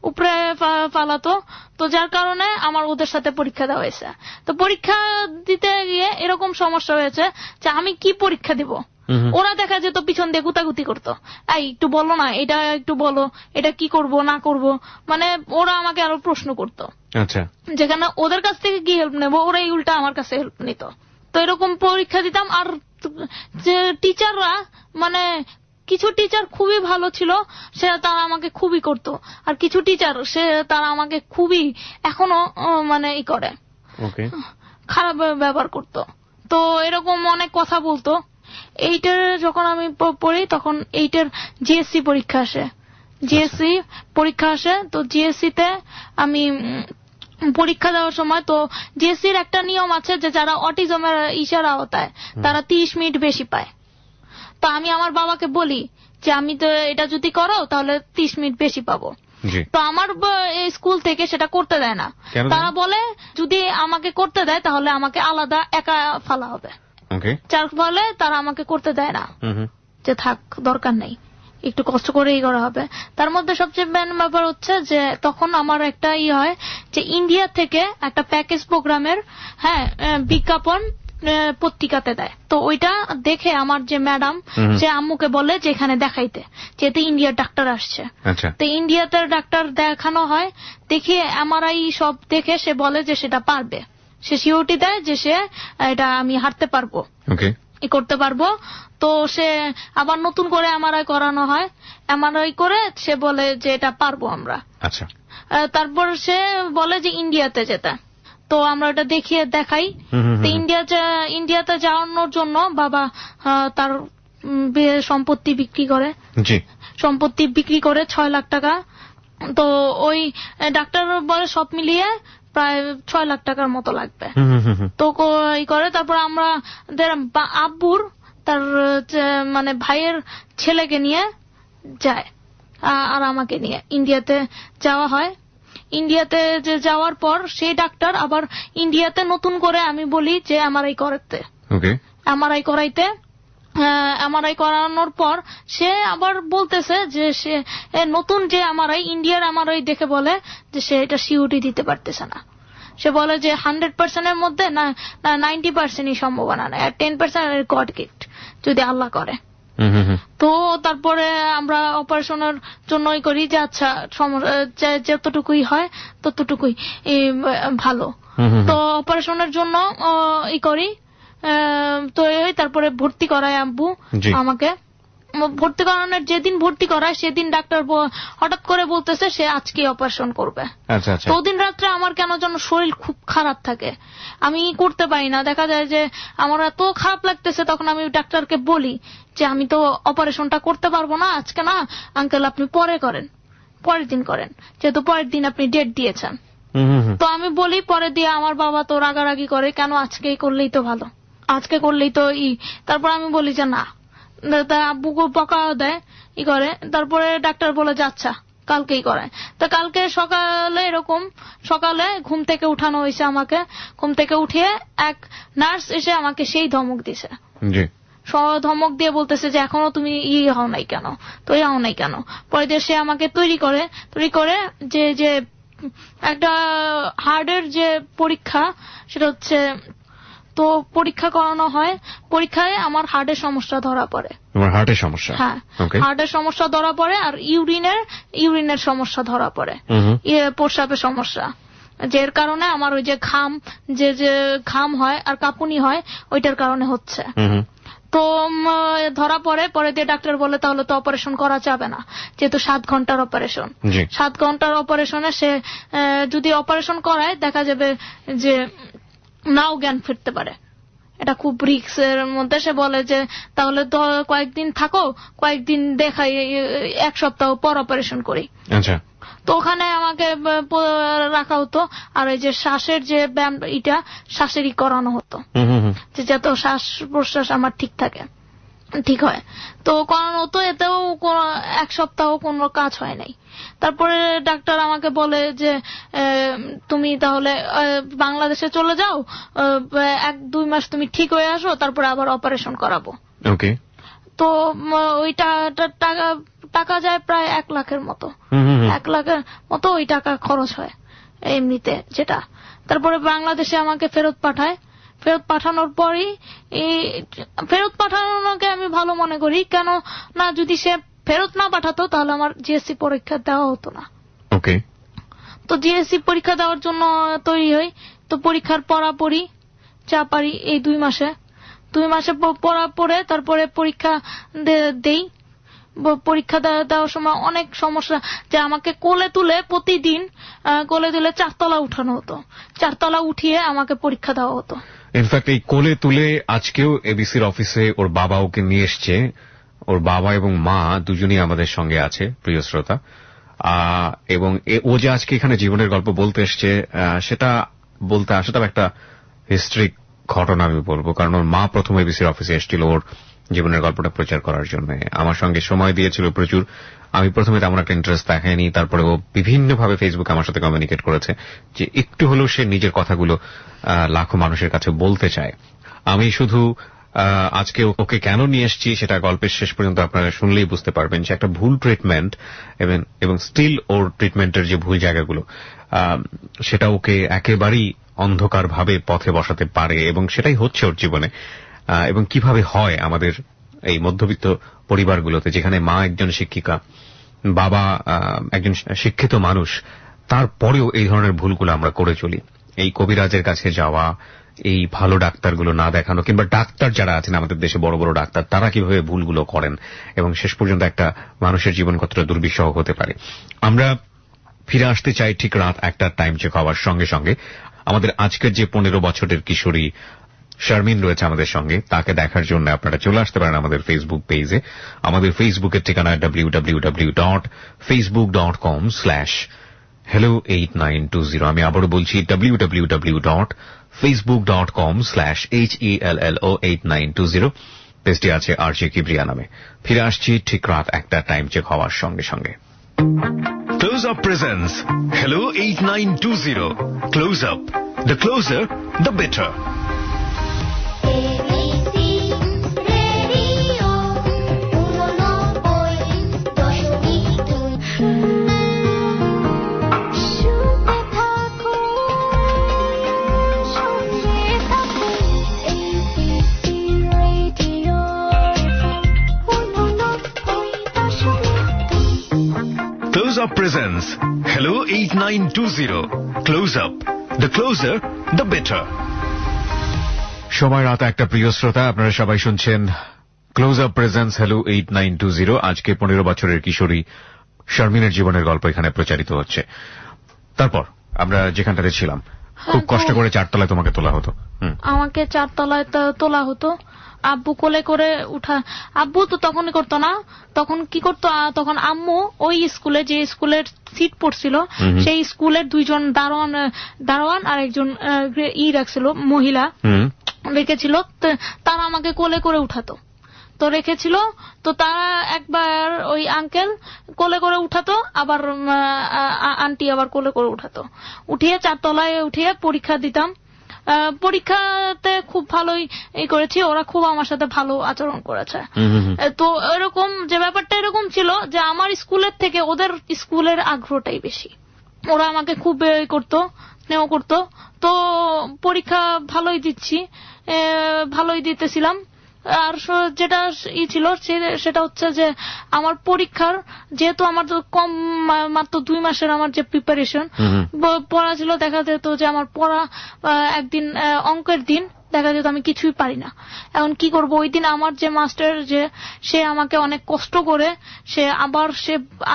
উপরে ফালাতো। তো যার কারণে আমার ওদের সাথে পরীক্ষা দেওয়া হয়েছে। তো পরীক্ষা দিতে গিয়ে এরকম সমস্যা হয়েছে যে আমি কি পরীক্ষা দিব, ওরা দেখা যেত পিছন দিয়ে গুতাগুতি করতো, এই একটু বলো না, এটা একটু বলো, এটা কি করব না করব, মানে ওরা আমাকে আরো প্রশ্ন করতো। আচ্ছা, যেখানে ওদের কাছ থেকে কি হেল্প নেবো, ওরা এই উল্টা আমার কাছে হেল্প নিত। তো এরকম পরীক্ষা দিতাম। আর যে টিচাররা, মানে কিছু টিচার খুবই ভালো ছিল, সে তারা আমাকে খুবই করতো, আর কিছু টিচার তারা আমাকে খুবই এখনো মানে করে, খারাপ ব্যবহার করতো। তো এরকম অনেক কথা বলতো। এইটার যখন আমি পড়ি তখন এইটার জিএসসি পরীক্ষা আসে। তো জিএসসি তে আমি পরীক্ষা দেওয়ার সময়, তো জিএসসির একটা নিয়ম আছে যে যারা অটিজমের ইশারা আওতায় তারা 30 মিনিট বেশি পায়। তো আমি আমার বাবাকে বলি যে আমি তো এটা যদি করো তাহলে 30 মিনিট বেশি পাবো। তো আমার স্কুল থেকে সেটা করতে দেয় না, তারা বলে যদি আমাকে করতে দেয় তাহলে আমাকে আলাদা একা ফালা হবে, যার ফলে তারা আমাকে করতে দেয় না, যে থাক দরকার নেই, একটু কষ্ট করেই করা হবে। তার মধ্যে সবচেয়ে মেন ব্যাপার হচ্ছে যে তখন আমার একটা হয় যে ইন্ডিয়া থেকে একটা প্যাকেজ প্রোগ্রামের বিজ্ঞাপন পত্রিকাতে দেয়। তো ওইটা দেখে আমার যে ম্যাডাম, সে আম্মুকে বলে যে এখানে দেখাইতে, যেহেতু ইন্ডিয়ার ডাক্তার আসছে। তো ইন্ডিয়াতে ডাক্তার দেখানো হয়, দেখে এমআরআই সব দেখে সে বলে যে সেটা পারবে, সে সিওরিটি দেয় যে সে এটা আমি হাঁটতে পারবো, করতে পারবো। তো সে আবার নতুন করে এমআরআই করানো হয়, এমআরআই করে সে বলে যে এটা পারবো আমরা। আচ্ছা, তারপর সে বলে যে ইন্ডিয়াতে যেতে। তো আমরা এটা দেখাই। তো ইন্ডিয়াতে যাওয়ানোর জন্য বাবা তার সম্পত্তি বিক্রি করে 6 লাখ টাকা। তো ওই ডাক্তার বলে সব মিলিয়ে প্রায় 6 লাখ টাকার মতো লাগবে। তো করে তারপর আমরা আব্বুর তার মানে ভাইয়ের ছেলেকে নিয়ে যায়, আর আমাকে নিয়ে ইন্ডিয়াতে যাওয়া হয়। ইন্ডিয়াতে যে যাওয়ার পর সেই ডাক্তার আবার ইন্ডিয়াতে নতুন করে আমি বলি যে এমআরআই করাইতে। এমআরআই করানোর পর সে আবার বলতেছে যে সে নতুন যে এমআরআই, ইন্ডিয়ার এমআরআই দেখে বলে যে সে এটা সিওরিটি দিতে পারতেছে না। সে বলে যে 100%-এর মধ্যে না 90%-ই সম্ভাবনা নেই, আর 10% গড গিফট যদি আল্লাহ করে। তো তারপরে আমরা অপারেশনের জন্যই করি যে আচ্ছা যতটুকুই হয় ততটুকুই ভালো। তো অপারেশনের জন্য ই করি, তো তারপরে ভর্তি করায় আব্বু আমাকে। ভর্তি করানোর যেদিন ভর্তি করায় সেদিন ডাক্তার হঠাৎ করে বলতেছে সে আজকে অপারেশন করবে। তো দিন রাত্রে আমার কেন যেন শরীর খুব খারাপ থাকে, আমি করতে পারি না। দেখা যায় যে আমার এত খারাপ লাগতেছে, তখন আমি ডাক্তারকে বলি যে আমি তো অপারেশনটা করতে পারবো না আজকে, না আঙ্কেল আপনি পরে করেন, পরের দিন করেন, যেহেতু পরের দিন আপনি ডেট দিয়েছেন। তো আমি বলি পরে দিয়ে আমার বাবা তো রাগারাগি করে, কেন আজকেই করলেই তো ভালো, আজকে করলেই তো তারপর আমি বলি যে না, আব্বুকে বকা দেয় ই করে। তারপরে ডাক্তার বলে যে আচ্ছা কালকেই করায়। তো কালকে সকালে এরকম সকালে ঘুম থেকে উঠানো হয়েছে আমাকে, ঘুম থেকে উঠিয়ে এক নার্স এসে আমাকে সেই ধমক দিছে, ধমক দিয়ে বলতেছে যে এখনো তুমি হও নাই কেন, তো হও নাই কেন। পরে দিয়ে সে আমাকে তৈরি করে যে একটা হার্টের যে পরীক্ষা সেটা হচ্ছে, তো পরীক্ষা করানো হয়, পরীক্ষায় আমার হার্টের সমস্যা ধরা পড়ে। হার্টের সমস্যা? হ্যাঁ, হার্টের সমস্যা ধরা পড়ে, আর ইউরিনের সমস্যা ধরা পড়ে, প্রস্রাবের সমস্যা, যের কারণে আমার ওই যে ঘাম হয় আর কাঁপুনি হয় ওইটার কারণে হচ্ছে। তো ধরা পড়ে, পরে দিয়ে ডাক্তার বলে তাহলে তো অপারেশন করা যাবে না, যেহেতু 7 ঘন্টার অপারেশন। 7 ঘন্টার অপারেশনে সে যদি অপারেশন করায় দেখা যাবে যে নাও জ্ঞান ফিরতে পারে, এটা খুব রিস্কের মধ্যে। সে বলে যে তাহলে তো কয়েকদিন থাকো, কয়েকদিন দেখাই, 1 সপ্তাহ পর অপারেশন করি। আচ্ছা। তো ওখানে আমাকে রাখা হতো, আর এই যে শ্বাসের যে ব্যায়াম এটা শ্বাসেরই করানো হতো, যে যাতে শ্বাস প্রশ্বাস আমার ঠিক হয়। তো করানো হতো, এতেও 1 সপ্তাহ কোনো কাজ হয় নাই। তারপরে ডাক্তার আমাকে বলে যে তুমি তাহলে বাংলাদেশে চলে যাও, 1-2 মাস তুমি ঠিক হয়ে আসো, তারপরে আবার অপারেশন করাবো। ওকে। তো ওইটা টাকা যায় প্রায় 1 লাখের মতো, 1 লাখের মতো ওই টাকা খরচ হয় এমনিতে যেটা। তারপরে বাংলাদেশে আমাকে ফেরত পাঠায়। ফেরত পাঠানোর পরই ফেরত পাঠানোকে আমি ভালো মনে করি, কেন না যদি সে ফেরত না পাঠাতো তাহলে আমার জিএসসি পরীক্ষা দেওয়া হতো না। ওকে। তো জিএসসি পরীক্ষা দেওয়ার জন্য তৈরি হই। তো পরীক্ষার পড়াপড়ি যা পারি এই 2 মাসে পড়া পড়ে তারপরে পরীক্ষা দেই। পরীক্ষা দেওয়ার সময় অনেক সমস্যা, যে আমাকে কোলে তুলে প্রতিদিন কোলে তুলে 4 তলা উঠানো হতো, 4 তলা উঠিয়ে আমাকে পরীক্ষা দেওয়া হতো। ইনফ্যাক্ট এই কোলে তুলে আজকেও এবিসির অফিসে ওর বাবা ওকে নিয়ে এসছে, ওর বাবা এবং মা দুজনেই আমাদের সঙ্গে আছে, প্রিয় শ্রোতা। এবং ও যে আজকে এখানে জীবনের গল্প বলতে এসছে, সেটা বলতে আসাটাও একটা হিস্ট্রিক ঘটনা আমি বলবো, কারণ ওর মা প্রথম এবিসির অফিসে এসেছিল ওর জীবনের গল্পটা প্রচার করার জন্য, আমার সঙ্গে সময় দিয়েছিল প্রচুর। আমি প্রথমে তেমন একটা ইন্টারেস্ট দেখাইনি, তারপরে ও বিভিন্নভাবে ফেসবুকে আমার সাথে কমিউনিকেট করেছে যে একটু হলেও সে নিজের কথাগুলো লাখো মানুষের কাছে বলতে চায়। আমি শুধু আজকে ওকে কেন নিয়ে এসেছি সেটা গল্পের শেষ পর্যন্ত আপনারা শুনলেই বুঝতে পারবেন, যে একটা ভুল ট্রিটমেন্ট এবং স্টিল ওর ট্রিটমেন্টের যে ভুল জায়গাগুলো সেটা ওকে একেবারেই অন্ধকার ভাবে পথে বসাতে পারে, এবং সেটাই হচ্ছে ওর জীবনে। এবং কিভাবে হয় আমাদের এই মধ্যবিত্ত পরিবারগুলোতে, যেখানে মা একজন শিক্ষিকা, বাবা একজন শিক্ষিত মানুষ, তারপরেও এই ধরনের ভুলগুলো আমরা করে চলি। এই কবিরাজের কাছে যাওয়া, এই ভালো ডাক্তারগুলো না দেখানো, কিংবা ডাক্তার যারা আছেন আমাদের দেশে বড় বড় ডাক্তার, তারা কিভাবে ভুলগুলো করেন এবং শেষ পর্যন্ত একটা মানুষের জীবন কতটা দুর্বিষহ হতে পারে। আমরা ফিরে আসতে চাই ঠিক রাত 1টার টাইম চেক হওয়ার সঙ্গে সঙ্গে। আমাদের আজকের যে 15 বছরের কিশোরী শারমিন রয়েছে আমাদের সঙ্গে, তাকে দেখার জন্য আপনারা চলে আসতে পারেন আমাদের ফেসবুক পেজে। আমাদের ফেসবুকের ঠিকানা www.facebook.com/hello8920। আমি আবারও বলছি www.facebook.com/hello8920। পেজটি আছে আরজে কিবরিয়া নামে। ফিরে আসছি ঠিক রাত 1টার টাইম চেক হওয়ার সঙ্গে সঙ্গে। Close Up presents Hello 8920. Close Up. The closer, the better. Close Up presents Hello 8920. Close Up. The closer, the better. সময় রাত একটা, প্রিয় শ্রোতা, আপনারা সবাই শুনছেন ক্লোজ আপ প্রেজেন্স হ্যালো 8920। আজকে 15 বছরের কিশোরী শারমিনের জীবনের গল্প এখানে প্রচারিত হচ্ছে। তারপর আমরা যেখানটাতে ছিলাম, খুব কষ্ট করে 4 তলায় তোমাকে তোলা হতো। আমাকে 4 তলায় তোলা হতো, আব্বু কোলে করে উঠা। আব্বু তো তখনই করতো না, তখন কি করতো, তখন আম্মু ওই স্কুলে, যে স্কুলের সিট পড়ছিল সেই স্কুলের 2 জন দারোয়ান আর একজন রাখছিল, মহিলা রেখেছিল, তারা আমাকে কোলে করে উঠাতো। তো রেখেছিল, তো তারা একবার ওই আঙ্কেল কোলে করে উঠাতো, আবার আন্টি আবার কোলে করে উঠাতো, উঠিয়ে 4 তলায় উঠিয়ে পরীক্ষা দিতাম। পরীক্ষাতে খুব ভালোই করেছি, ওরা খুব আমার সাথে ভালো আচরণ করেছে। তো এরকম যে ব্যাপারটা এরকম ছিল যে আমার স্কুলের থেকে ওদের স্কুলের আগ্রহটাই বেশি, ওরা আমাকে খুব করতো, স্নেহ করতো। তো পরীক্ষা ভালোই দিতেছিলাম। আর যেটা ছিল সেটা হচ্ছে যে আমার পরীক্ষার, যেহেতু আমার কম, মাত্র 2 মাসের আমার যে প্রিপারেশন পড়া ছিল, দেখা যেত যে আমার পড়া একদিন অঙ্কের দিন দেখা যেত আমি কিছুই পারি না। এখন কি করব, ওই দিন আমার যে মাস্টার, যে সে আমাকে অনেক কষ্ট করে সে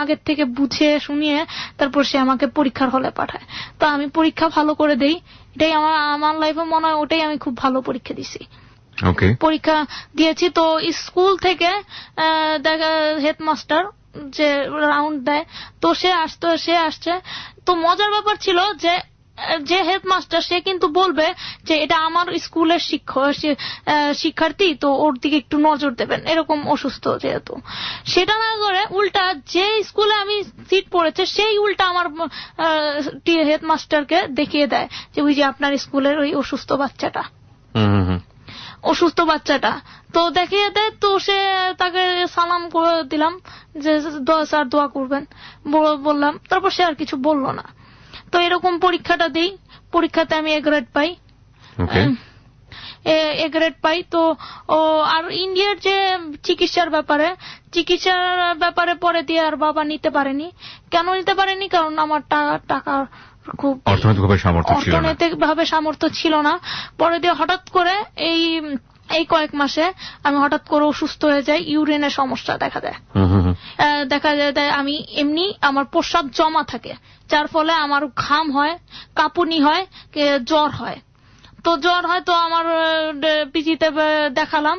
আগের থেকে বুঝে শুনিয়ে তারপর সে আমাকে পরীক্ষার হলে পাঠায়। তো আমি পরীক্ষা ভালো করে দেই, এটাই আমার লাইফে মনে হয় ওটাই আমি খুব ভালো পরীক্ষা দিছি। পরীক্ষা দিয়েছি। তো স্কুল থেকে দেখা হেডমাস্টার যে রাউন্ড দেয়, তো সে আসছে। তো মজার ব্যাপার ছিল যে হেডমাস্টার সে কিন্তু বলবে যে এটা আমার স্কুলের শিক্ষার্থী, তো ওর দিকে একটু নজর দেবেন, এরকম অসুস্থ যেহেতু। সেটা না করে উল্টা যে স্কুলে আমি সিট পড়েছে সেই উল্টা আমার হেডমাস্টারকে দেখিয়ে দেয় যে ওই যে আপনার স্কুলের ওই অসুস্থ বাচ্চাটা। তো দেখিয়ে দেয়, তো সে তাকে সালাম করে দিলাম যে স্যার দোয়া করবেন বললাম, তারপর সে আর কিছু বললো না। তো এরকম পরীক্ষাটা দিই, পরীক্ষাতে আমি এ গ্রেড পাই। তো আর ইন্ডিয়ার যে চিকিৎসার ব্যাপারে পরে দিয়ে আর বাবা নিতে পারেনি। কেন নিতে পারেনি? কারণ আমার টাকার খুব অর্থনৈতিকভাবে সামর্থ্য ছিল না। পরে দিয়ে হঠাৎ করে এই কয়েক মাসে আমি হঠাৎ করে অসুস্থ হয়ে যাই, ইউরিনের সমস্যা দেখা যায়। আমি এমনি আমার প্রস্রাব জমা থাকে, যার ফলে আমার ঘাম হয়, কাঁপুনি হয়, জ্বর হয়। তো আমার পিজিতে দেখালাম।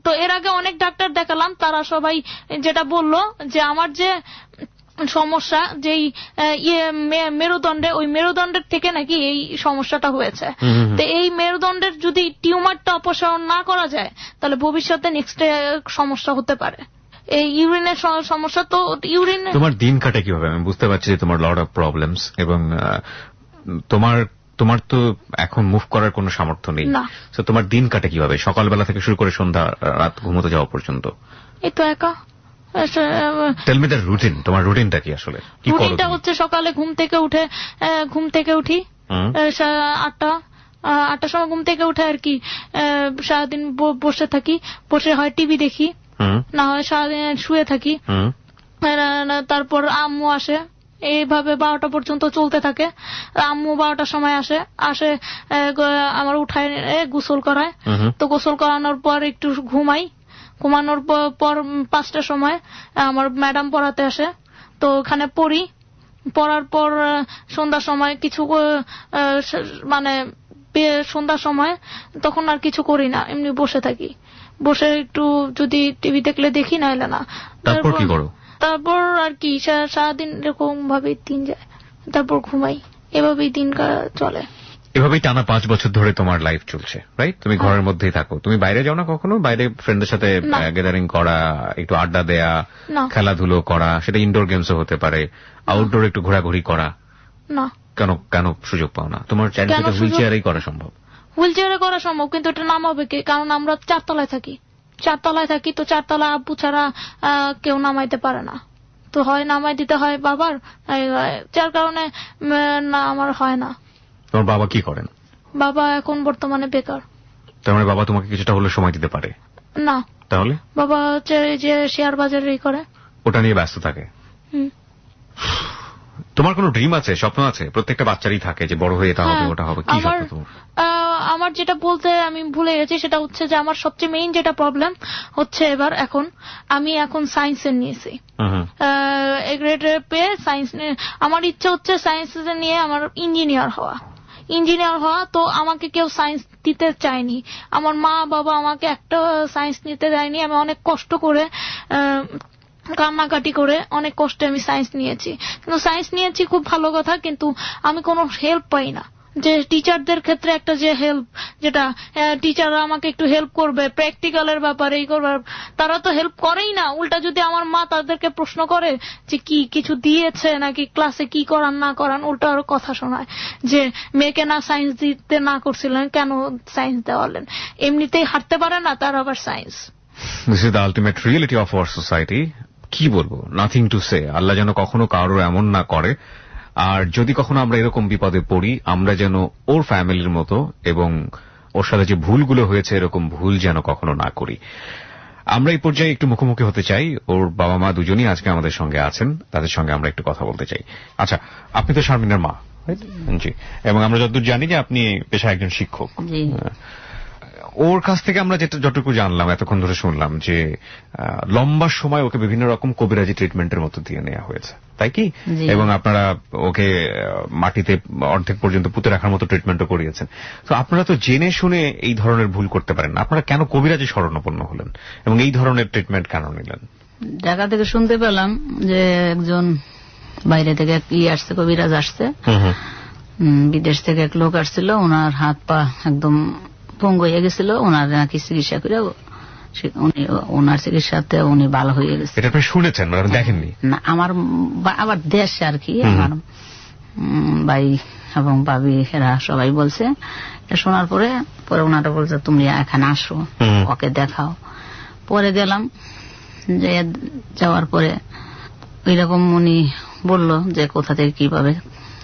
তো এর আগে অনেক ডাক্তার দেখালাম, তারা সবাই যেটা বললো যে আমার যে সমস্যা, যেই মেরুদণ্ডে, ওই মেরুদণ্ডের থেকে নাকি এই সমস্যাটা হয়েছে। তো এই মেরুদণ্ডের যদি টিউমারটা অপসারণ না করা যায় তাহলে ভবিষ্যতে নেক্সট সমস্যা হতে পারে, এই ইউরিনের সমস্যা। তো তোমার দিন কাটে কিভাবে? আমি বুঝতে পারছি যে তোমার লট অফ প্রবলেমস, এবং তোমার তো এখন মুভ করার কোনো সামর্থ্য নেই। তো তোমার দিন কাটে কিভাবে, সকালবেলা থেকে শুরু করে সন্ধ্যা রাত ঘুমোতে যাওয়া পর্যন্ত? এই তো একা। টেল মি দ্য রুটিন, তোমার রুটিনটা কি আসলে? রুটিনটা হচ্ছে সকালে ঘুম থেকে উঠি 8টার সময় ঘুম থেকে উঠে আর কি সারাদিন বসে থাকি, বসে হয় টিভি দেখি, না হয় সারাদিন শুয়ে থাকি। তারপর আম্মু আসে, এইভাবে 12টা পর্যন্ত চলতে থাকে। আম্মু 12টার সময় আসে আমার উঠায় গোসল করায়। তো গোসল করানোর পর একটু ঘুমানোর পর 5টার সময় আমার ম্যাডাম পড়াতে আসে, তো ওখানে পড়ার পর সন্ধ্যার সময় কিছু সন্ধ্যার সময় তখন আর কিছু করি না, এমনি বসে থাকি, বসে একটু যদি টিভি দেখলে দেখি, নাইলে না। তারপর কি করো? তারপর আর কি সারাদিন এরকম ভাবে দিন যায়, তারপর ঘুমাই, এভাবেই দিন চলে। এভাবেই টানা 5 বছর ধরে তোমার লাইফ চলছে, রাইট? তুমি ঘরের মধ্যেই থাকো, তুমি বাইরে যাও না কখনো? বাইরে ফ্রেন্ডদের সাথে গ্যাদারিং করা, একটু আড্ডা দেয়া, খেলাধুলো করা, সেটা ইনডোর গেমসও হতে পারে, আউটডোর একটু ঘোরাঘুরি করা? না। কেন সুযোগ পাও না? তোমার চারিদিকে হুইল চেয়ারেই করা সম্ভব? হুইল চেয়ারে করা সম্ভব, কিন্তু এটা নামাবে কে? কারণ আমরা 4 তলায় থাকি, তো 4 তলায় আব্বু ছাড়া কেউ নামাইতে পারে না। তো হয় নামাই দিতে হয় বাবার, যার কারণে না আমার হয় না। তোমার বাবা কি করেন? বাবা এখন বর্তমানে বেকার। তার মানে বাবা তোমাকে কিছুটা হলে সময় দিতে পারে না? তাহলে বাবা হচ্ছে যে শেয়ার বাজারেই করে, ওটা নিয়ে ব্যস্ত থাকে। তোমার কোনো ড্রিম আছে, স্বপ্ন আছে? প্রত্যেকটা বাচ্চারই থাকে যে বড় হয়ে এটা হবে ওটা হবে, কি স্বপ্ন তোমার? আমার যেটা বলতে আমি ভুলে গেছি সেটা হচ্ছে যে আমার সবচেয়ে মেইন যেটা প্রবলেম হচ্ছে আমি এখন সায়েন্সের নিয়েছি, গ্রেডে পেয়ে সায়েন্স নিয়ে আমার ইচ্ছা হচ্ছে সায়েন্স নিয়ে আমার ইঞ্জিনিয়ার হওয়া। তো আমাকে কেউ সায়েন্স দিতে চায়নি, আমার মা বাবা আমাকে একটা সায়েন্স নিতে দেয়নি। আমি অনেক কষ্ট করে কান্নাকাটি করে অনেক কষ্টে আমি সায়েন্স নিয়েছি, কিন্তু সায়েন্স নিয়েছি খুব ভালো কথা, কিন্তু আমি কোনো হেল্প পাই না। যে টিচারদের ক্ষেত্রে একটা যে হেল্প, যেটা টিচাররা আমাকে একটু হেল্প করবে প্র্যাকটিক্যালের ব্যাপারে, এই করবে, তারা তো হেল্প করেই না। উল্টা যদি আমার মা তাদেরকে প্রশ্ন করে যে কি কিছু দিয়েছে নাকি ক্লাসে কি করান না করান, উল্টা আরো কথা শোনায় যে মেয়েকে না সায়েন্স দিতে না করছিলেন, কেন সায়েন্স দেওয়ালেন, এমনিতেই হাঁটতে পারে না তার আবার science. This is the ultimate reality of our society. কি বলবো, নাথিং টু সে। আল্লাহ যেন কখনো কারোর এমন না করে, আর যদি কখনো আমরা এরকম বিপদে পড়ি আমরা যেন ওর ফ্যামিলির মতো এবং ওর সাথে যে ভুলগুলো হয়েছে এরকম ভুল যেন কখনো না করি। আমরা এই পর্যায়ে একটু মুখোমুখি হতে চাই। ওর বাবা মা দুজনই আজকে আমাদের সঙ্গে আছেন, তাদের সঙ্গে আমরা একটু কথা বলতে চাই। আচ্ছা, আপনি তো শারমিনের মা, জি, এবং আমরা যতদূর জানি যে আপনি পেশায় একজন শিক্ষক। ওর কাছ থেকে আমরা যতটুকু জানলাম, এতক্ষণ ধরে শুনলাম যে লম্বা সময় ওকে বিভিন্ন রকম কবিরাজি ট্রিটমেন্টের মধ্যে দিয়ে নেওয়া হয়েছে, তাই কি? এবং আপনারা ওকে মাটিতে অর্ধেক পর্যন্ত পুঁতে রাখার মতো ট্রিটমেন্টও করিয়েছেন। তো আপনারা তো জেনে শুনে এই ধরনের ভুল করতে পারেন না, আপনারা কেন কবিরাজি শরণাপন্ন হলেন এবং এই ধরনের ট্রিটমেন্ট কেন নিলেন? ঢাকা থেকে শুনতে পেলাম যে একজন বাইরে থেকে আসছে, কবিরাজ আসছে, বিদেশ থেকে এক লোক আসছিল, ওনার হাত পা একদম ভঙ্গ হয়ে গেছিল, ওনার নাকি চিকিৎসা করে ওনার চিকিৎসাতে উনি ভালো হয়ে গেছে। এটা আপনি শুনেছেন, দেখেননি? না, আমার আবার দেশে আর কি আমার ভাই এবং ভাবি এরা সবাই বলছে। শোনার পরে ওনারা বলছে তুমি এখানে আসো, ওকে দেখাও। পরে গেলাম, যে যাওয়ার পরে ওইরকম উনি বলল যে কোথা থেকে কিভাবে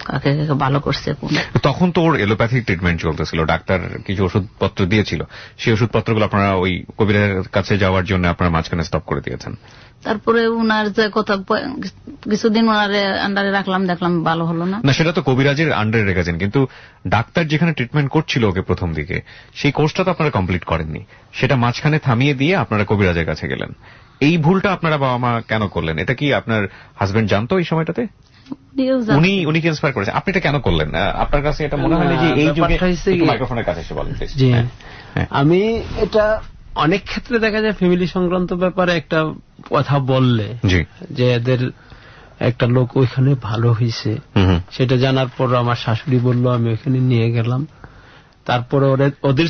কাকে কাকে ভালো করছে। তখন তো ওর এলোপ্যাথিক ট্রিটমেন্ট চলতেছিল, ডাক্তার কিছু ওষুধপত্র দিয়েছিল, সেই ওষুধপত্রগুলো আপনারা ওই কবিরের কাছে যাওয়ার জন্য আপনারা মাঝখানে স্টপ করে দিয়েছেন। তারপরে উনার যে কথা কিছুদিন ওনার আন্ডারে রাখলাম, দেখলাম ভালো হলো না। না, সেটা তো কবিরাজের আন্ডারে রেখেছেন, কিন্তু ডাক্তার যেখানে ট্রিটমেন্ট করছিল ওকে প্রথম দিকে, সেই কোর্সটা তো আপনারা কমপ্লিট করেননি, সেটা মাঝখানে থামিয়ে দিয়ে আপনারা কবিরাজের কাছে গেলেন। এই ভুলটা আপনারা বাবা মা কেন করলেন? এটা কি আপনার হাজবেন্ড জানতো এই সময়টাতে? উনি কি ইন্সপায়ার করেছেন? আপনি এটা কেন করলেন? আপনার কাছে এটা মনে হয় যে এই যুগে মাইক্রোফোনের কাছে এসে বলেন। আমি এটা অনেক ক্ষেত্রে দেখা যায় ফ্যামিলি সংক্রান্ত ব্যাপারে একটা কথা বললে যে এদের একটা লোক ওইখানে ভালো হয়েছে, সেটা জানার পর আমার শাশুড়ি বলল, আমি ওইখানে নিয়ে গেলাম। তারপরে ওদের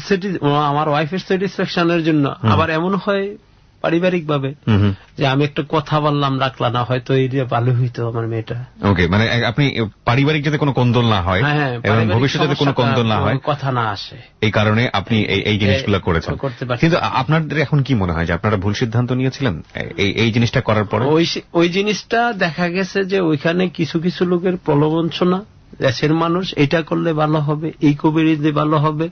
আমার ওয়াইফের স্যাটিসফ্যাকশনের জন্য আবার এমন হয় পারিবারিক ভাবে যে আমি একটা কথা বললাম, রাখলা না, হয়তো এই ভালো হইতো আমার মেয়েটা। ওকে, মানে আপনি পারিবারিক যাতে কোনো কোন্দল না হয় এবং ভবিষ্যতে যাতে কোনো কোন্দল না হয়, কথা না আসে, এই কারণে আপনি এই জিনিসগুলো করেছেন। কিন্তু আপনাদের এখন কি মনে হয় যে আপনারা ভুল সিদ্ধান্ত নিয়েছিলেন এই জিনিসটা করার পরে? ওই জিনিসটা দেখা গেছে যে ওইখানে কিছু কিছু লোকের প্রলোভনচনা, দেশের মানুষ এটা করলে ভালো হবে, এই কবিরাজে ভালো হবে।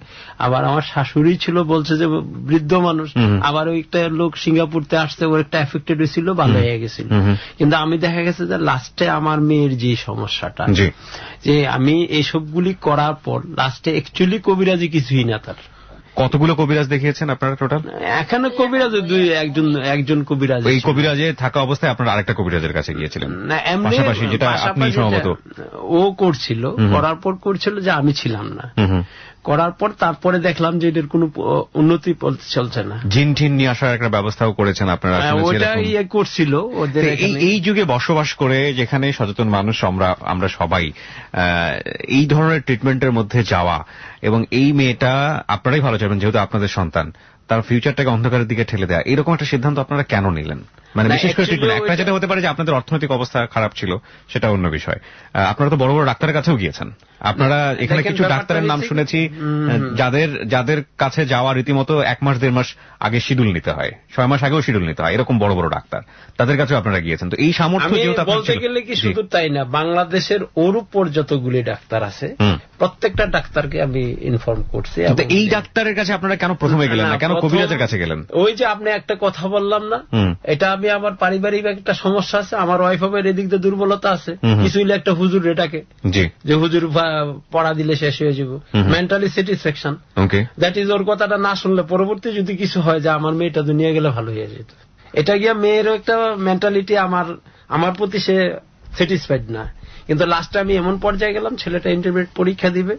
আবার আমার শাশুড়ি ছিল বলছে যে বৃদ্ধ মানুষ, আবার ওইটা লোক সিঙ্গাপুরতে আসছে, ওর একটা এফেক্টেড হয়েছিল, ভালো হয়ে গেছিল। কিন্তু আমি দেখা গেছে যে লাস্টে আমার মেয়ের যে সমস্যাটা, যে আমি এইসবগুলি করার পর লাস্টে অ্যাকচুয়ালি কবিরাজি কিছুই না। তার কতগুলো কবিরাজ দেখিয়েছেন আপনারা টোটাল? এখানে কবিরাজ একজন কবিরাজ। এই কবিরাজে থাকা অবস্থায় আপনারা আরেকটা কবিরাজের কাছে গিয়েছিলেন পাশাপাশি, যেটা আপনি সম্ভবত ও করছিল, করার পর করছিল যে আমি ছিলাম না, করার পর তারপরে দেখলাম যে এদের কোনো উন্নতি চলছে না। জিন ঠিন নিয়ে আসার একটা ব্যবস্থাও করেছেন আপনারা? ওটা ইয়ে করছিল ওদের। এই যুগে বসবাস করে যেখানে সচেতন মানুষ আমরা সবাই এই ধরনের ট্রিটমেন্টের মধ্যে যাওয়া, এবং এই মেয়েটা আপনারাই ভালো চাইবেন যেহেতু আপনাদের সন্তান, তার ফিউচারটাকে অন্ধকারের দিকে ঠেলে দেওয়া, এরকম একটা সিদ্ধান্ত আপনারা কেন নিলেন? মানে বিশেষ করে ট্রিটমেন্ট, একটা যেটা হতে পারে যে আপনাদের অর্থনৈতিক অবস্থা খারাপ ছিল, সেটা অন্য বিষয়। আপনারা তো বড় বড় ডাক্তারের কাছেও গিয়েছেন, আপনারা এখানে কিছু ডাক্তারের নাম শুনেছি যাদের কাছে যাওয়া রীতিমতো 1 মাস 1.5 মাস আগে শিডিউল নিতে হয়, 6 মাস আগেও শিডিউল নিতে হয়, এরকম বড় বড় ডাক্তার, তাদের কাছেও আপনারা গিয়েছেন। তো এই সামর্থ্য যেহেতু আপনার বলতে গেলে কি শুধু তাই না, বাংলাদেশের ওর উপর যতগুলি ডাক্তার আছে প্রত্যেকটা ডাক্তারকে আমি ইনফর্ম করছি। এই ডাক্তারের কাছে আপনারা কেন প্রথমে গেলেন না, কেন কবিরাজের কাছে গেলেন? ওই যে আপনি একটা কথা বললাম না, এটা আমি আবার পারিবারিক একটা সমস্যা আছে, আমার ওয়াইফ এর এদিক দিয়ে দুর্বলতা আছে, কিছু হইলে একটা হুজুর এটাকে যে হুজুর পড়া দিলে শেষ হয়ে যাব, মেন্টালি স্যাটিসফ্যাকশন। দ্যাট ইজ ওর কথাটা না শুনলে পরবর্তী যদি কিছু হয় যে আমার মেয়েটা দুনিয়া গেলে ভালো হয়ে যেত, এটা গিয়া মেয়েরও একটা মেন্টালিটি আমার প্রতি সে স্যাটিসফাইড না। কিন্তু লাস্টে আমি এমন পর্যায়ে গেলাম, ছেলেটা ইন্টারমিডিয়েট পরীক্ষা দিবে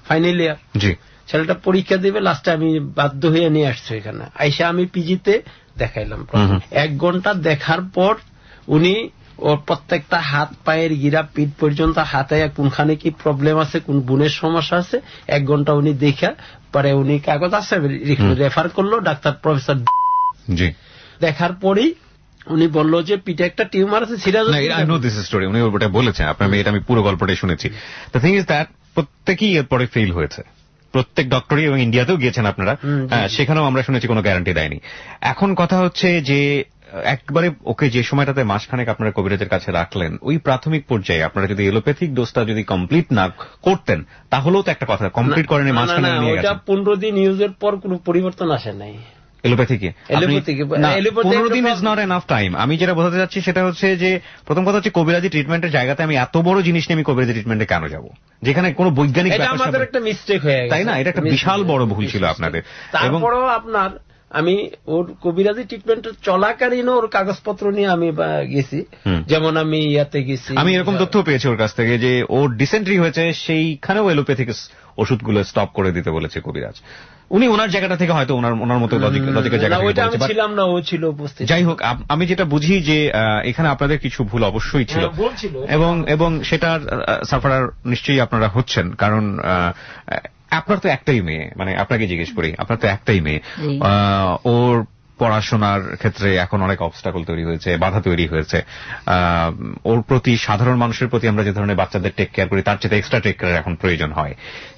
ফাইনাল ইয়ার, ছেলেটা পরীক্ষা দিবে, লাস্টে আমি বাধ্য হয়ে নিয়ে আসছি এখানে। আইসা আমি পিজিতে দেখাইলাম 1 ঘন্টা দেখার পর উনি ওর প্রত্যেকটা হাত পায়ের গিরা পিঠ পর্যন্ত হাতে কোনখানে কি প্রবলেম আছে, কোন বোনের সমস্যা আছে, 1 ঘন্টা উনি দেখা পরে উনি কাগজ আছে রেফার করলো ডাক্তার প্রফেসর দেখার পরেই উনি বলল যে পিঠে একটা টিউমার আছে সিরিয়াস। উনি ওটা বলেছেন, আপনার মেয়েটা আমি পুরো গল্পটাই শুনেছি। দ্য থিং ইজ দ্যাট প্রত্যেকেই এরপরে ফেল হয়েছে, প্রত্যেক ডক্টরই, এবং ইন্ডিয়াতেও গিয়েছেন আপনারা, সেখানেও আমরা শুনেছি কোনো গ্যারান্টি দেয়নি। এখন কথা হচ্ছে যে একবারে ওকে যে সময়টাতে মাসখানেক আপনারা কবিরাজের কাছে রাখলেন, ওই প্রাথমিক পর্যায়ে আপনারা যদি এলোপ্যাথিক ডোজটা যদি কমপ্লিট না করতেন তাহলেও তো একটা কথা, কমপ্লিট করেনি মাসখানে নিয়ে গেছেন। 15 দিন ইউজের পর কোনো পরিবর্তন আসে নাই এলোপ্যাথিকে। 15 দিন ইজ নট এনাফ টাইম। আমি যেটা বোঝাতে চাচ্ছি সেটা হচ্ছে যে প্রথম কথা হচ্ছে কবিরাজি ট্রিটমেন্টের জায়গাতে আমি এত বড় জিনিস নিয়ে আমি কবিরাজি ট্রিটমেন্টে কেন যাব, যেখানে কোনো বৈজ্ঞানিক আমাদের একটা মিস্টেক হয়ে গেছে, তাই না? এটা একটা বিশাল বড় ভুল ছিল আপনাদের। তারপরেও আপনার আমি ওর কবিরাজি ট্রিটমেন্ট চলাকালীন ওর কাগজপত্র নিয়ে আমি গেছি, যেমন আমি ইয়াতে গেছি, আমি এরকম তথ্য পেয়েছি ওর কাছ থেকে যে ওর ডিসেন্ট্রি হয়েছে, সেইখানেও এলোপ্যাথিক ওষুধগুলো স্টপ করে দিতে বলেছে কবিরাজ। উনি ওনার জায়গাটা থেকে হয়তো ওনার মতো লজিকের জায়গা থেকে ছিলাম না, ও ছিল উপস্থিত। যাই হোক, আমি যেটা বুঝি যে এখানে আপনাদের কিছু ভুল অবশ্যই ছিল, এবং সেটার সাফারার নিশ্চয়ই আপনারা হচ্ছেন, কারণ আপনার তো একটাই মেয়ে, মানে আপনাকে জিজ্ঞেস করি, আপনার তো একটাই মেয়ে, ওর পড়াশোনার ক্ষেত্রে এখন অনেক অবস্টাকল তৈরি হয়েছে, বাধা তৈরি হয়েছে, ওর প্রতি সাধারণ মানুষের প্রতি আমরা যে ধরনের বাচ্চাদের টেক কেয়ার করি তার চেয়ে এক্সট্রা টেক কেয়ার এখন প্রয়োজন হয়,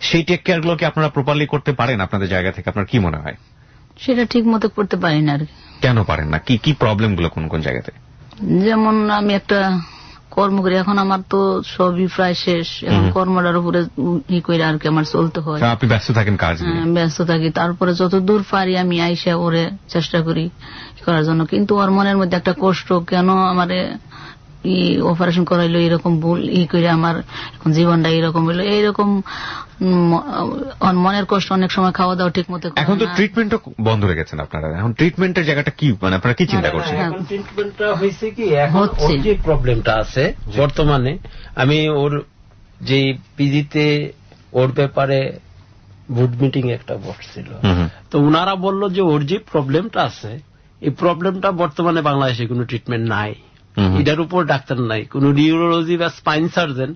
সেই টেক কেয়ার গুলোকে আপনারা প্রপারলি করতে পারেন আপনাদের জায়গা থেকে? আপনার কি মনে হয়? সেটা ঠিক মতো করতে পারি না। আর কেন পারেন না? কি প্রবলেম গুলো কোন কোন জায়গাতে? যেমন আমি একটা কর্ম করি, এখন আমার তো সবই প্রায় শেষ, এখন কর্মটার উপরে ই করে আর কি আমার চলতে হয়। আপনি ব্যস্ত থাকেন কাজ নিয়ে? ব্যস্ত থাকি, তারপরে যত দূর পারি আমি আইসা ওরে চেষ্টা করি করার জন্য, কিন্তু ওর মনের মধ্যে একটা কষ্ট, কেন আমারে অপারেশন করাইলো, এরকম ভুল করে আমার এখন জীবনটা এরকম হইলো, এইরকম মনের কষ্ট। অনেক সময় খাওয়া দাওয়া ঠিক মতো। এখন তো ট্রিটমেন্টও বন্ধ রেখেছেন আপনারা, এখন ট্রিটমেন্টের জায়গাটা কি, মানে আপনারা কি চিন্তা করছেন? ট্রিটমেন্টটা হয়েছে কি, এখন ওর যে প্রবলেমটা আছে বর্তমানে, আমি ওর যে পিজিতে ওর ব্যাপারে বোর্ড মিটিং একটা বসছিল, তো ওনারা বলল যে ওর যে প্রবলেমটা আছে, এই প্রবলেমটা বর্তমানে বাংলাদেশে কোনো ট্রিটমেন্ট নাই, এটার উপর ডাক্তার নাই, কোন নিউরোলজি বা স্পাইন সার্জন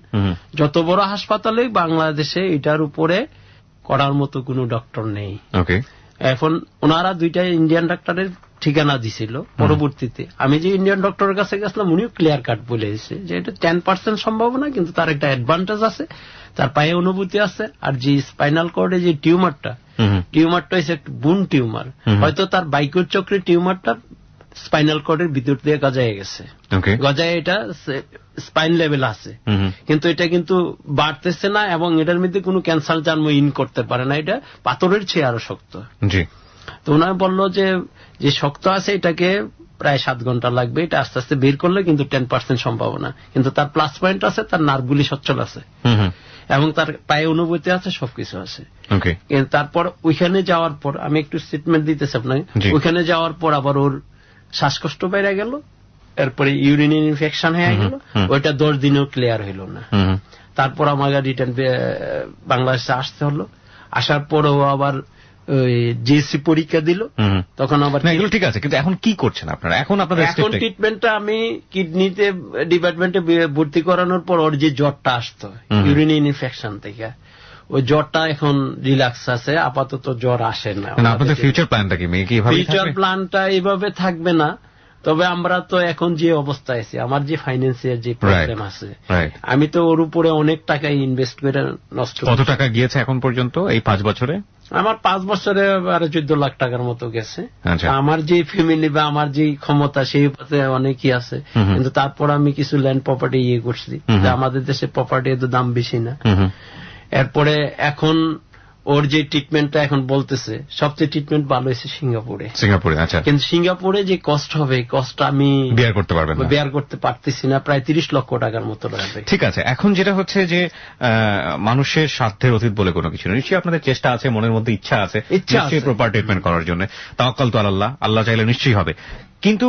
যত বড় হাসপাতালে বাংলাদেশে এটার উপরে করার মতো কোন ডক্টর নেই। এখন ওনারা 2টা ইন্ডিয়ান ডাক্তারের ঠিকানা দিছিল, পরবর্তীতে আমি যে ইন্ডিয়ান ডক্টরের কাছে গেছিলাম উনিও ক্লিয়ার কাট বলে এসেছে যে এটা 10% সম্ভাবনা, কিন্তু তার একটা অ্যাডভান্টেজ আছে, তার পায়ে অনুভূতি আছে, আর যে স্পাইনাল কর্ডে যে টিউমারটা হচ্ছে একটা বুন টিউমার, হয়তো তার বাইকুর চক্রের টিউমারটা স্পাইনাল কর্ডের ভিতর দিয়ে গজায় গেছে, গজায় এটা স্পাইন লেভেল আছে, কিন্তু এটা কিন্তু বাড়তেছে না, এবং এটার মধ্যে কোনো ক্যান্সার জন্ম ইন করতে পারে না, এটা পাথরের চেয়ে আরো শক্ত। তো ওনারা বলল যে শক্ত আছে এটাকে প্রায় 7 ঘন্টা লাগবে, এটা আস্তে আস্তে বের করলে কিন্তু 10% সম্ভাবনা, কিন্তু তার প্লাস পয়েন্ট আছে, তার নার্ভগুলি সচ্ছল আছে, এবং তার পায়ে অনুভূতি আছে, সবকিছু আছে। তারপর ওইখানে যাওয়ার পর আমি একটু স্টেটমেন্ট দিতেছি আপনাকে, ওইখানে যাওয়ার পর আবার ওর শ্বাসকষ্ট বেড়ে গেল, এরপরে ইউরিনের ইনফেকশন হয়ে গেল, ওইটা 10 দিনেও ক্লিয়ার হইল না। তারপর আমাকে রিটার্ন বাংলাদেশে আসতে হলো, আসার পরও আবার জিএসসি পরীক্ষা দিল, তখন আবার এগুলো ঠিক আছে, কিন্তু এখন কি করছেন আপনারা? এখন ট্রিটমেন্টটা আমি কিডনিতে ডিপার্টমেন্টে ভর্তি করানোর পর ওর যে জ্বরটা আসতো ইউরিনের ইনফেকশন থেকে, ওই জ্বরটা এখন রিল্যাক্স আছে, আপাতত জ্বর আসে না। আপনাদের ফিউচার প্ল্যানটা কি? ফিউচার প্ল্যানটা এইভাবে থাকবে না, তবে আমরা তো এখন যে অবস্থায় আছি, আমার যে ফাইন্যান্সিয়াল যে প্রবলেম আছে, আমি তো ওর উপরে অনেক টাকা ইনভেস্ট করে নষ্ট। কত টাকা গিয়েছে এখন পর্যন্ত এই 5 বছরে? আমার 5 বছরে 14 লাখ টাকার মতো গেছে। আমার যে ফ্যামিলি বা আমার যে ক্ষমতা সেই অনেকই আছে, কিন্তু তারপর আমি কিছু ল্যান্ড প্রপার্টি করছি, আমাদের দেশে প্রপার্টি এত দাম বেশি না। এরপরে এখন ওর যে ট্রিটমেন্টটা এখন বলতেছে সবচেয়ে ট্রিটমেন্ট ভালো হয়েছে সিঙ্গাপুরে। আচ্ছা, কিন্তু সিঙ্গাপুরে যে কষ্ট হবে, কষ্ট আমি বেয়ার করতে পারতেছি না, প্রায় 30 লক্ষ টাকার মতো লাগবে। ঠিক আছে, এখন যেটা হচ্ছে যে মানুষের স্বার্থের অতীত বলে কোনো কিছু নেই। নিশ্চয়ই আপনাদের চেষ্টা আছে, মনের মধ্যে ইচ্ছা আছে নিশ্চয়ই প্রপার ট্রিটমেন্ট করার জন্য। তাওয়াক্কাল তো আল্লাহ, আল্লাহ চাইলে নিশ্চয়ই হবে। কিন্তু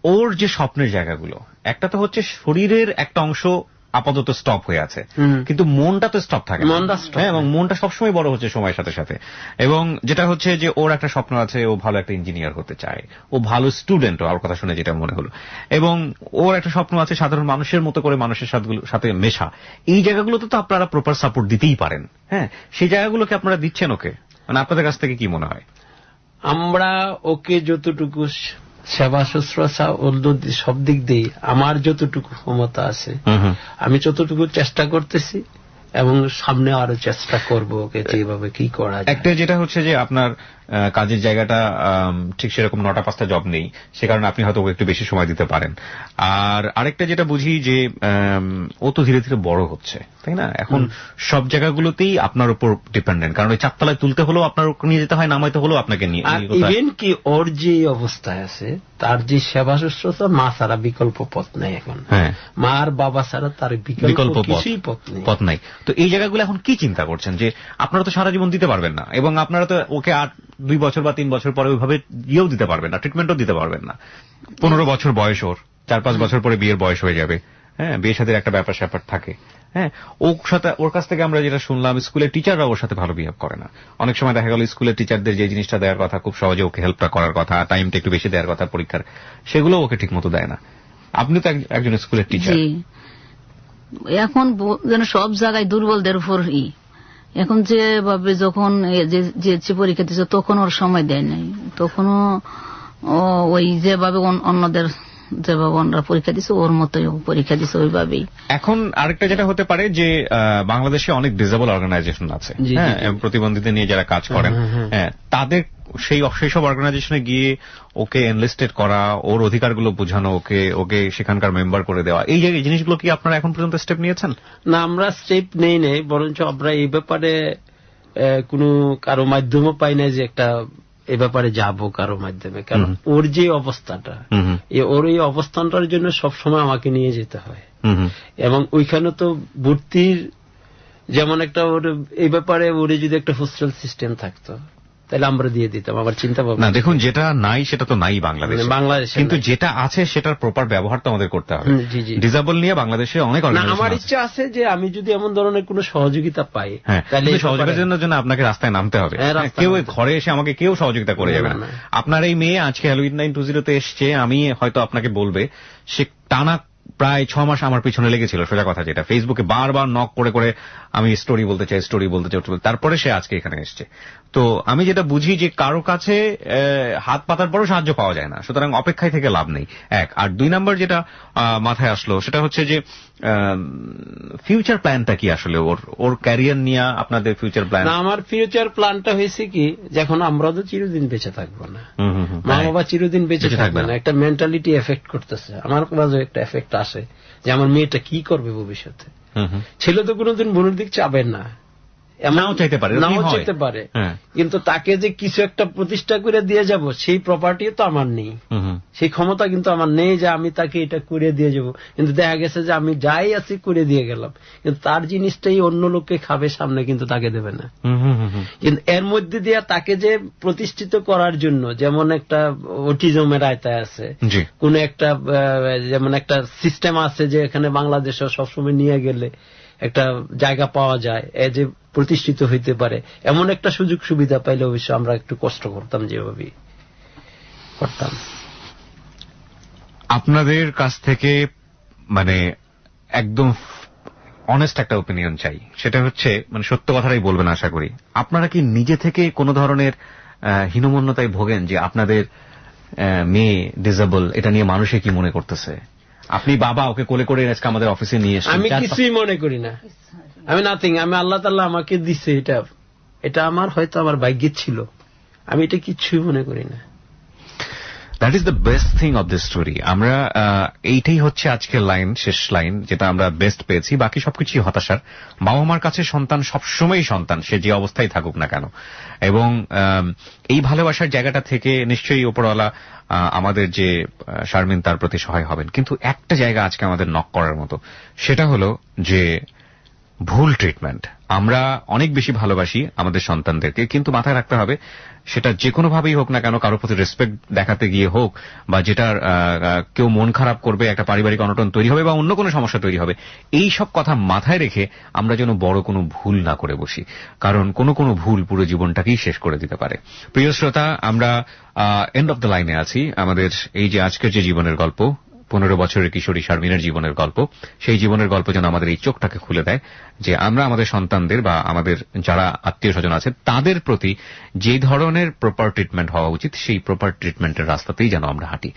ওর যে স্বপ্নের জায়গাগুলো, একটা তো হচ্ছে শরীরের একটা অংশ আপাতত স্টপ হয়ে আছে, কিন্তু মনটা তো স্টপ থাকে, এবং মনটা সবসময় বড় হচ্ছে সময়ের সাথে সাথে। এবং যেটা হচ্ছে যে ওর একটা স্বপ্ন আছে, ও ভালো একটা ইঞ্জিনিয়ার হতে চায়, ও ভালো স্টুডেন্ট, আর কথা শুনে যেটা মনে হলো। এবং ওর একটা স্বপ্ন আছে সাধারণ মানুষের মতো করে মানুষের সাথে মেশা। এই জায়গাগুলোতে তো আপনারা প্রপার সাপোর্ট দিতেই পারেন। হ্যাঁ, সেই জায়গাগুলোকে আপনারা দিচ্ছেন ওকে? মানে আপনাদের কাছ থেকে কি মনে হয়? আমরা ওকে যতটুকু সেবা শুশ্রূষা সব দিক দিয়ে আমার যতটুকু ক্ষমতা আছে আমি যতটুকু চেষ্টা করতেছি, এবং সামনে আরো চেষ্টা করব ওকে যেভাবে কি করা যায়। একটা যেটা হচ্ছে যে আপনার কাজের জায়গাটা ঠিক সেরকম 9টা-5টা জব নেই, সে কারণে আপনি হয়তো একটু বেশি সময় দিতে পারেন। আর আরেকটা যেটা বুঝি যে ও তো ধীরে ধীরে বড় হচ্ছে, তাই না? এখন সব জায়গাগুলোতেই আপনার উপর ডিপেন্ডেন্ট, কারণ ওই 4তলায় তুলতে হলেও আপনার নিয়ে যেতে হয়, নামাইতে হলেও আপনাকে নিয়ে। ইভেন কি ওর যে অবস্থায় আছে, তার যে সেবা শুশ্রূষা, মা ছাড়া বিকল্প পথ নেই এখন। মা আর বাবা ছাড়া তার বিকল্প কিছুই পথ নাই। তো এই জায়গাগুলো এখন কি চিন্তা করছেন যে আপনারা তো সারা জীবন দিতে পারবেন না, এবং আপনারা তো ওকে 2 বছর বা 3 বছর পরে ওইভাবে ইয়েও দিতে পারবেন না, ট্রিটমেন্টও দিতে পারবেন না। 15 বছর বয়স ওর, 4-5 বছর পরে বিয়ের বয়স হয়ে যাবে। হ্যাঁ, বিয়ের সাথে একটা ব্যাপার স্যাপার থাকে। হ্যাঁ, ওর কাছ থেকে আমরা যেটা শুনলাম, স্কুলের টিচাররা ওর সাথে ভালো বিহেভ করে না। অনেক সময় দেখা গেল স্কুলের টিচারদের যে জিনিসটা দেওয়ার কথা, খুব সহজে ওকে হেল্পটা করার কথা, টাইমটা একটু বেশি দেওয়ার কথা পরীক্ষার, সেগুলো ওকে ঠিক মতো দেয় না। আপনি তো একজন স্কুলের টিচার। এখন যেন সব জায়গায় দুর্বলদের উপর এখন যেভাবে যখন যে পরীক্ষা দিচ্ছে তখন ওর সময় দেয় নাই, তখনও ওই যেভাবে অন্যদের যেভাবে অন্যরা পরীক্ষা দিচ্ছে ওর মতোই পরীক্ষা দিচ্ছে ওইভাবেই। এখন আরেকটা যেটা হতে পারে যে বাংলাদেশে অনেক ডিসেবল অর্গানাইজেশন আছে, হ্যাঁ, প্রতিবন্ধীদের নিয়ে যারা কাজ করেন, হ্যাঁ, তাদের সেই সব অর্গানাইজেশনে গিয়ে ওকে এনলিস্টেড করা, ওর অধিকারগুলো বোঝানো, ওকে সেখানকার মেম্বার করে দেওয়া, এই জিনিসগুলো কি আপনারা এখন পর্যন্ত স্টেপ নিয়েছেন? না, আমরা স্টেপ নেই নাই, বরঞ্চ আমরা এই ব্যাপারে কোনো কারো মাধ্যমও পাই না যে একটা এ ব্যাপারে যাবো কারো মাধ্যমে। কারণ ওর যে অবস্থাটা, ওর এই অবস্থানটার জন্য সবসময় আমাকে নিয়ে যেতে হয়, এবং ওইখানে তো ভর্তির যেমন একটা ওর এই ব্যাপারে ওর যদি একটা হোস্টেল সিস্টেম থাকতো তাহলে আমরা দিয়ে দিতাম। আবার চিন্তা ভাবনা, দেখুন, যেটা নাই সেটা তো নাই বাংলাদেশে, কিন্তু যেটা আছে সেটার প্রপার ব্যবহার তো আমাদের করতে হবে। ডিসেবল নিয়ে বাংলাদেশে অনেক অর্গানাইজেশন আছে। আমার ইচ্ছা আছে যে আমি যদি এমন ধরনের কোন সহযোগিতা পাই, তাহলে সহযোগিতার জন্য আপনাকে রাস্তায় নামতে হবে। কেউ ঘরে এসে আমাকে কেউ সহযোগিতা করে যাবে না। আপনার এই মেয়ে আজকে হ্যালো 8920 তে এসছে, আমি হয়তো আপনাকে বলবে, সে টানা প্রায় 6 মাস আমার পিছনে লেগেছিল, সোজা কথা যেটা, ফেসবুকে বারবার নক করে করে আমি স্টোরি বলতে চাই, তারপরে সে আজকে এখানে এসছে। তো আমি যেটা বুঝি যে কারো কাছে হাত পাতার পরও সাহায্য পাওয়া যায় না, সুতরাং অপেক্ষায় থেকে লাভ নেই, এক। আর 2 নম্বর যেটা মাথায় আসলো সেটা হচ্ছে যে ফিউচার প্ল্যানটা কি আসলে ওর ক্যারিয়ার নিয়ে আপনাদের ফিউচার প্ল্যান? আমার ফিউচার প্ল্যানটা হয়েছে কি, যখন আমরা তো চিরদিন বেঁচে থাকবো না, মা বাবা চিরদিন বেঁচে থাকবে না, একটা মেন্টালিটি এফেক্ট করতেছে। আমার মাঝে একটা এফেক্ট আসে যে আমার মেয়েটা কি করবে ভবিষ্যতে। ছেলে তো কোনোদিন বোনের দিক চাবেন না, নাও চাইতে পারে, কিন্তু তাকে যে কিছু একটা প্রতিষ্ঠা করে দিয়ে যাব সেই প্রপার্টি তো আমার নেই, সেই ক্ষমতা কিন্তু আমার নেই যে আমি তাকে এটা করে দিয়ে যাব। কিন্তু দেখা গেছে যে আমি যাই আছি করে দিয়ে গেলাম, কিন্তু তার জিনিসটাই অন্য লোককে খাবে, সামনে কিন্তু তাকে দেবে না। কিন্তু এর মধ্যে দিয়ে তাকে যে প্রতিষ্ঠিত করার জন্য, যেমন একটা অটিজমের আয়তায় আছে, কোন একটা যেমন একটা সিস্টেম আছে যে এখানে বাংলাদেশে সবসময় নিয়ে গেলে একটা জায়গা পাওয়া যায়, যে প্রতিষ্ঠিত হইতে পারে, এমন একটা সুযোগ সুবিধা পাইলে অবশ্য আমরা একটু কষ্ট করতাম, যেভাবে করতাম। আপনাদের কাছ থেকে মানে একদম অনেস্ট একটা ওপিনিয়ন চাই, সেটা হচ্ছে মানে সত্য কথাটাই বলবেন আশা করি। আপনারা কি নিজে থেকে কোনো ধরনের হীনমন্যতায় ভোগেন যে আপনাদের মেয়ে ডিসেবল, এটা নিয়ে মানুষে কি মনে করতেছে? আপনি বাবা, ওকে কোলে করে আজকে আমাদের অফিসে নিয়ে এসেছেন। আমি কিছুই মনে করি না, আমি নাথিং। আমি আল্লাহ তাআলা আমাকে দিছে, এটা আমার হয়তো আমার ভাগ্যে ছিল, আমি এটা কিছুই মনে করি না। That is the best thing of this story. আমরা এইটাই হচ্ছে আজকের লাইন, শেষ লাইন, যেটা আমরা বেস্ট পেয়েছি। বাকি সবকিছুই হতাশার। বাবা মার কাছে সন্তান সবসময়ই সন্তান, সে যে অবস্থায় থাকুক না কেন। এবং এই ভালোবাসার জায়গাটা থেকে নিশ্চয়ই উপরওয়ালা আমাদের যে শারমিন, তার প্রতি সহায় হবেন। কিন্তু একটা জায়গা আজকে আমাদের নক করার মতো, সেটা হলো যে ভুল ট্রিটমেন্ট। আমরা অনেক বেশি ভালোবাসি আমাদের সন্তানদেরকে, কিন্তু মাথায় রাখতে হবে সেটা যে কোনো ভাবেই হোক না কেন, কারোর প্রতি রেসপেক্ট দেখাতে গিয়ে হোক, বা যেটার কেউ মন খারাপ করবে, একটা পারিবারিক অনটন তৈরি হবে, বা অন্য কোনো সমস্যা তৈরি হবে, এই সব কথা মাথায় রেখে আমরা যেন বড় কোনো ভুল না করে বসি, কারণ কোনো ভুল পুরো জীবনটাকেই শেষ করে দিতে পারে। প্রিয় শ্রোতা, আমরা এন্ড অফ দ্য লাইনে আছি। আমাদের এই যে আজকের যে জীবনের গল্প, 15 বছরের কিশোরী শারমিনের জীবনের গল্প, সেই জীবনের গল্প যেন আমাদের এই চোখটাকে খুলে দেয় যে আমরা আমাদের সন্তানদের বা আমাদের যারা আত্মীয় স্বজন আছে তাদের প্রতি যে ধরনের প্রপার ট্রিটমেন্ট হওয়া উচিত, সেই প্রপার ট্রিটমেন্টের রাস্তাতেই যেন আমরা হাঁটি।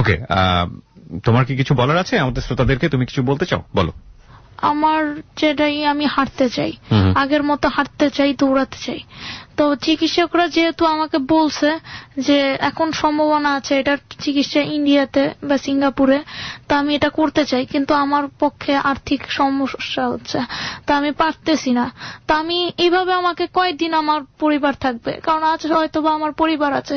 ওকে, তোমার কি কিছু বলার আছে আমাদের শ্রোতাদেরকে? তুমি কিছু বলতে চাও, বলো। আমার যেটাই, আমি হাঁটতে চাই, আগের মতো হাঁটতে চাই, দৌড়াতে চাই। তো চিকিৎসকরা যেহেতু আমাকে বলছে যে এখন সম্ভাবনা আছে এটার চিকিৎসা ইন্ডিয়াতে বা সিঙ্গাপুরে, তা আমি এটা করতে চাই, কিন্তু আমার পক্ষে আর্থিক সমস্যা হচ্ছে, তা আমি পারতেছি না। তা আমি এইভাবে আমাকে কয়েকদিন আমার পরিবার থাকবে, কারণ আজ হয়তো বা আমার পরিবার আছে,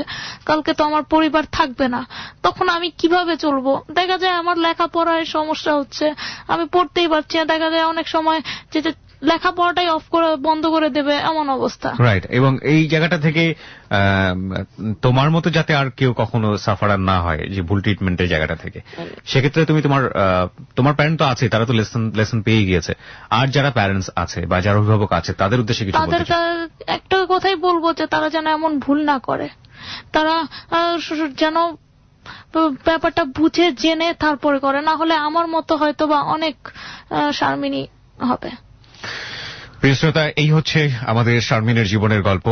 কালকে তো আমার পরিবার থাকবে না, তখন আমি কিভাবে চলবো? দেখা যায় আমার লেখাপড়ায় সমস্যা হচ্ছে, আমি পড়তেই পারছি না, দেখা যায় অনেক সময় যে লেখাপড়াটাই বন্ধ করে দেবে এমন অবস্থা। রাইট। এবং এই জায়গাটা থেকে তোমার মতো যাতে আর কেউ কখনো সাফারার না হয় যে ভুল ট্রিটমেন্টের জায়গাটা থেকে, সেক্ষেত্রে তুমি তোমার প্যারেন্ট তো আছে, তারা তো লেসন পেয়ে গিয়েছে, আর যারা প্যারেন্টস আছে বা যারা অভিভাবক আছে তাদের উদ্দেশ্যে কিছু বলতে চাও? তাদের একটা কথাই বলবো যে তারা যেন এমন ভুল না করে, তারা যেন ব্যাপারটা বুঝে জেনে তারপরে করে, না হলে আমার মতো হয়তো বা অনেক শারমিনী হবে। প্রিয় শ্রোতা, এই হচ্ছে আমাদের শারমিনের জীবনের গল্প।